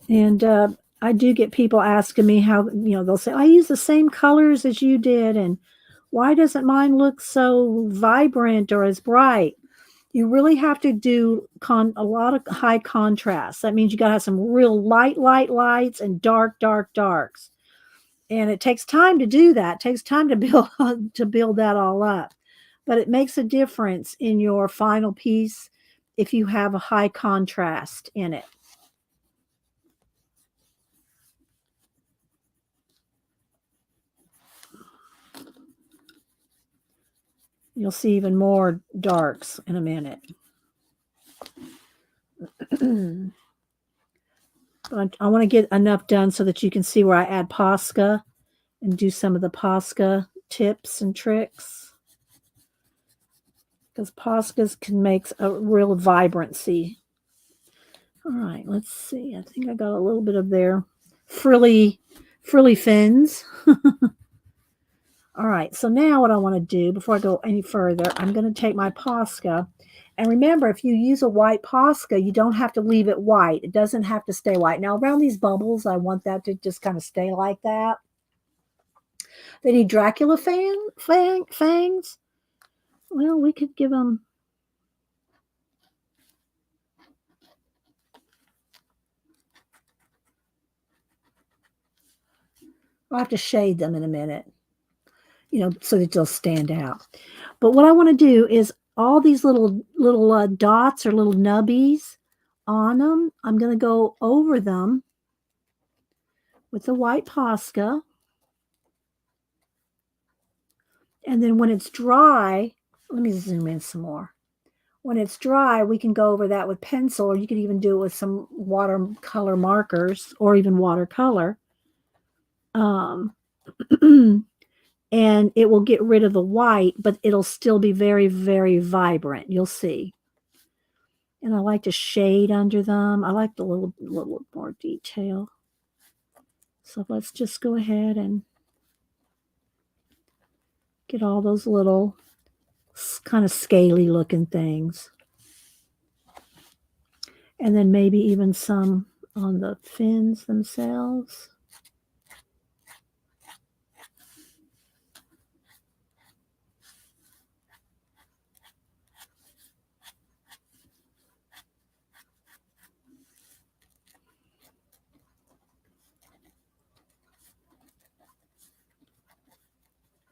Speaker 1: And I do get people asking me how, they'll say, I use the same colors as you did. And why doesn't mine look so vibrant or as bright? You really have to do a lot of high contrast. That means you got to have some real lights and darks. And it takes time to do that. It takes time to build that all up. But it makes a difference in your final piece if you have a high contrast in it. You'll see even more darks in a minute. But I want to get enough done so that you can see where I add Posca and do some of the Posca tips and tricks. Because Poscas can make a real vibrancy. All right, let's see. I think I got a little bit of their frilly fins. All right, so now what I want to do before I go any further, I'm going to take my Posca. And remember, if you use a white Posca, you don't have to leave it white. It doesn't have to stay white. Now, around these bubbles, I want that to just kind of stay like that. They need Dracula fangs. Well, we could give them... I'll have to shade them in a minute, so that they'll stand out. But what I want to do is all these little dots or little nubbies on them, I'm going to go over them with the white Posca. And then when it's dry, let me zoom in some more. When it's dry, we can go over that with pencil, or you could even do it with some watercolor markers or even watercolor. And it will get rid of the white, but it'll still be very, very vibrant. You'll see. And I like to shade under them. I like the little more detail. So let's just go ahead and get all those little kind of scaly looking things. And then maybe even some on the fins themselves.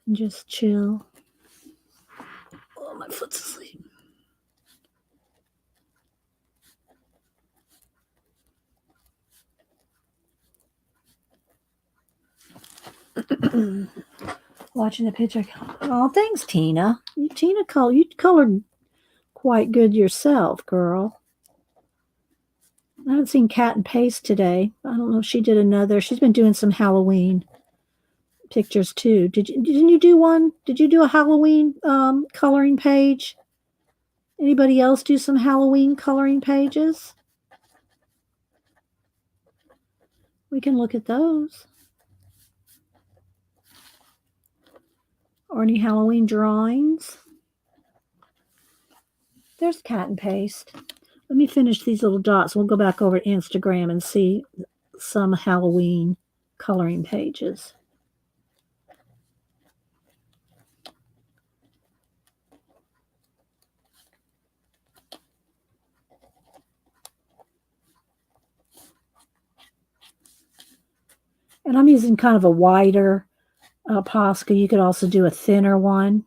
Speaker 1: And just chill. Oh, my foot's asleep. Watching the picture. Oh, thanks, Tina. You colored quite good yourself, girl. I haven't seen Cat and Paste today. I don't know if she did another. She's been doing some Halloween pictures too. Didn't you do one? Did you do a Halloween coloring page? Anybody else do some Halloween coloring pages? We can look at those. Or any Halloween drawings. There's cat and paste. Let me finish these little dots. We'll go back over to Instagram and see some Halloween coloring pages. And I'm using kind of a wider Posca. You could also do a thinner one.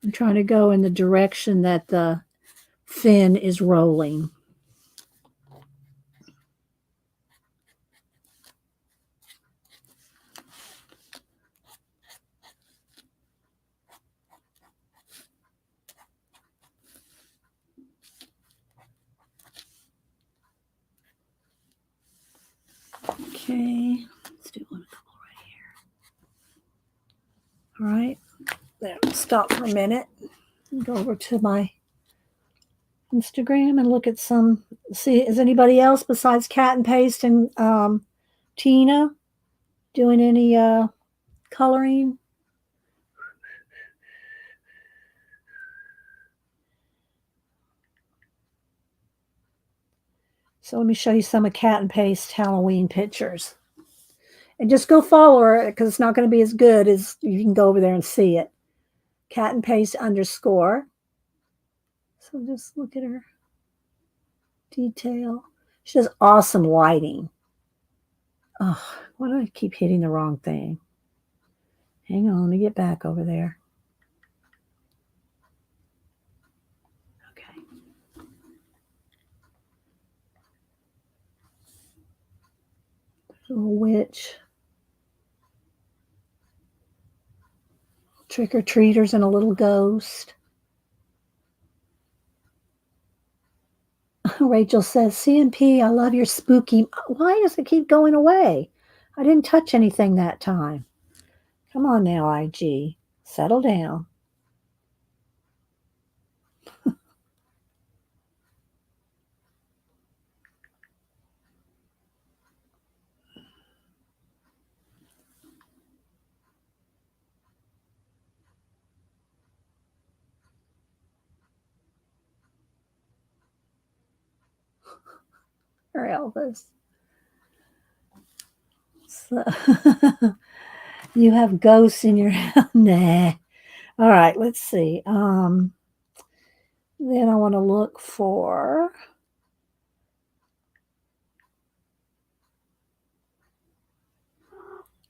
Speaker 1: I'm trying to go in the direction that the fin is rolling. Okay, let's do one couple right here. All right, there, stop for a minute. Go over to my Instagram and look at some. See, is anybody else besides Cat and Paste and Tina doing any coloring? So let me show you some of Cat and Paste Halloween pictures. And just go follow her because it's not going to be as good as you can go over there and see it. Cat and Paste _ So just look at her detail. She does awesome lighting. Oh, why do I keep hitting the wrong thing? Hang on, let me get back over there. Okay. There's a little witch. Trick-or-treaters and a little ghost. Rachel says, CNP, I love your spooky. Why does it keep going away? I didn't touch anything that time. Come on now, IG. Settle down. Or Elvis. So, you have ghosts in your house? Nah. All right, let's see. Then I want to look for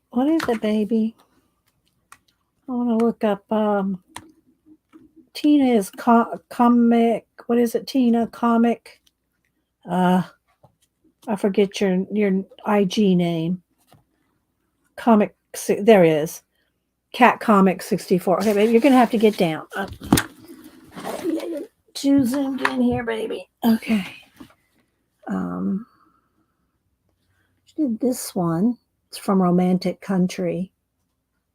Speaker 1: what is it, baby? I want to look up Tina is comic. What is it, Tina? Comic. I forget your IG name. Comic. There it is. Cat Comic 64. Okay, baby, you're gonna have to get down. Too zoomed in here, baby. Okay. She did this one. It's from Romantic Country.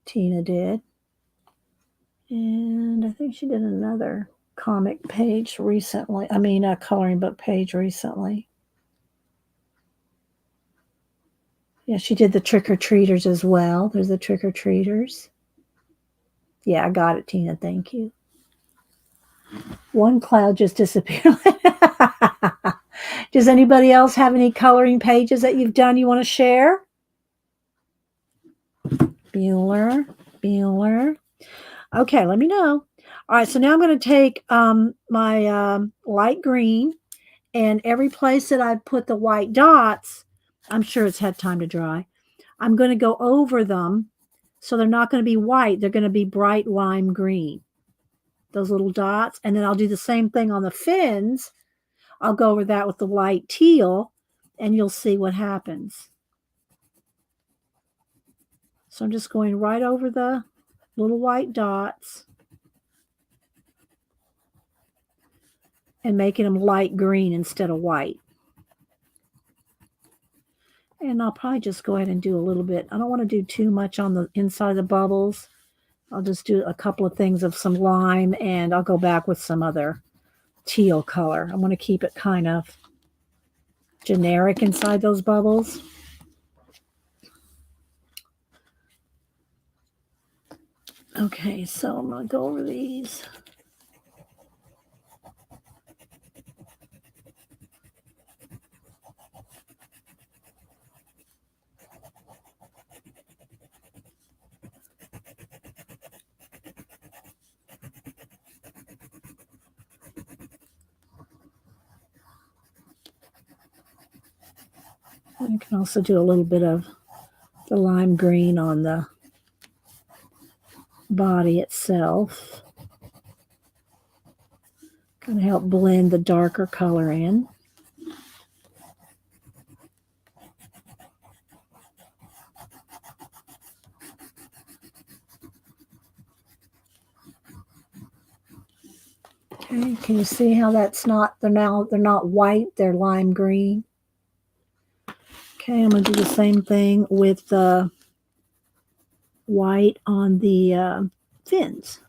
Speaker 1: Tina did. And I think she did another comic page recently. I mean, a coloring book page recently. Yeah, she did the trick-or-treaters as well. There's the trick-or-treaters. Yeah, I got it, Tina. Thank you. One cloud just disappeared. Does anybody else have any coloring pages that you've done you want to share? Bueller. Okay, let me know. All right, so now I'm going to take my light green And every place that I put the white dots, I'm sure it's had time to dry. I'm going to go over them. So they're not going to be white. They're going to be bright lime green, those little dots. And then I'll do the same thing on the fins. I'll go over that with the light teal, and you'll see what happens. So I'm just going right over the little white dots and making them light green instead of white. And I'll probably just go ahead and do a little bit. I don't want to do too much on the inside of the bubbles. I'll just do a couple of things of some lime, and I'll go back with some other teal color. I want to keep it kind of generic inside those bubbles. Okay, so I'm going to go over these. You can also do a little bit of the lime green on the body itself. Kind of help blend the darker color in. Okay, can you see how that's not, they're not white, they're lime green. Okay, I'm going to do the same thing with the white on the fins.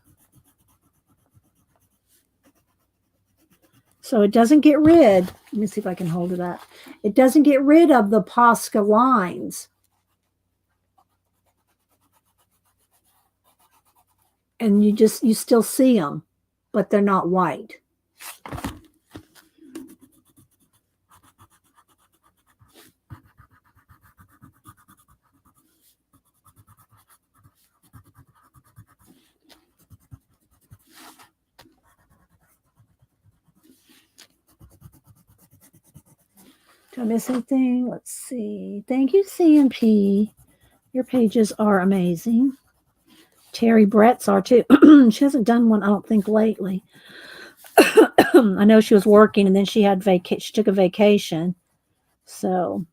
Speaker 1: So it doesn't get rid, let me see if I can hold it up. It doesn't get rid of the Posca lines. And you still see them, but they're not white. Did I miss anything? Let's see. Thank you, CMP. Your pages are amazing. Terry Brett's are too. She hasn't done one, I don't think, lately. I know she was working, and then she had she took a vacation. So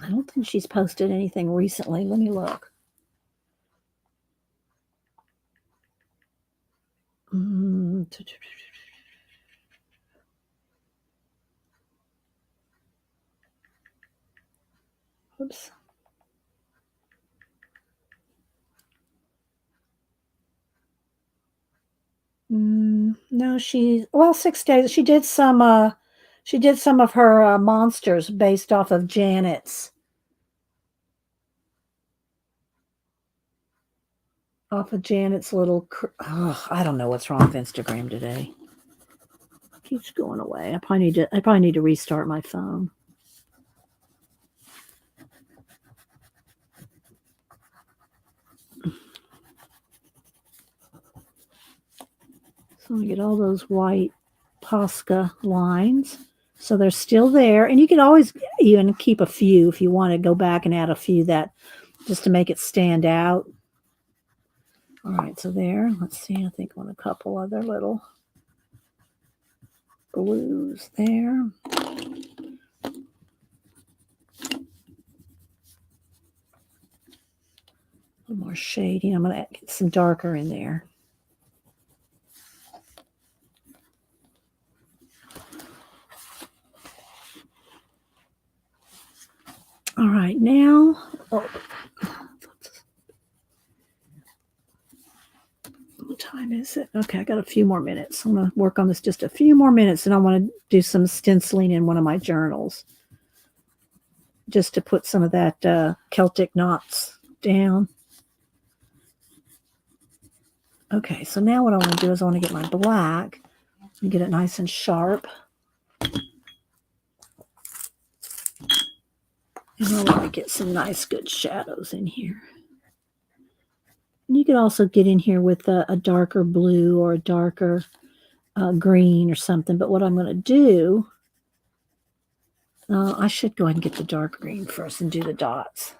Speaker 1: I don't think she's posted anything recently. Let me look. Oops. No, 6 days. She did some of her monsters based off of Janet's. Little, I don't know what's wrong with Instagram today. It keeps going away. I probably need to restart my phone. So I get all those white Posca lines. So they're still there. And you can always even keep a few if you want to go back and add a few that just to make it stand out. All right, so there. Let's see. I think on a couple other little blues there. A little more shading. I'm going to get some darker in there. All right, now, what time is it? Okay, I got a few more minutes. I'm going to work on this just a few more minutes, and I want to do some stenciling in one of my journals just to put some of that Celtic knots down. Okay, so now what I want to do is I want to get my black and get it nice and sharp. And I want to get some nice good shadows in here. And you could also get in here with a darker blue or a darker green or something. But what I'm going to do I should go ahead and get the dark green first and do the dots.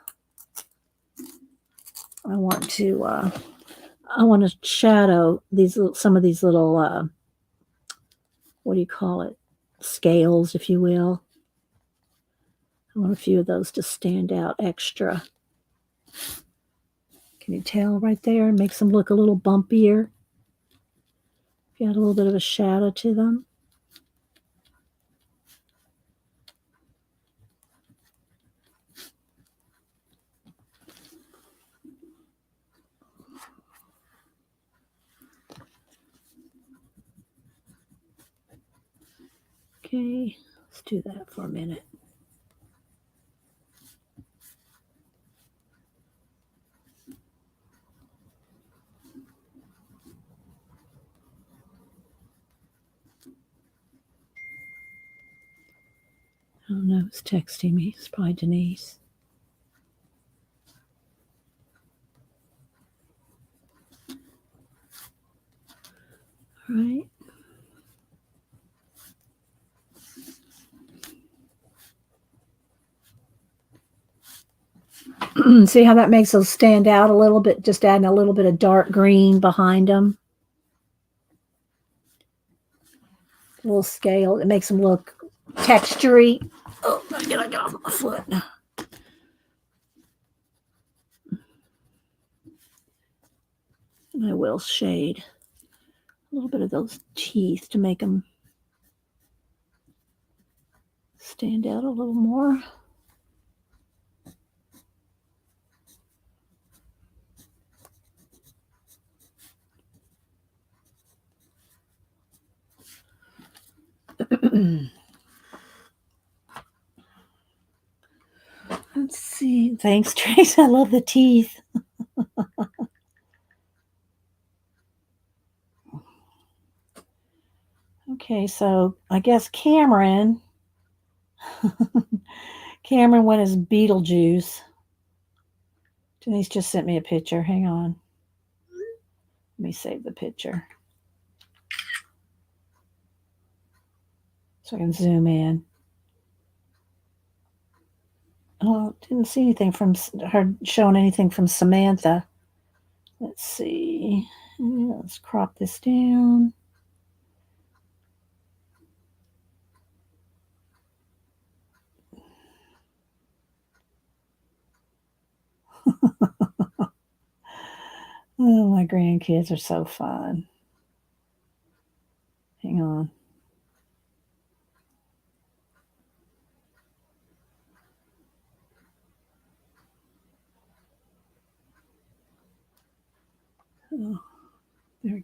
Speaker 1: I want to shadow some of these little what do you call it? Scales, if you will. I want a few of those to stand out extra. Can you tell right there? It makes them look a little bumpier. If you add a little bit of a shadow to them. Okay, let's do that for a minute. I don't know who's texting me. It's probably Denise. All right. See how that makes those stand out a little bit? Just adding a little bit of dark green behind them. A little scale. It makes them look textury. Oh, I gotta get off my foot. And I will shade a little bit of those teeth to make them stand out a little more. Let's see. Thanks, Trace. I love the teeth. Okay, so I guess Cameron went as Beetlejuice. Denise just sent me a picture. Hang on. Let me save the picture so I can zoom in. Oh, didn't see anything from her showing anything from Samantha. Let's see. Let's crop this down. Oh, my grandkids are so fun. Hang on. Oh, there we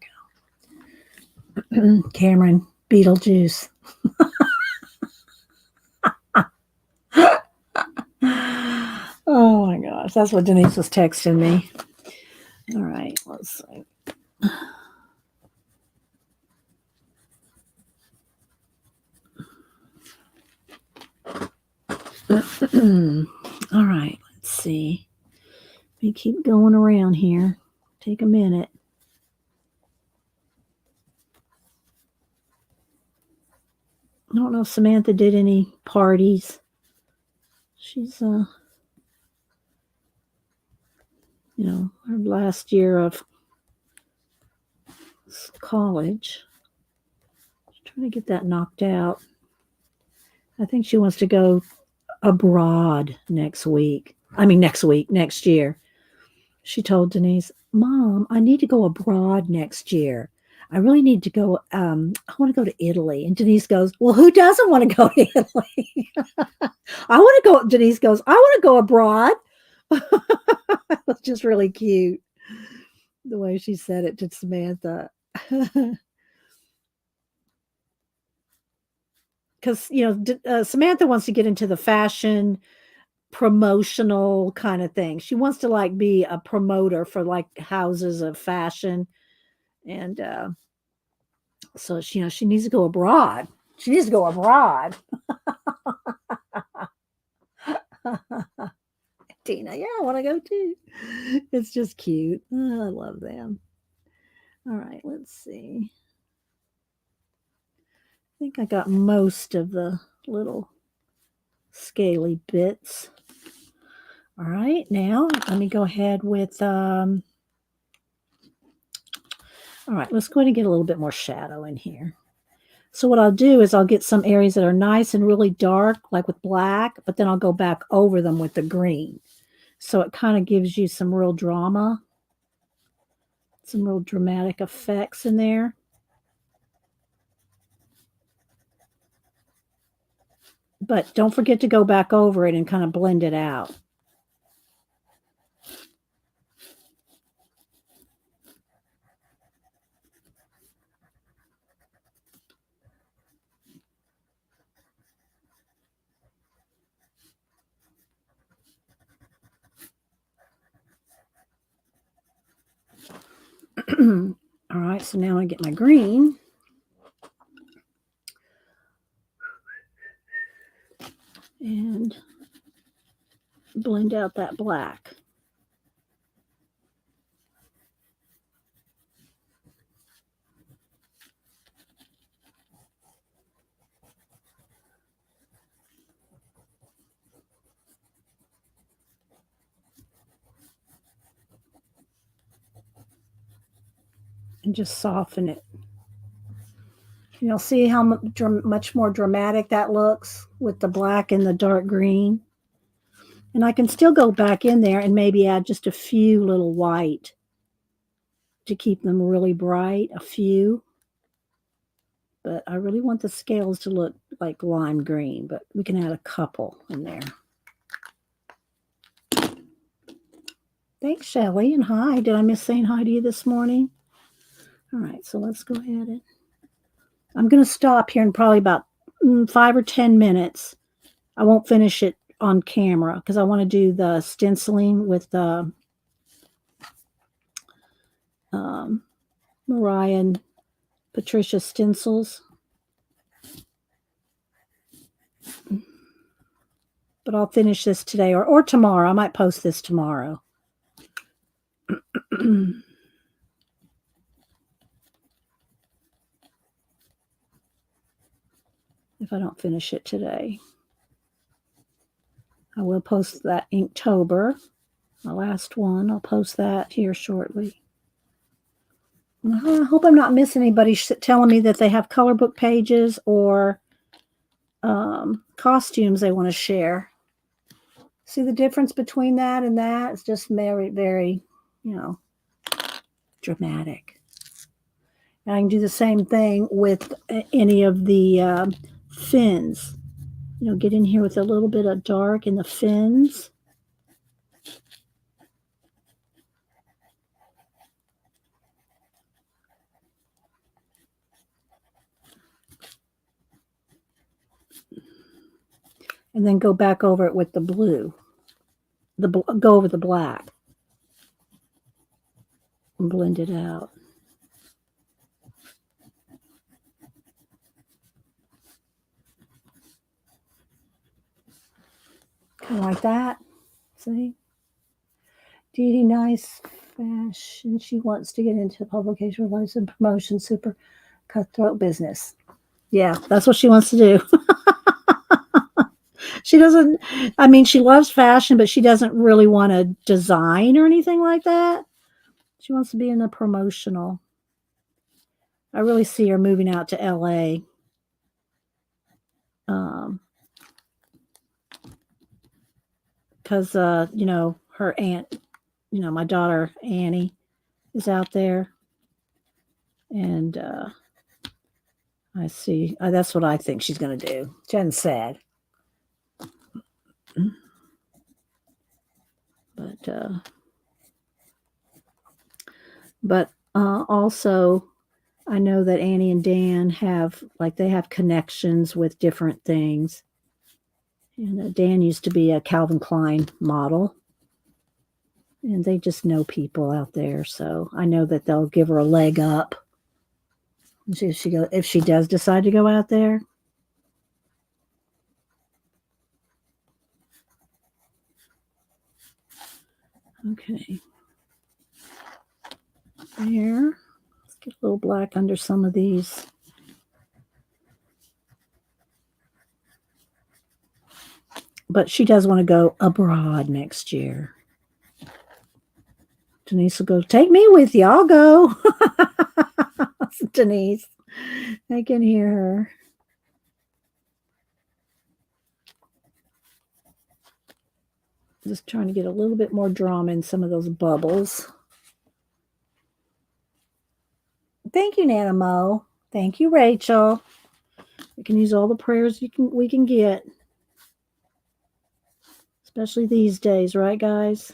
Speaker 1: go. Cameron, Beetlejuice. Oh my gosh, that's what Denise was texting me. All right, let's see. All right, let's see. We keep going around here. Take a minute. I don't know if Samantha did any parties. She's her last year of college. She's trying to get that knocked out. I think she wants to go abroad next year. She told Denise, Mom, I need to go abroad next year. I really need to go. I want to go to Italy. And Denise goes, well, who doesn't want to go to Italy? I want to go. Denise goes, I want to go abroad. It's just really cute the way she said it to Samantha. Because, Samantha wants to get into the fashion promotional kind of thing. She wants to like be a promoter for like houses of fashion. And so she needs to go abroad. She needs to go abroad. Tina, yeah, I want to go too. It's just cute. Oh, I love them. All right, let's see. I think I got most of the little scaly bits. All right, now let me go ahead with, all right, let's go ahead and get a little bit more shadow in here. So what I'll do is I'll get some areas that are nice and really dark, like with black, but then I'll go back over them with the green. So it kind of gives you some real drama, some real dramatic effects in there. But don't forget to go back over it and kind of blend it out. All right, so now I get my green. And blend out that black. And just soften it. You'll see how much more dramatic that looks with the black and the dark green. And I can still go back in there and maybe add just a few little white to keep them really bright, a few. But I really want the scales to look like lime green, but we can add a couple in there. Thanks, Shelly, and hi. Did I miss saying hi to you this morning? All right, so let's go ahead and I'm going to stop here in probably about 5 or 10 minutes. I won't finish it on camera because I want to do the stenciling with the Mariah and Patricia Stencils. But I'll finish this today or tomorrow. I might post this tomorrow. If I don't finish it today. I will post that Inktober, my last one. I'll post that here shortly. I hope I'm not missing anybody telling me that they have color book pages or costumes they want to share. See the difference between that and that? It's just very, very, dramatic. And I can do the same thing with any of the fins. Get in here with a little bit of dark in the fins. And then go back over it with the blue. Go over the black. And blend it out. Kind of like that. See? Dee Dee, nice fashion. She wants to get into publication relations and promotion, super cutthroat business. Yeah, that's what she wants to do. She doesn't, she loves fashion, but she doesn't really want to design or anything like that. She wants to be in a promotional. I really see her moving out to LA. Because, her aunt, my daughter, Annie, is out there. And I see. That's what I think she's going to do. She hasn't said. But also, I know that Annie and Dan have connections with different things. And Dan used to be a Calvin Klein model. And they just know people out there. So I know that they'll give her a leg up. If she does decide to go out there. Okay. There. Let's get a little black under some of these. But she does want to go abroad next year. Denise will go, take me with you. I'll go. Denise. I can hear her. Just trying to get a little bit more drama in some of those bubbles. Thank you, Nana Mo. Thank you, Rachel. We can use all the prayers we can get. Especially these days, right, guys?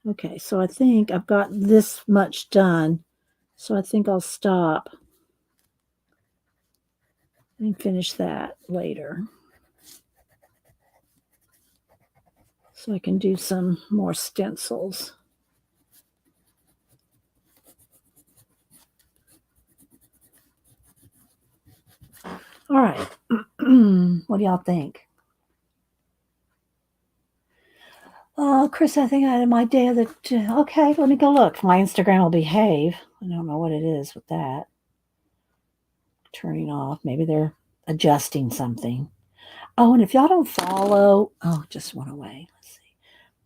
Speaker 1: Okay, so I think I've got this much done. So I think I'll stop and finish that later. So I can do some more stencils. All right. What do y'all think? Oh, Chris, I think I had my day of the... Okay, let me go look. My Instagram will behave. I don't know what it is with that. Turning off. Maybe they're adjusting something. Oh, and if y'all don't follow... Oh, it just went away. Let's see.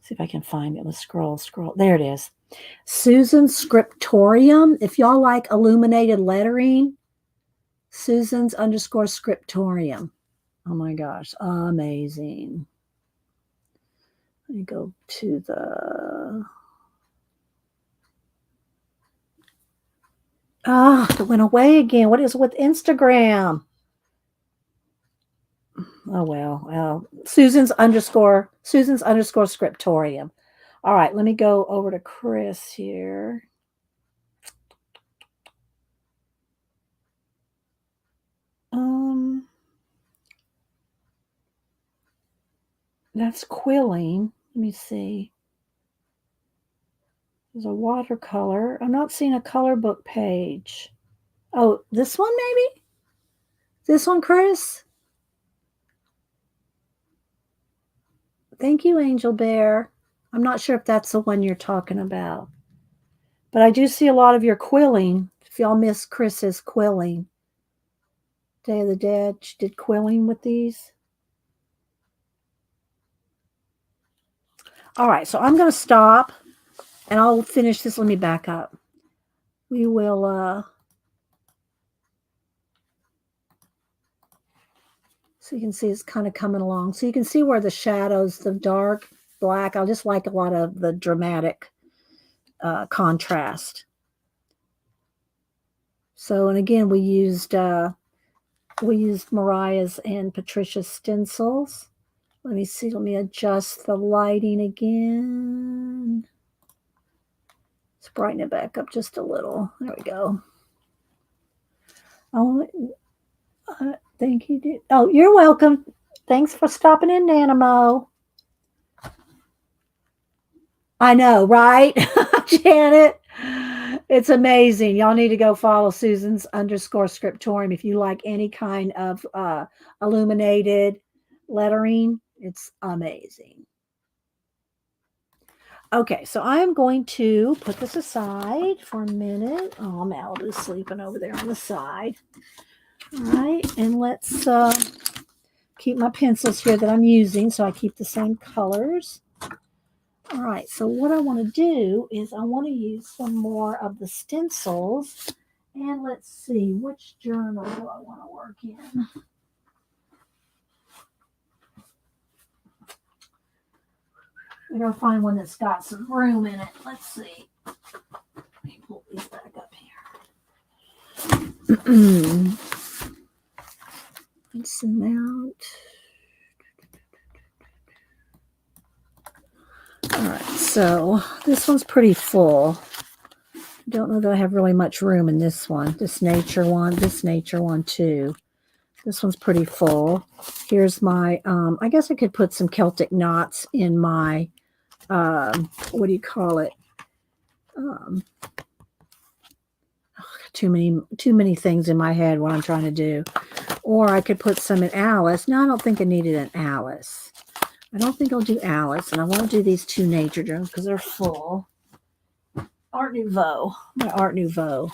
Speaker 1: See if I can find it. Let's scroll. There it is. Susan's Scriptorium. If y'all like illuminated lettering, Susan's _Scriptorium. Oh my gosh. Amazing. Let me go to the... it went away again. What is with Instagram? Oh, well. Susan's _ Scriptorium. All right, let me go over to Chris here. That's quilling. Let me see. There's a watercolor. I'm not seeing a color book page. Oh, this one maybe? This one, Chris? Thank you, Angel Bear. I'm not sure if that's the one you're talking about. But I do see a lot of your quilling. If y'all miss Chris's quilling. Day of the Dead, she did quilling with these. All right, so I'm going to stop. And I'll finish this. Let me back up. We will... So you can see it's kind of coming along. So you can see where the shadows, the dark, black. I just like a lot of the dramatic contrast. So, and again, we used Mariah's and Patricia's stencils. Let me see. Let me adjust the lighting again. Let's brighten it back up just a little. There we go. Oh, thank you. Oh, you're welcome. Thanks for stopping in, Nanamo. I know, right? Janet, it's amazing. Y'all need to go follow Susan's _Scriptorium if you like any kind of illuminated lettering. It's amazing. Okay, so I'm going to put this aside for a minute. Oh, Malibu's sleeping over there on the side. All right, and let's keep my pencils here that I'm using so I keep the same colors. All right, so what I want to do is I want to use some more of the stencils. And let's see, which journal do I want to work in? We're going to find one that's got some room in it. Let's see. Let me pull these back up here. Let's zoom out. All right, so this one's pretty full. I don't know that I have really much room in this one. This nature one too. This one's pretty full. Here's my, I guess I could put some Celtic knots in my, what do you call it? Too many things in my head what I'm trying to do. Or I could put some in Alice. No, I don't think I needed an Alice. I don't think I'll do Alice. And I won't do these two nature journals because they're full. Art Nouveau. My Art Nouveau.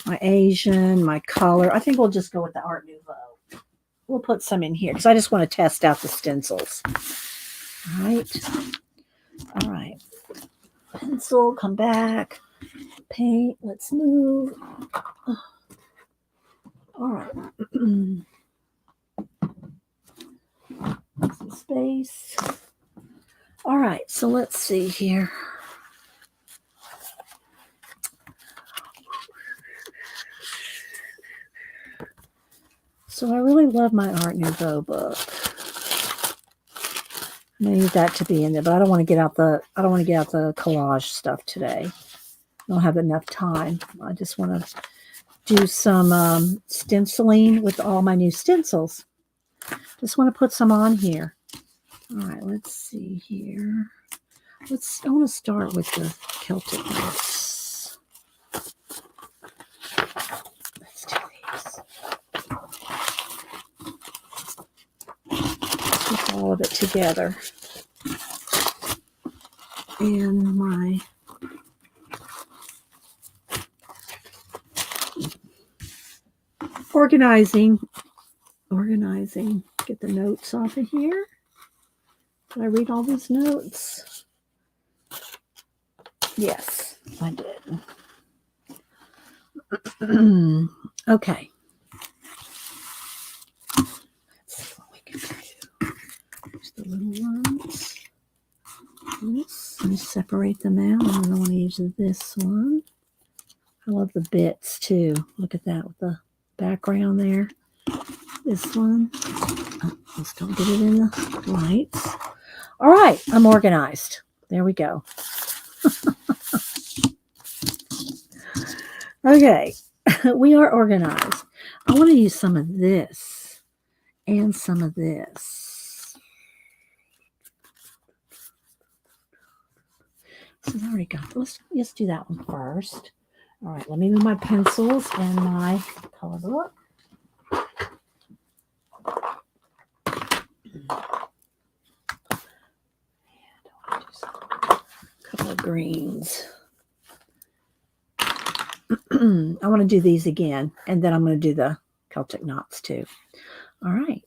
Speaker 1: My Asian, my color. I think we'll just go with the Art Nouveau. we'll put some in here because I just want to test out the stencils. All right. All right. Pencil, come back. Paint, let's move. All right. Some space. All right, so let's see here. So I really love my Art Nouveau book. I need that to be in there, but I don't want to get out the collage stuff today. I don't have enough time. I just want to do some stenciling with all my new stencils. Just want to put some on here. All right, let's see here. I want to start with the Celtic notes. Let's do these. Put all of it together. And my organizing. Get the notes off of here. Did I read all these notes? Yes, I did. Okay. Let's see what we can do. There's the little ones. Oops, let me separate them out. And then I want to use this one. I love the bits too. Look at that with the background there. This one. Oh, let's don't get it in the lights. All right, I'm organized. There we go. Okay, we are organized. I want to use some of this and some of this. So I already got this. Let's do that one first. All right, let me move my pencils and my color book. Couple of greens. I want to do these again, and then I'm going to do the Celtic knots too. All right.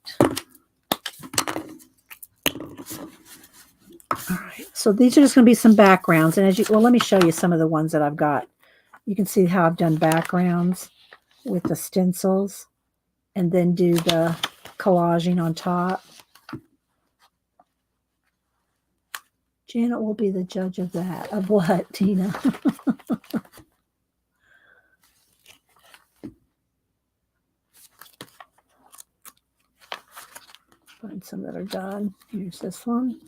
Speaker 1: All right. So these are just going to be some backgrounds, and let me show you some of the ones that I've got. You can see how I've done backgrounds with the stencils, and then do the collaging on top. Janet will be the judge of that. Of what, Tina? Find some that are done. Here's this one.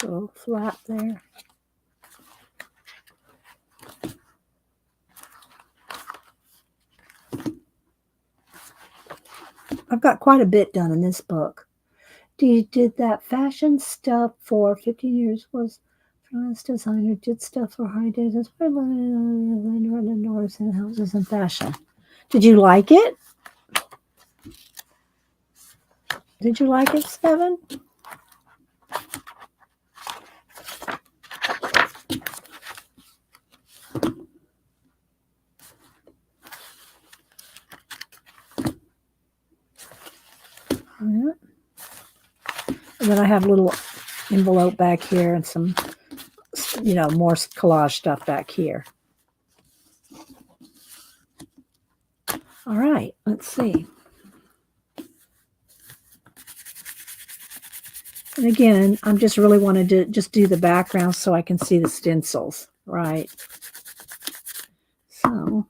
Speaker 1: So flat there. I've got quite a bit done in this book. Did that fashion stuff for 15 years, was freelance designer, did stuff for high days, as well as Norris and houses and fashion. Did you like it? Did you like it, Seven? And then I have a little envelope back here and some, more collage stuff back here. All right, let's see. And again, I'm just really wanted to just do the background so I can see the stencils, right? So,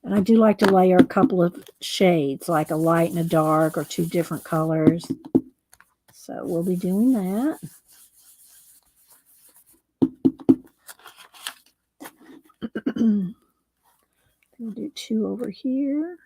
Speaker 1: and I do like to layer a couple of shades, like a light and a dark or two different colors. So we'll be doing that. We'll do two over here.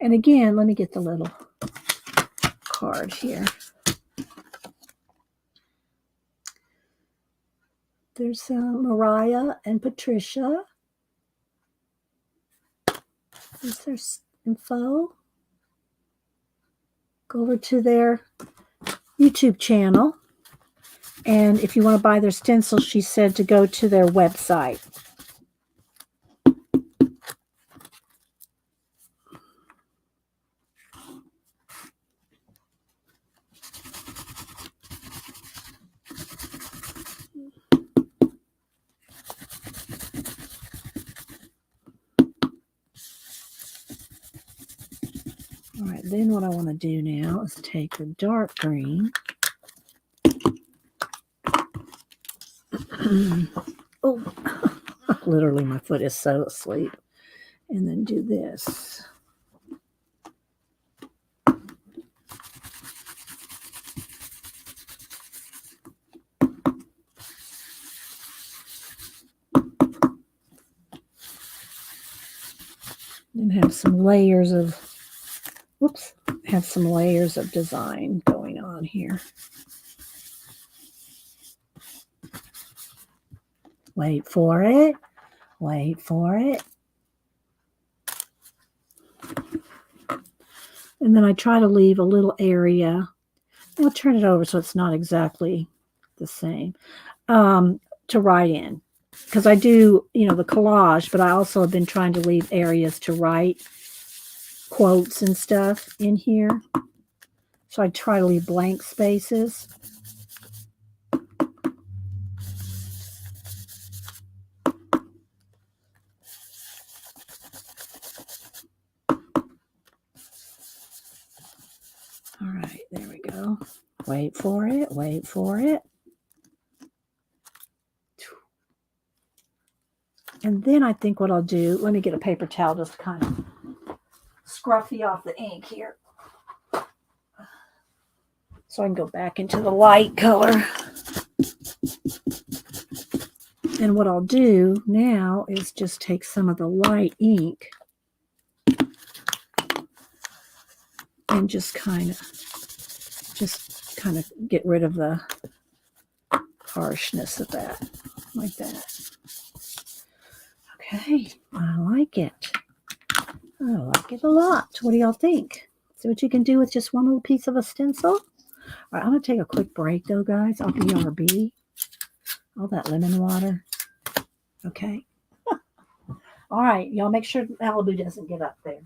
Speaker 1: And again, let me get the little card here. There's Mariah and Patricia. There's their info. Go over to their YouTube channel. And if you want to buy their stencils, she said to go to their website. All right, then what I want to do now is take the dark green. Oh, literally my foot is so asleep. And then do this. And have some layers of, have some layers of design going on here. Wait for it. Wait for it. And then I try to leave a little area. I'll turn it over so it's not exactly the same, to write in. Because I do, the collage, but I also have been trying to leave areas to write quotes and stuff in here. So I try to leave blank spaces. All right, there we go. Wait for it, wait for it. And then I think what I'll do, let me get a paper towel just to kind of scruffy off the ink here. So I can go back into the light color. And what I'll do now is just take some of the light ink and just kind of get rid of the harshness of that, like that. Okay, I like it. I like it a lot. What do y'all think? See what you can do with just one little piece of a stencil? All right, I'm going to take a quick break, though, guys. I'll BRB. All that lemon water. Okay. All right, y'all make sure Malibu doesn't get up there.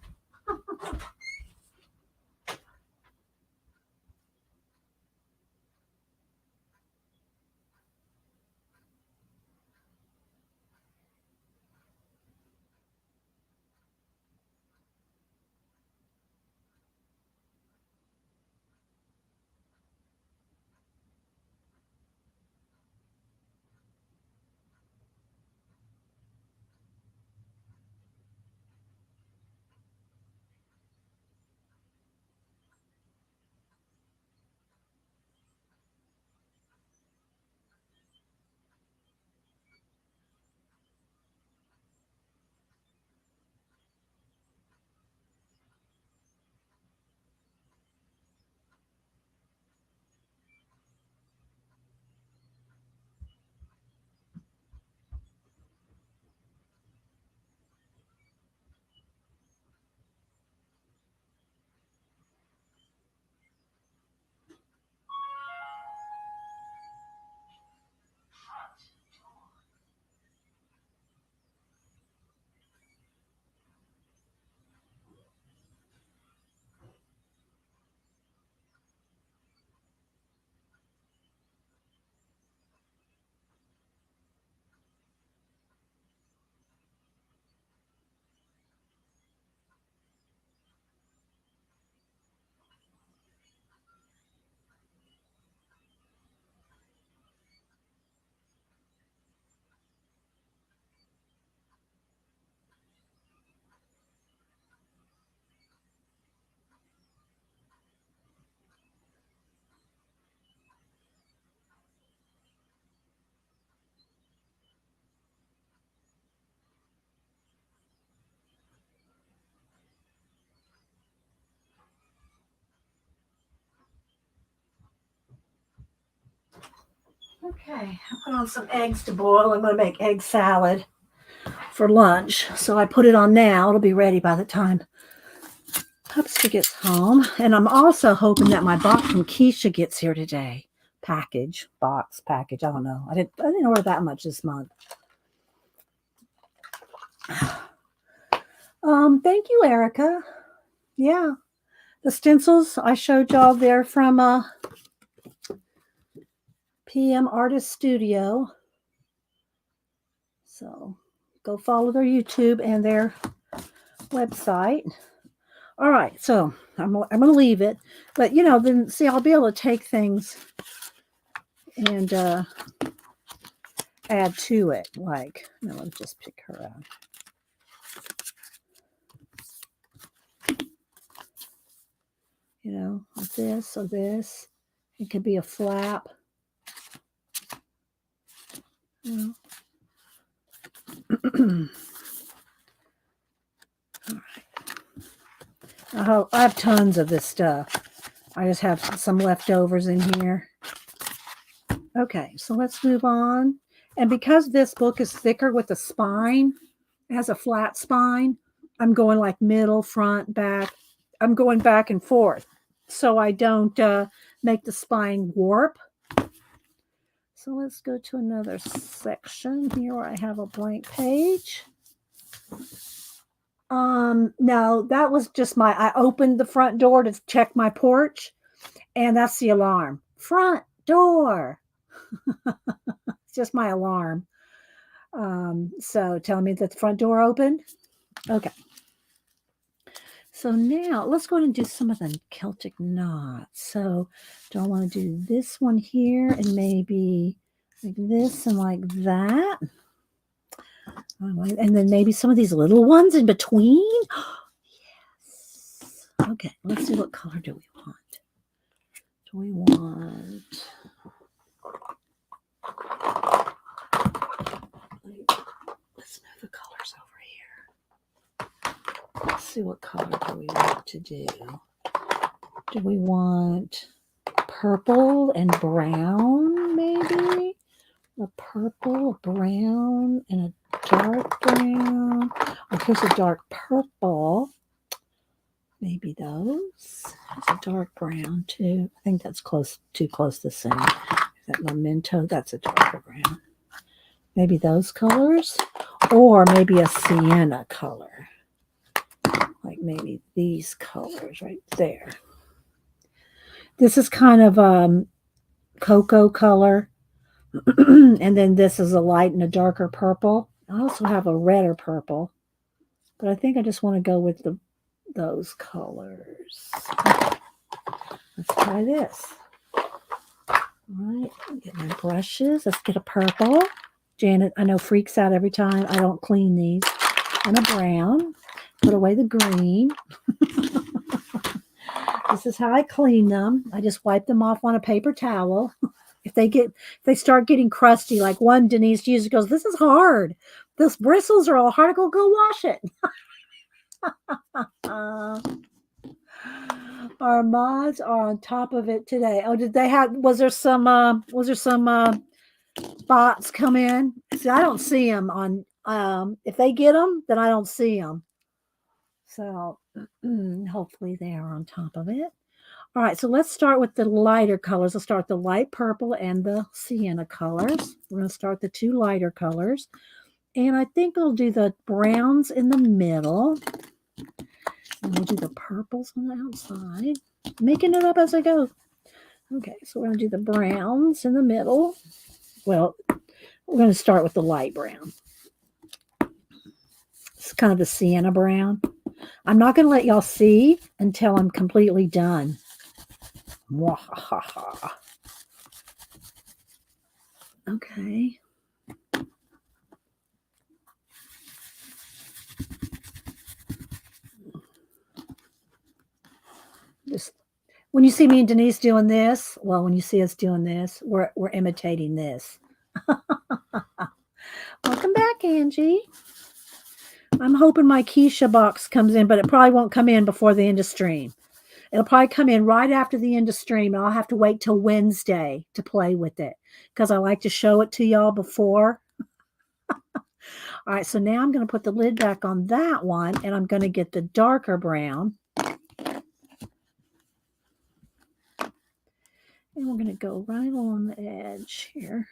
Speaker 1: Okay, I put on some eggs to boil. I'm going to make egg salad for lunch. So I put it on now. It'll be ready by the time Hubster gets home. And I'm also hoping that my box from Keisha gets here today. Package. I don't know. I didn't order that much this month. Thank you, Erica. Yeah. The stencils I showed y'all there from PM Artist Studio. So go follow their YouTube and their website. All right, so I'm going to leave it, but then see, I'll be able to take things and add to it. Like, let's just pick her out. Like this or this. It could be a flap. All right. I have tons of this stuff. I just have some leftovers in here. Okay, so let's move on. And because this book is thicker with a spine, it has a flat spine, I'm going like middle, front, back. I'm going back and forth so I don't make the spine warp. So let's go to another section here where I have a blank page. No, that was just I opened the front door to check my porch, and that's the alarm. Front door. It's just my alarm. So tell me that the front door opened. Okay. So now let's go ahead and do some of the Celtic knots. So do I want to do this one here and maybe like this and like that? And then maybe some of these little ones in between. Yes. Okay, let's see, what color do we want? Do we want... Let's move the colors over here. Let's see, what color do we want to do? Do we want purple and brown, maybe? A purple, a brown, and a dark brown. Oh, here's a dark purple. Maybe those. There's a dark brown too. I think that's too close to the same. That memento, that's a darker brown. Maybe those colors, or maybe a sienna color. Like maybe these colors right there. This is kind of cocoa color. And then this is a light and a darker purple. I also have a redder purple, but I think I just want to go with those colors. Okay. Let's try this. All right, get my brushes. Let's get a purple. Janet, I know, freaks out every time I don't clean these. And a brown. Put away the green. This is how I clean them. I just wipe them off on a paper towel. If they start getting crusty, like one Denise uses, goes, "This is hard. Those bristles are all hard." I go wash it. Our mods are on top of it today. Oh, was there some bots come in? See, I don't see them on, if they get them, then I don't see them. So hopefully they are on top of it. All right, so let's start with the lighter colors. Let's start with the light purple and the sienna colors. We're going to start the two lighter colors. And I think we'll do the browns in the middle. And we'll do the purples on the outside. Making it up as I go. Okay, so we're going to do the browns in the middle. Well, we're going to start with the light brown. It's kind of the sienna brown. I'm not going to let y'all see until I'm completely done. Okay. Just when you see me and Denise doing this, well, when you see us doing this, we're imitating this. Welcome back, Angie. I'm hoping my Keisha box comes in, but it probably won't come in before the end of stream. It'll probably come in right after the end of stream, and I'll have to wait till Wednesday to play with it because I like to show it to y'all before. All right, so now I'm going to put the lid back on that one, and I'm going to get the darker brown. And we're going to go right along the edge here.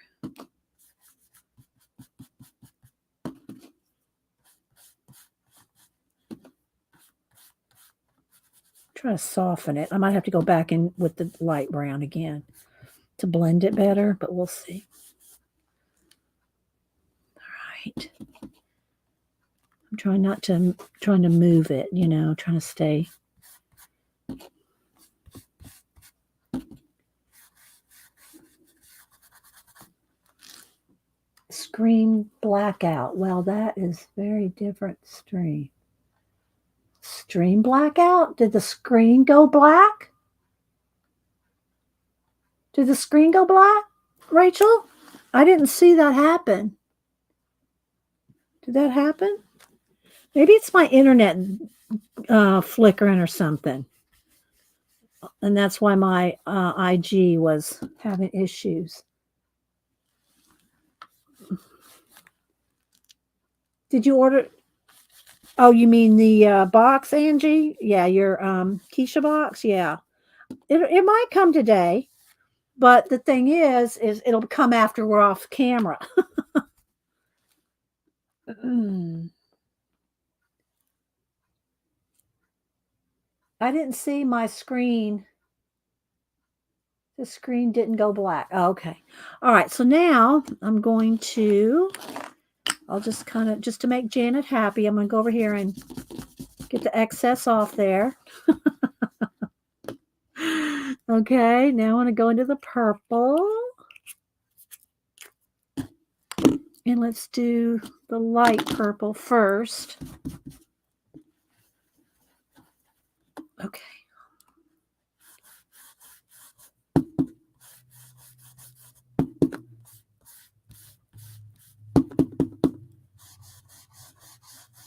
Speaker 1: Try to soften it. I might have to go back in with the light brown again to blend it better, but we'll see. All right. I'm trying to move it, you know, trying to stay. Screen blackout. Well, that is very different stream. Stream blackout? Did the screen go black? Did the screen go black, Rachel? I didn't see that happen. Did that happen? Maybe it's my internet flickering or something. And that's why my IG was having issues. Did you order? Oh, you mean the box, Angie? Yeah, your Keisha box? Yeah. It might come today. But the thing is it'll come after we're off camera. I didn't see my screen. The screen didn't go black. Oh, okay. All right. So now I'm going to, I'll just kind of, just to make Janet happy, I'm going to go over here and get the excess off there. Okay. Now I want to go into the purple. And let's do the light purple first. Okay.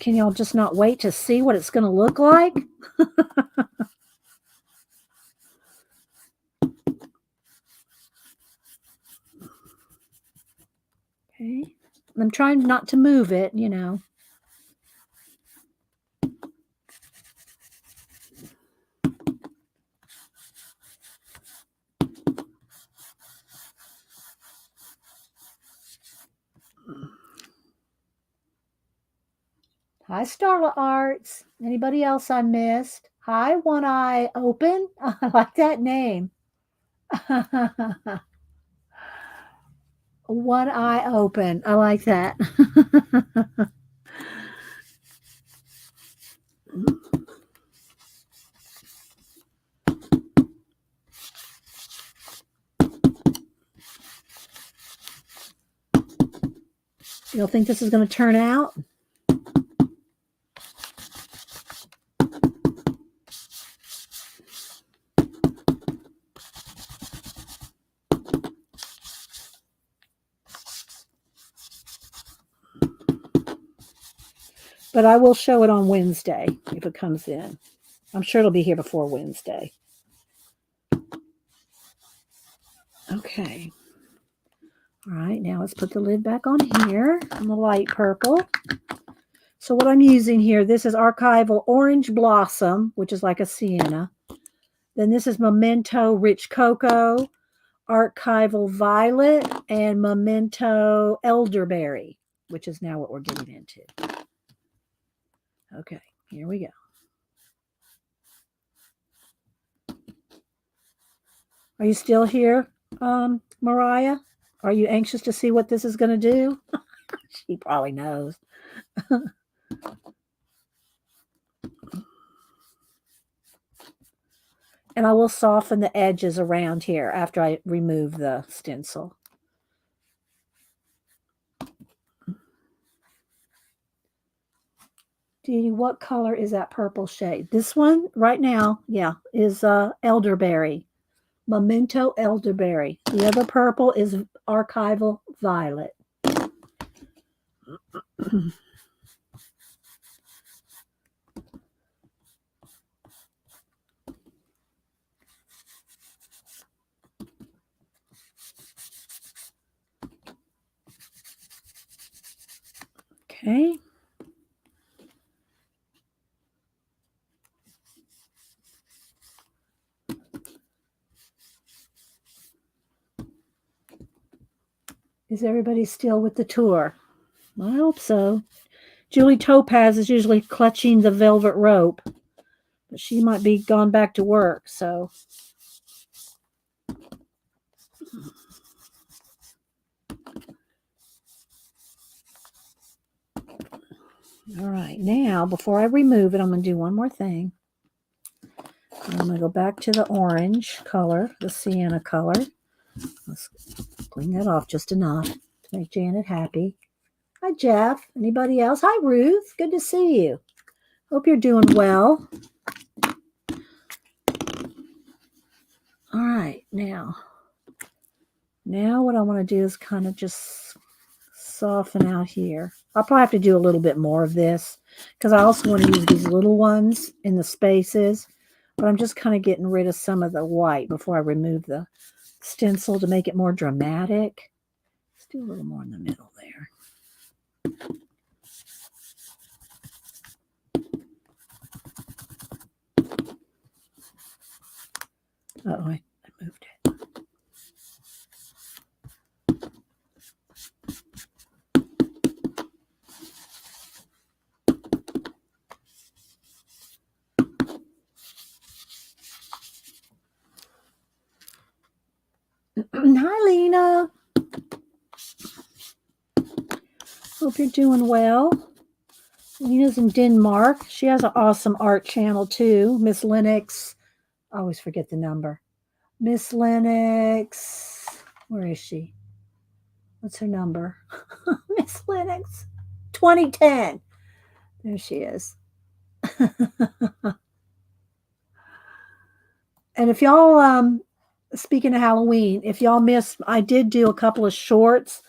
Speaker 1: Can y'all just not wait to see what it's going to look like? Okay. I'm trying not to move it, you know. Hi, Starla Arts. Anybody else I missed? Hi, One Eye Open. I like that name. One Eye Open. I like that. You'll think this is going to turn out? But I will show it on Wednesday if it comes in. I'm sure it'll be here before Wednesday. Okay. All right, now let's put the lid back on here on the light purple. So what I'm using here, this is Archival Orange Blossom, which is like a sienna. Then this is Memento Rich Cocoa, Archival Violet, and Memento Elderberry, which is now what we're getting into. Okay, here we go. Are you still here, Mariah? Are you anxious to see what this is going to do? She probably knows. And I will soften the edges around here after I remove the stencil. Dee Dee, what color is that purple shade? This one right now, yeah, is elderberry. Memento Elderberry. The other purple is Archival Violet. Okay. Is everybody still with the tour? I hope so. Julie Topaz is usually clutching the velvet rope, but she might be gone back to work, so. All right, now before I remove it, I'm going to do one more thing. I'm going to go back to the orange color, the sienna color. Let's clean that off just enough to make Janet happy. Hi, Jeff. Anybody else? Hi, Ruth. Good to see you. Hope you're doing well. All right, now what I want to do is kind of just soften out here. I'll probably have to do a little bit more of this because I also want to use these little ones in the spaces, but I'm just kind of getting rid of some of the white before I remove the stencil to make it more dramatic. Let's do a little more in the middle there. Uh-oh, I moved it. Hi, Lena. Hope you're doing well. Lena's in Denmark. She has an awesome art channel, too. Miss Lennox. I always forget the number. Miss Lennox. Where is she? What's her number? Miss Lennox. 2010. There she is. And if y'all, speaking of Halloween, if y'all missed, I did do a couple of shorts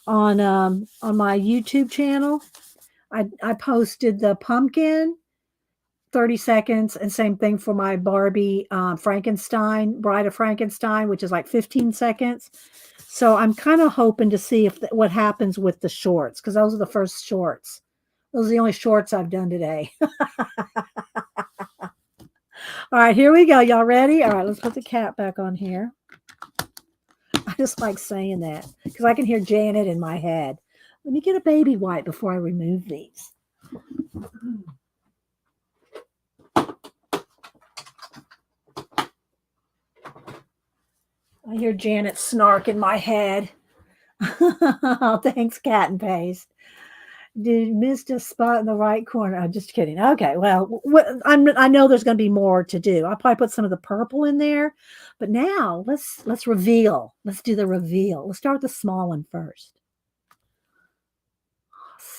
Speaker 1: on my YouTube channel. I posted the pumpkin, 30 seconds, and same thing for my Barbie Frankenstein, Bride of Frankenstein, which is like 15 seconds. So I'm kind of hoping to see what happens with the shorts, because those are the first shorts. Those are the only shorts I've done today. All right, here we go. Y'all ready? All right, let's put the cap back on here. I just like saying that because I can hear Janet in my head. Let me get a baby wipe before I remove these. I hear Janet snark in my head. Thanks, Cat and Paste. Did missed a spot in the right corner. I'm just kidding. Okay, well, I know there's going to be more to do. I'll probably put some of the purple in there, but now let's reveal. Let's do the reveal. Let's start with the small one first.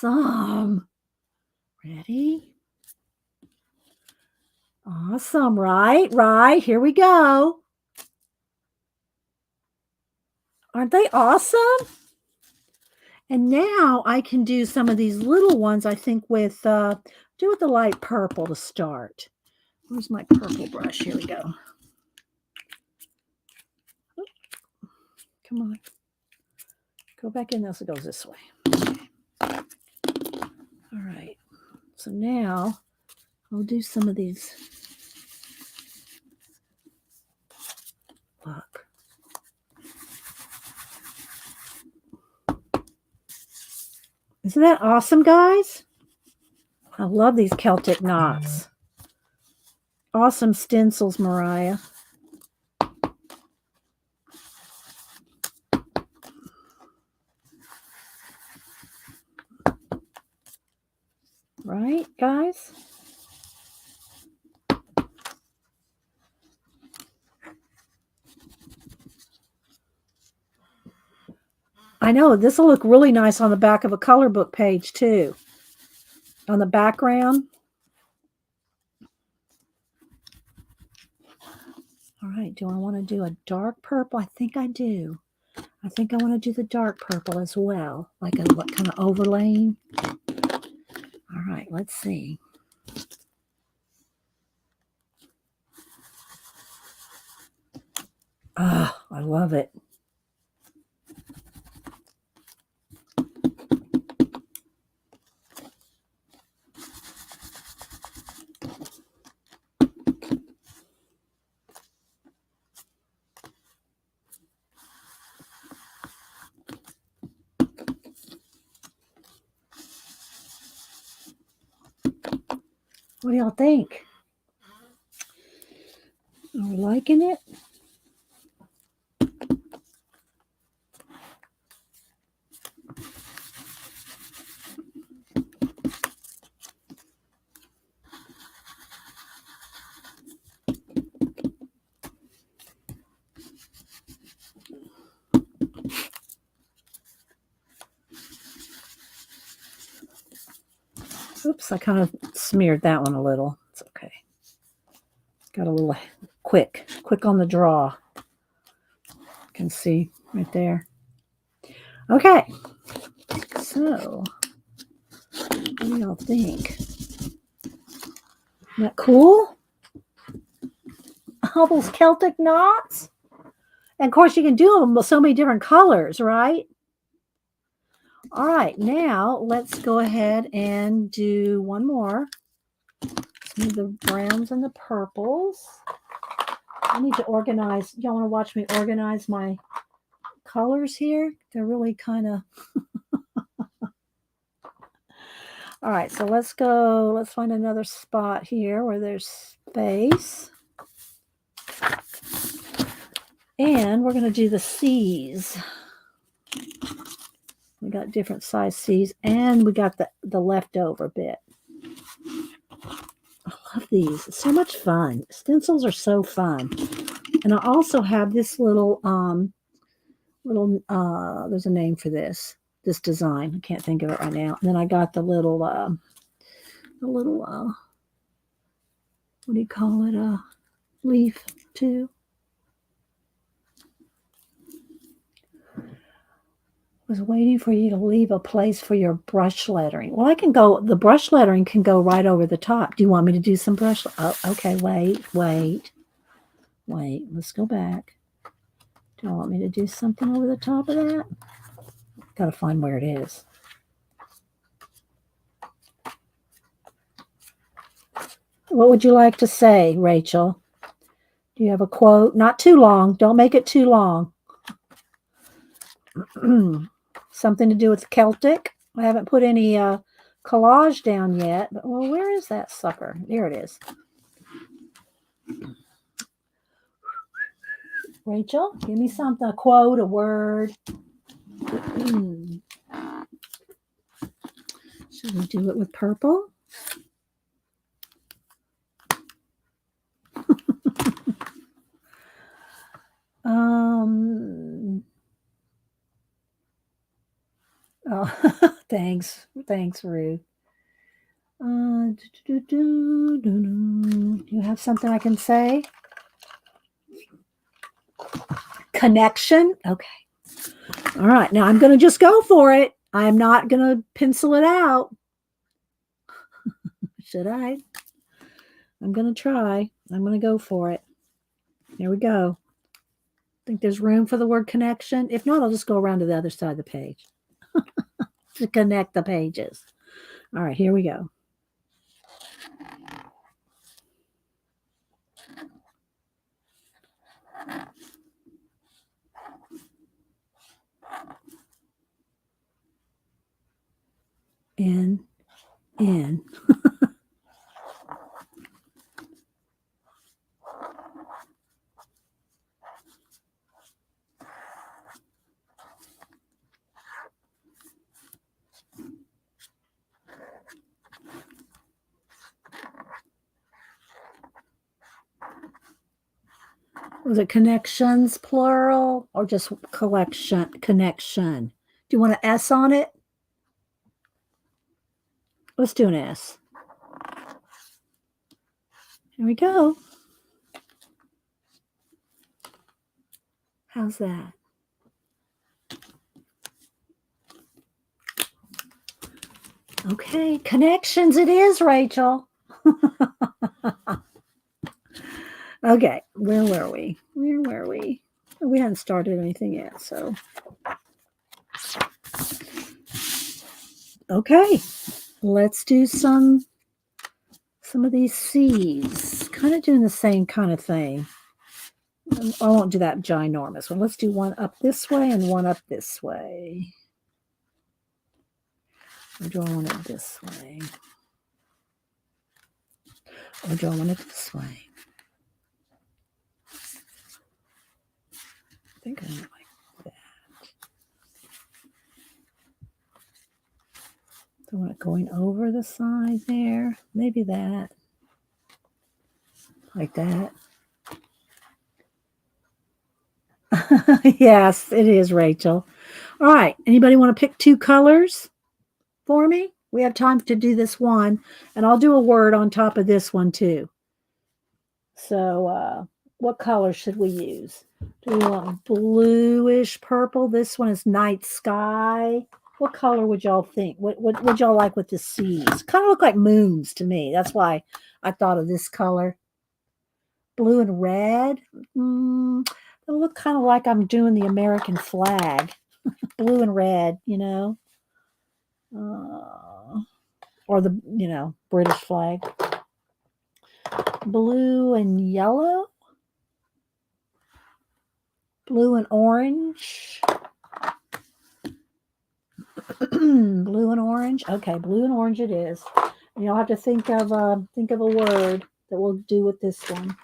Speaker 1: Awesome. Ready? Awesome. Right. Here we go. Aren't they awesome? And now I can do some of these little ones, I think, with the light purple to start. Where's my purple brush? Here we go. Come on. Go back in. This goes this way. Okay. All right. So now I'll do some of these. Look. Isn't that awesome, guys? I love these Celtic knots. Awesome stencils, Mariah. Right, guys? I know, this will look really nice on the back of a color book page, too. On the background. All right, do I want to do a dark purple? I think I do. I think I want to do the dark purple as well, like a kind of overlaying. All right, let's see. Ah, I love it. What do y'all think? Are we liking it? Oops, I kind of smeared that one a little. It's okay. Got a little quick on the draw. You can see right there. Okay, so what do y'all think? Isn't that cool? All those Celtic knots. And of course, you can do them with so many different colors, right? All right, now let's go ahead and do one more. The browns and the purples. I need to organize. Y'all want to watch me organize my colors here? They're really kind of... All right, so let's go. Let's find another spot here where there's space. And we're going to do the C's. We got different size C's, and we got the leftover bit. I love these. It's so much fun. Stencils are so fun. And I also have this little, there's a name for this design. I can't think of it right now. And then I got the little, what do you call it? Leaf too. Was waiting for you to leave a place for your brush lettering. Well, the brush lettering can go right over the top. Do you want me to do some brush? Oh, okay, wait. Let's go back. Do you want me to do something over the top of that? Got to find where it is. What would you like to say, Rachel? Do you have a quote? Not too long. Don't make it too long. Something to do with Celtic. I haven't put any collage down yet. But, well, where is that sucker? There it is. Rachel, give me something, a quote, a word. Should we do it with purple? Oh, thanks, Ruth. Do you have something I can say? Connection. Okay. All right. Now I'm going to just go for it. I'm not going to pencil it out. Should I? I'm going to try. I'm going to go for it. Here we go. Think there's room for the word connection? If not, I'll just go around to the other side of the page to connect the pages. All right, here we go. In. Was it connections, plural, or just collection? Connection. Do you want an S on it? Let's do an S. Here we go. How's that? Okay, connections it is, Rachel. Okay, where were we? We hadn't started anything yet, so. Okay, let's do some of these C's. Kind of doing the same kind of thing. I won't do that ginormous one. Let's do one up this way and one up this way. Or do I want it this way? Or do I want it this way? I think I want it like that. Do I want it going over the side there? Maybe that. Like that. Yes, it is, Rachel. All right. Anybody want to pick 2 colors for me? We have time to do this one, and I'll do a word on top of this one too. So, what color should we use? Do we want bluish purple? This one is night sky. What color would y'all think? What would y'all like with the seas? Kind of look like moons to me. That's why I thought of this color. Blue and red. It'll look kind of like I'm doing the American flag. Blue and red, you know. Or the, British flag. Blue and yellow. Blue and orange. Blue and orange. Okay, blue and orange it is. And you'll have to think of a word that we'll do with this one.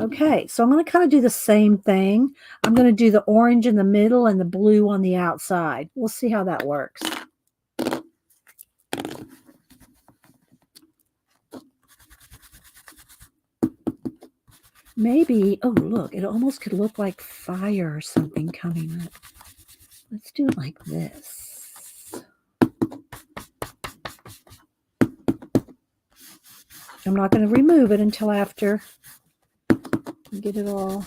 Speaker 1: Okay, so I'm going to kind of do the same thing. I'm going to do the orange in the middle and the blue on the outside. We'll see how that works. Maybe, oh, look, it almost could look like fire or something coming up. Let's do it like this. I'm not going to remove it until after I get it all.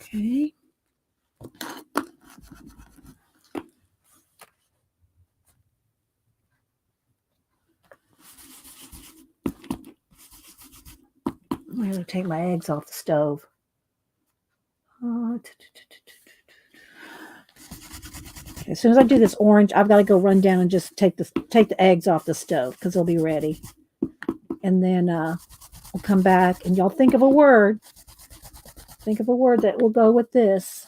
Speaker 1: Okay. I'm going to take my eggs off the stove. As soon as I do this orange, I've got to go run down and just take the eggs off the stove because they'll be ready. And then we'll come back and y'all think of a word. Think of a word that will go with this.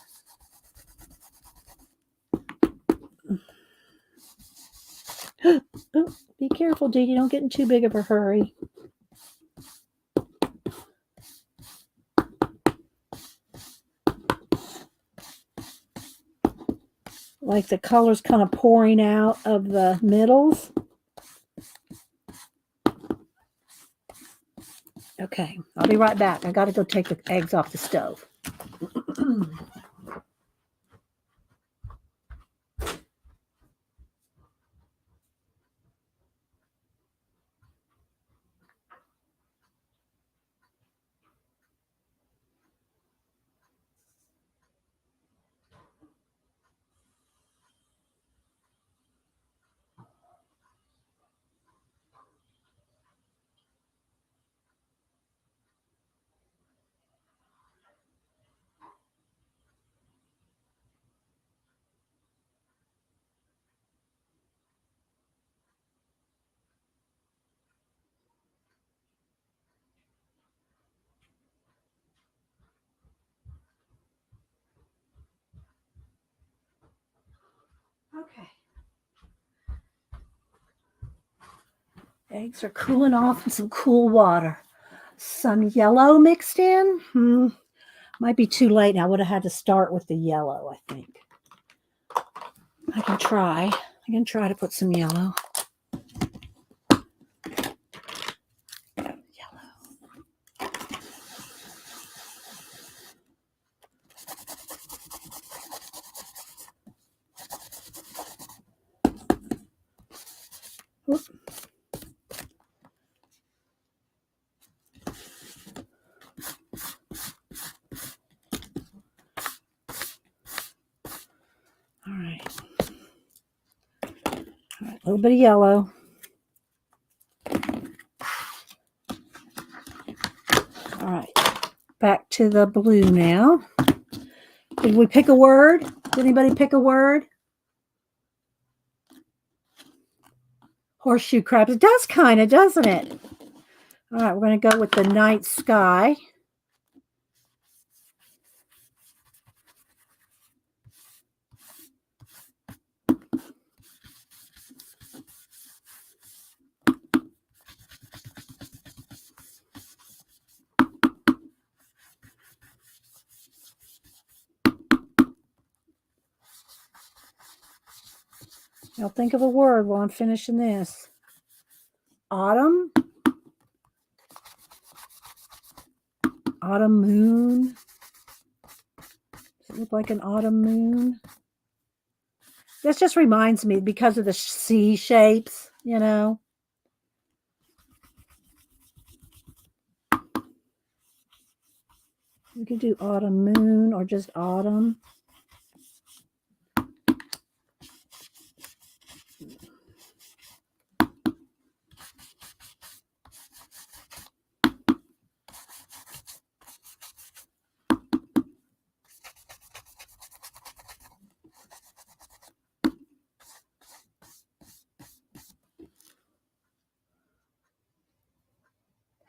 Speaker 1: Oh, be careful, Dee Dee. Don't get in too big of a hurry. Like the color's kind of pouring out of the middles. Okay, I'll be right back. I got to go take the eggs off the stove. Okay. Eggs are cooling off in some cool water. Some yellow mixed in. Might be too late now. I would have had to start with the yellow, I think. I can try. To put some yellow. Whoop. All right. A little bit of yellow. All right. Back to the blue now. Did we pick a word? Did anybody pick a word? Horseshoe crabs. It does kind of, doesn't it? All right, we're going to go with the night sky. I'll think of a word while I'm finishing this. Autumn. Autumn moon. Does it look like an autumn moon? This just reminds me because of the C shapes, you know. We could do autumn moon or just autumn.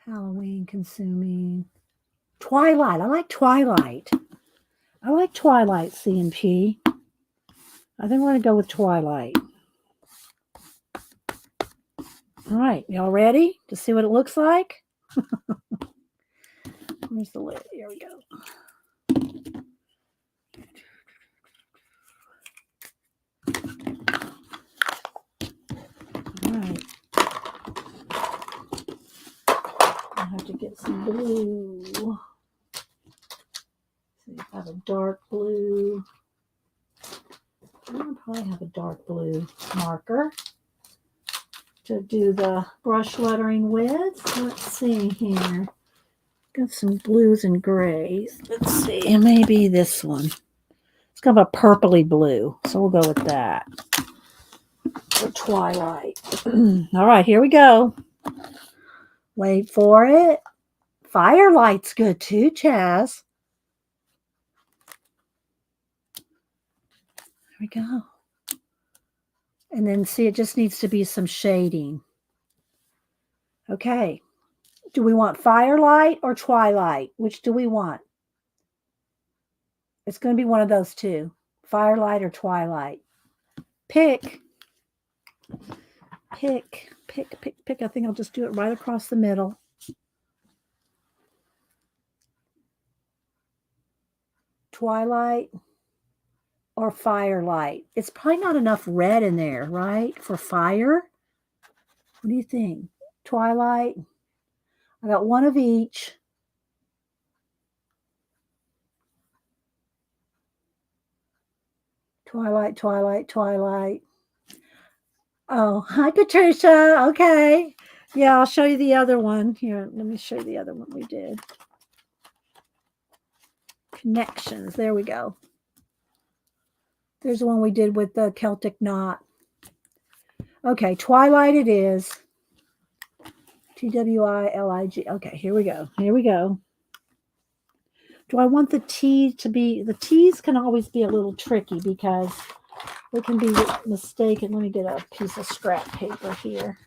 Speaker 1: Halloween consuming. Twilight. I like twilight. I like twilight, C&P. I think we're going to go with twilight. All right. Y'all ready to see what it looks like? Where's the lid? Here we go. All right. I have to get some blue. See if I have a dark blue. I'll probably have a dark blue marker to do the brush lettering with. Let's see here. Got some blues and grays. Let's see. And maybe this one. It's kind of a purpley blue. So we'll go with that. For twilight. All right, here we go. Wait for it. Firelight's good too, Chaz. There we go. And then see, it just needs to be some shading. Okay. Do we want firelight or twilight? Which do we want? It's going to be one of those two. Firelight or twilight. Pick. Pick. Pick, pick, pick. I think I'll just do it right across the middle. Twilight or firelight. It's probably not enough red in there, right? For fire. What do you think? Twilight. I got one of each. Twilight, twilight, twilight. Oh, hi, Patricia. Okay. Yeah, I'll show you the other one. Here, let me show you the other one we did. Connections. There we go. There's the one we did with the Celtic knot. Okay, twilight it is. Twilig. Okay, here we go. Here we go. Do I want the T to be, the T's can always be a little tricky because they can be mistaken. Let me get a piece of scrap paper here.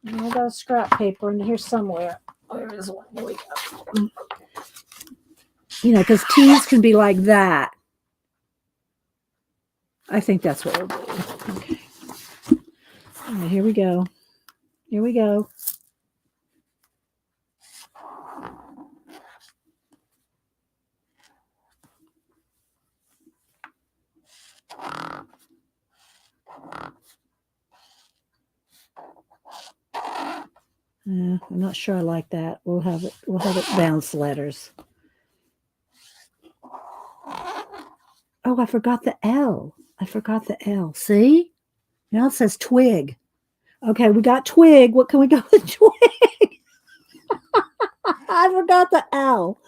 Speaker 1: I got a scrap paper in here somewhere. Oh, there is one. Here we go. You know, because T's can be like that. I think that's what we'll do. Okay. All right, here we go. Here we go. I'm not sure I like that. We'll have it bounce letters. Oh, I forgot the L. I forgot the L. See? Now it says twig. Okay, we got twig. What can we go with twig? I forgot the L.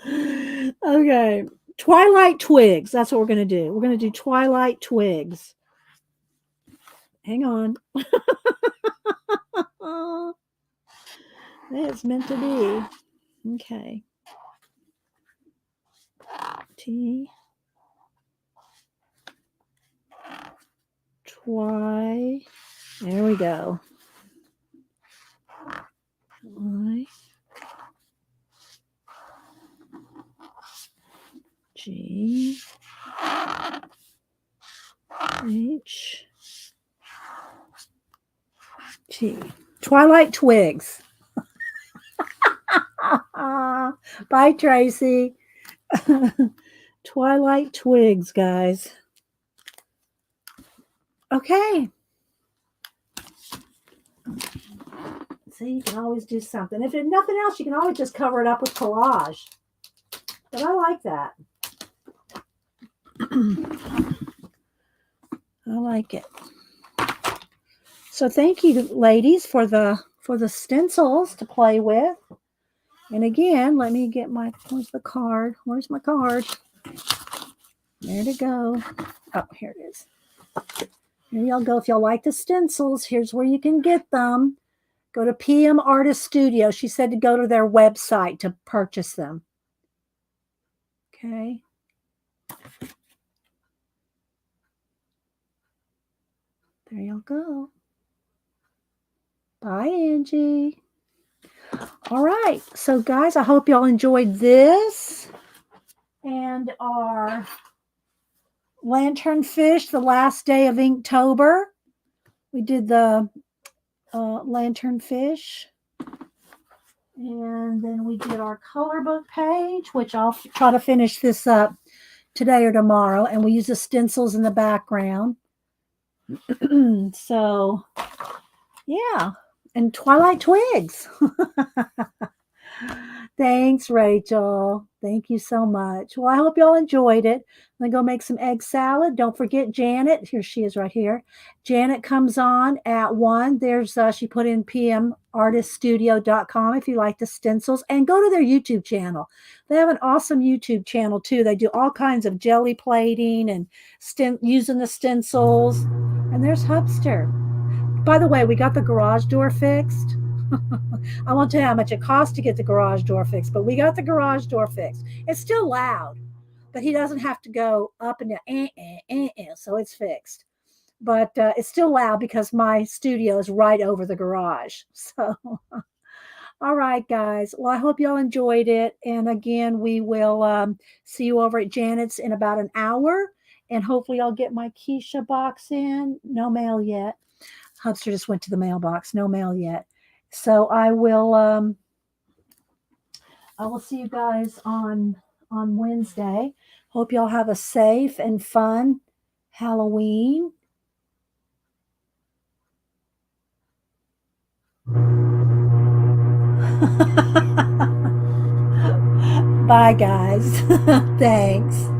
Speaker 1: Okay. Twilight twigs. That's what we're going to do. We're going to do twilight twigs. Hang on. It's meant to be. Okay. T. Twi. There we go. I. G. H. T. Twilight twigs. Bye, Tracy. Twilight twigs, guys. Okay. See, you can always do something. If it's nothing else, you can always just cover it up with collage. But I like that. I like it. So thank you, ladies, for the stencils to play with. And again, let me get where's the card? Where's my card? There to go. Oh, here it is. Here y'all go. If y'all like the stencils, here's where you can get them. Go to PM Artist Studio. She said to go to their website to purchase them. Okay. There y'all go. Bye, Angie. All right. So, guys, I hope y'all enjoyed this and our lanternfish, the last day of Inktober. We did the lanternfish. And then we did our color book page, which I'll try to finish this up today or tomorrow. And we use the stencils in the background. So, yeah. And Twilight Twigs. Thanks, Rachel. Thank you so much. Well, I hope y'all enjoyed it. I'm going to go make some egg salad. Don't forget Janet. Here she is right here. Janet comes on at 1. There's she put in pmartiststudio.com if you like the stencils. And go to their YouTube channel. They have an awesome YouTube channel, too. They do all kinds of jelly plating and using the stencils. And there's Hubster. By the way, we got the garage door fixed. I won't tell you how much it costs to get the garage door fixed, but we got the garage door fixed. It's still loud, but he doesn't have to go up and down, so it's fixed. But it's still loud because my studio is right over the garage. So, all right, guys. Well, I hope y'all enjoyed it. And again, we will see you over at Janet's in about an hour. And hopefully I'll get my Keisha box in. No mail yet. Hubster just went to the mailbox. No mail yet. So I will see you guys on Wednesday. Hope y'all have a safe and fun Halloween. Bye, guys. Thanks.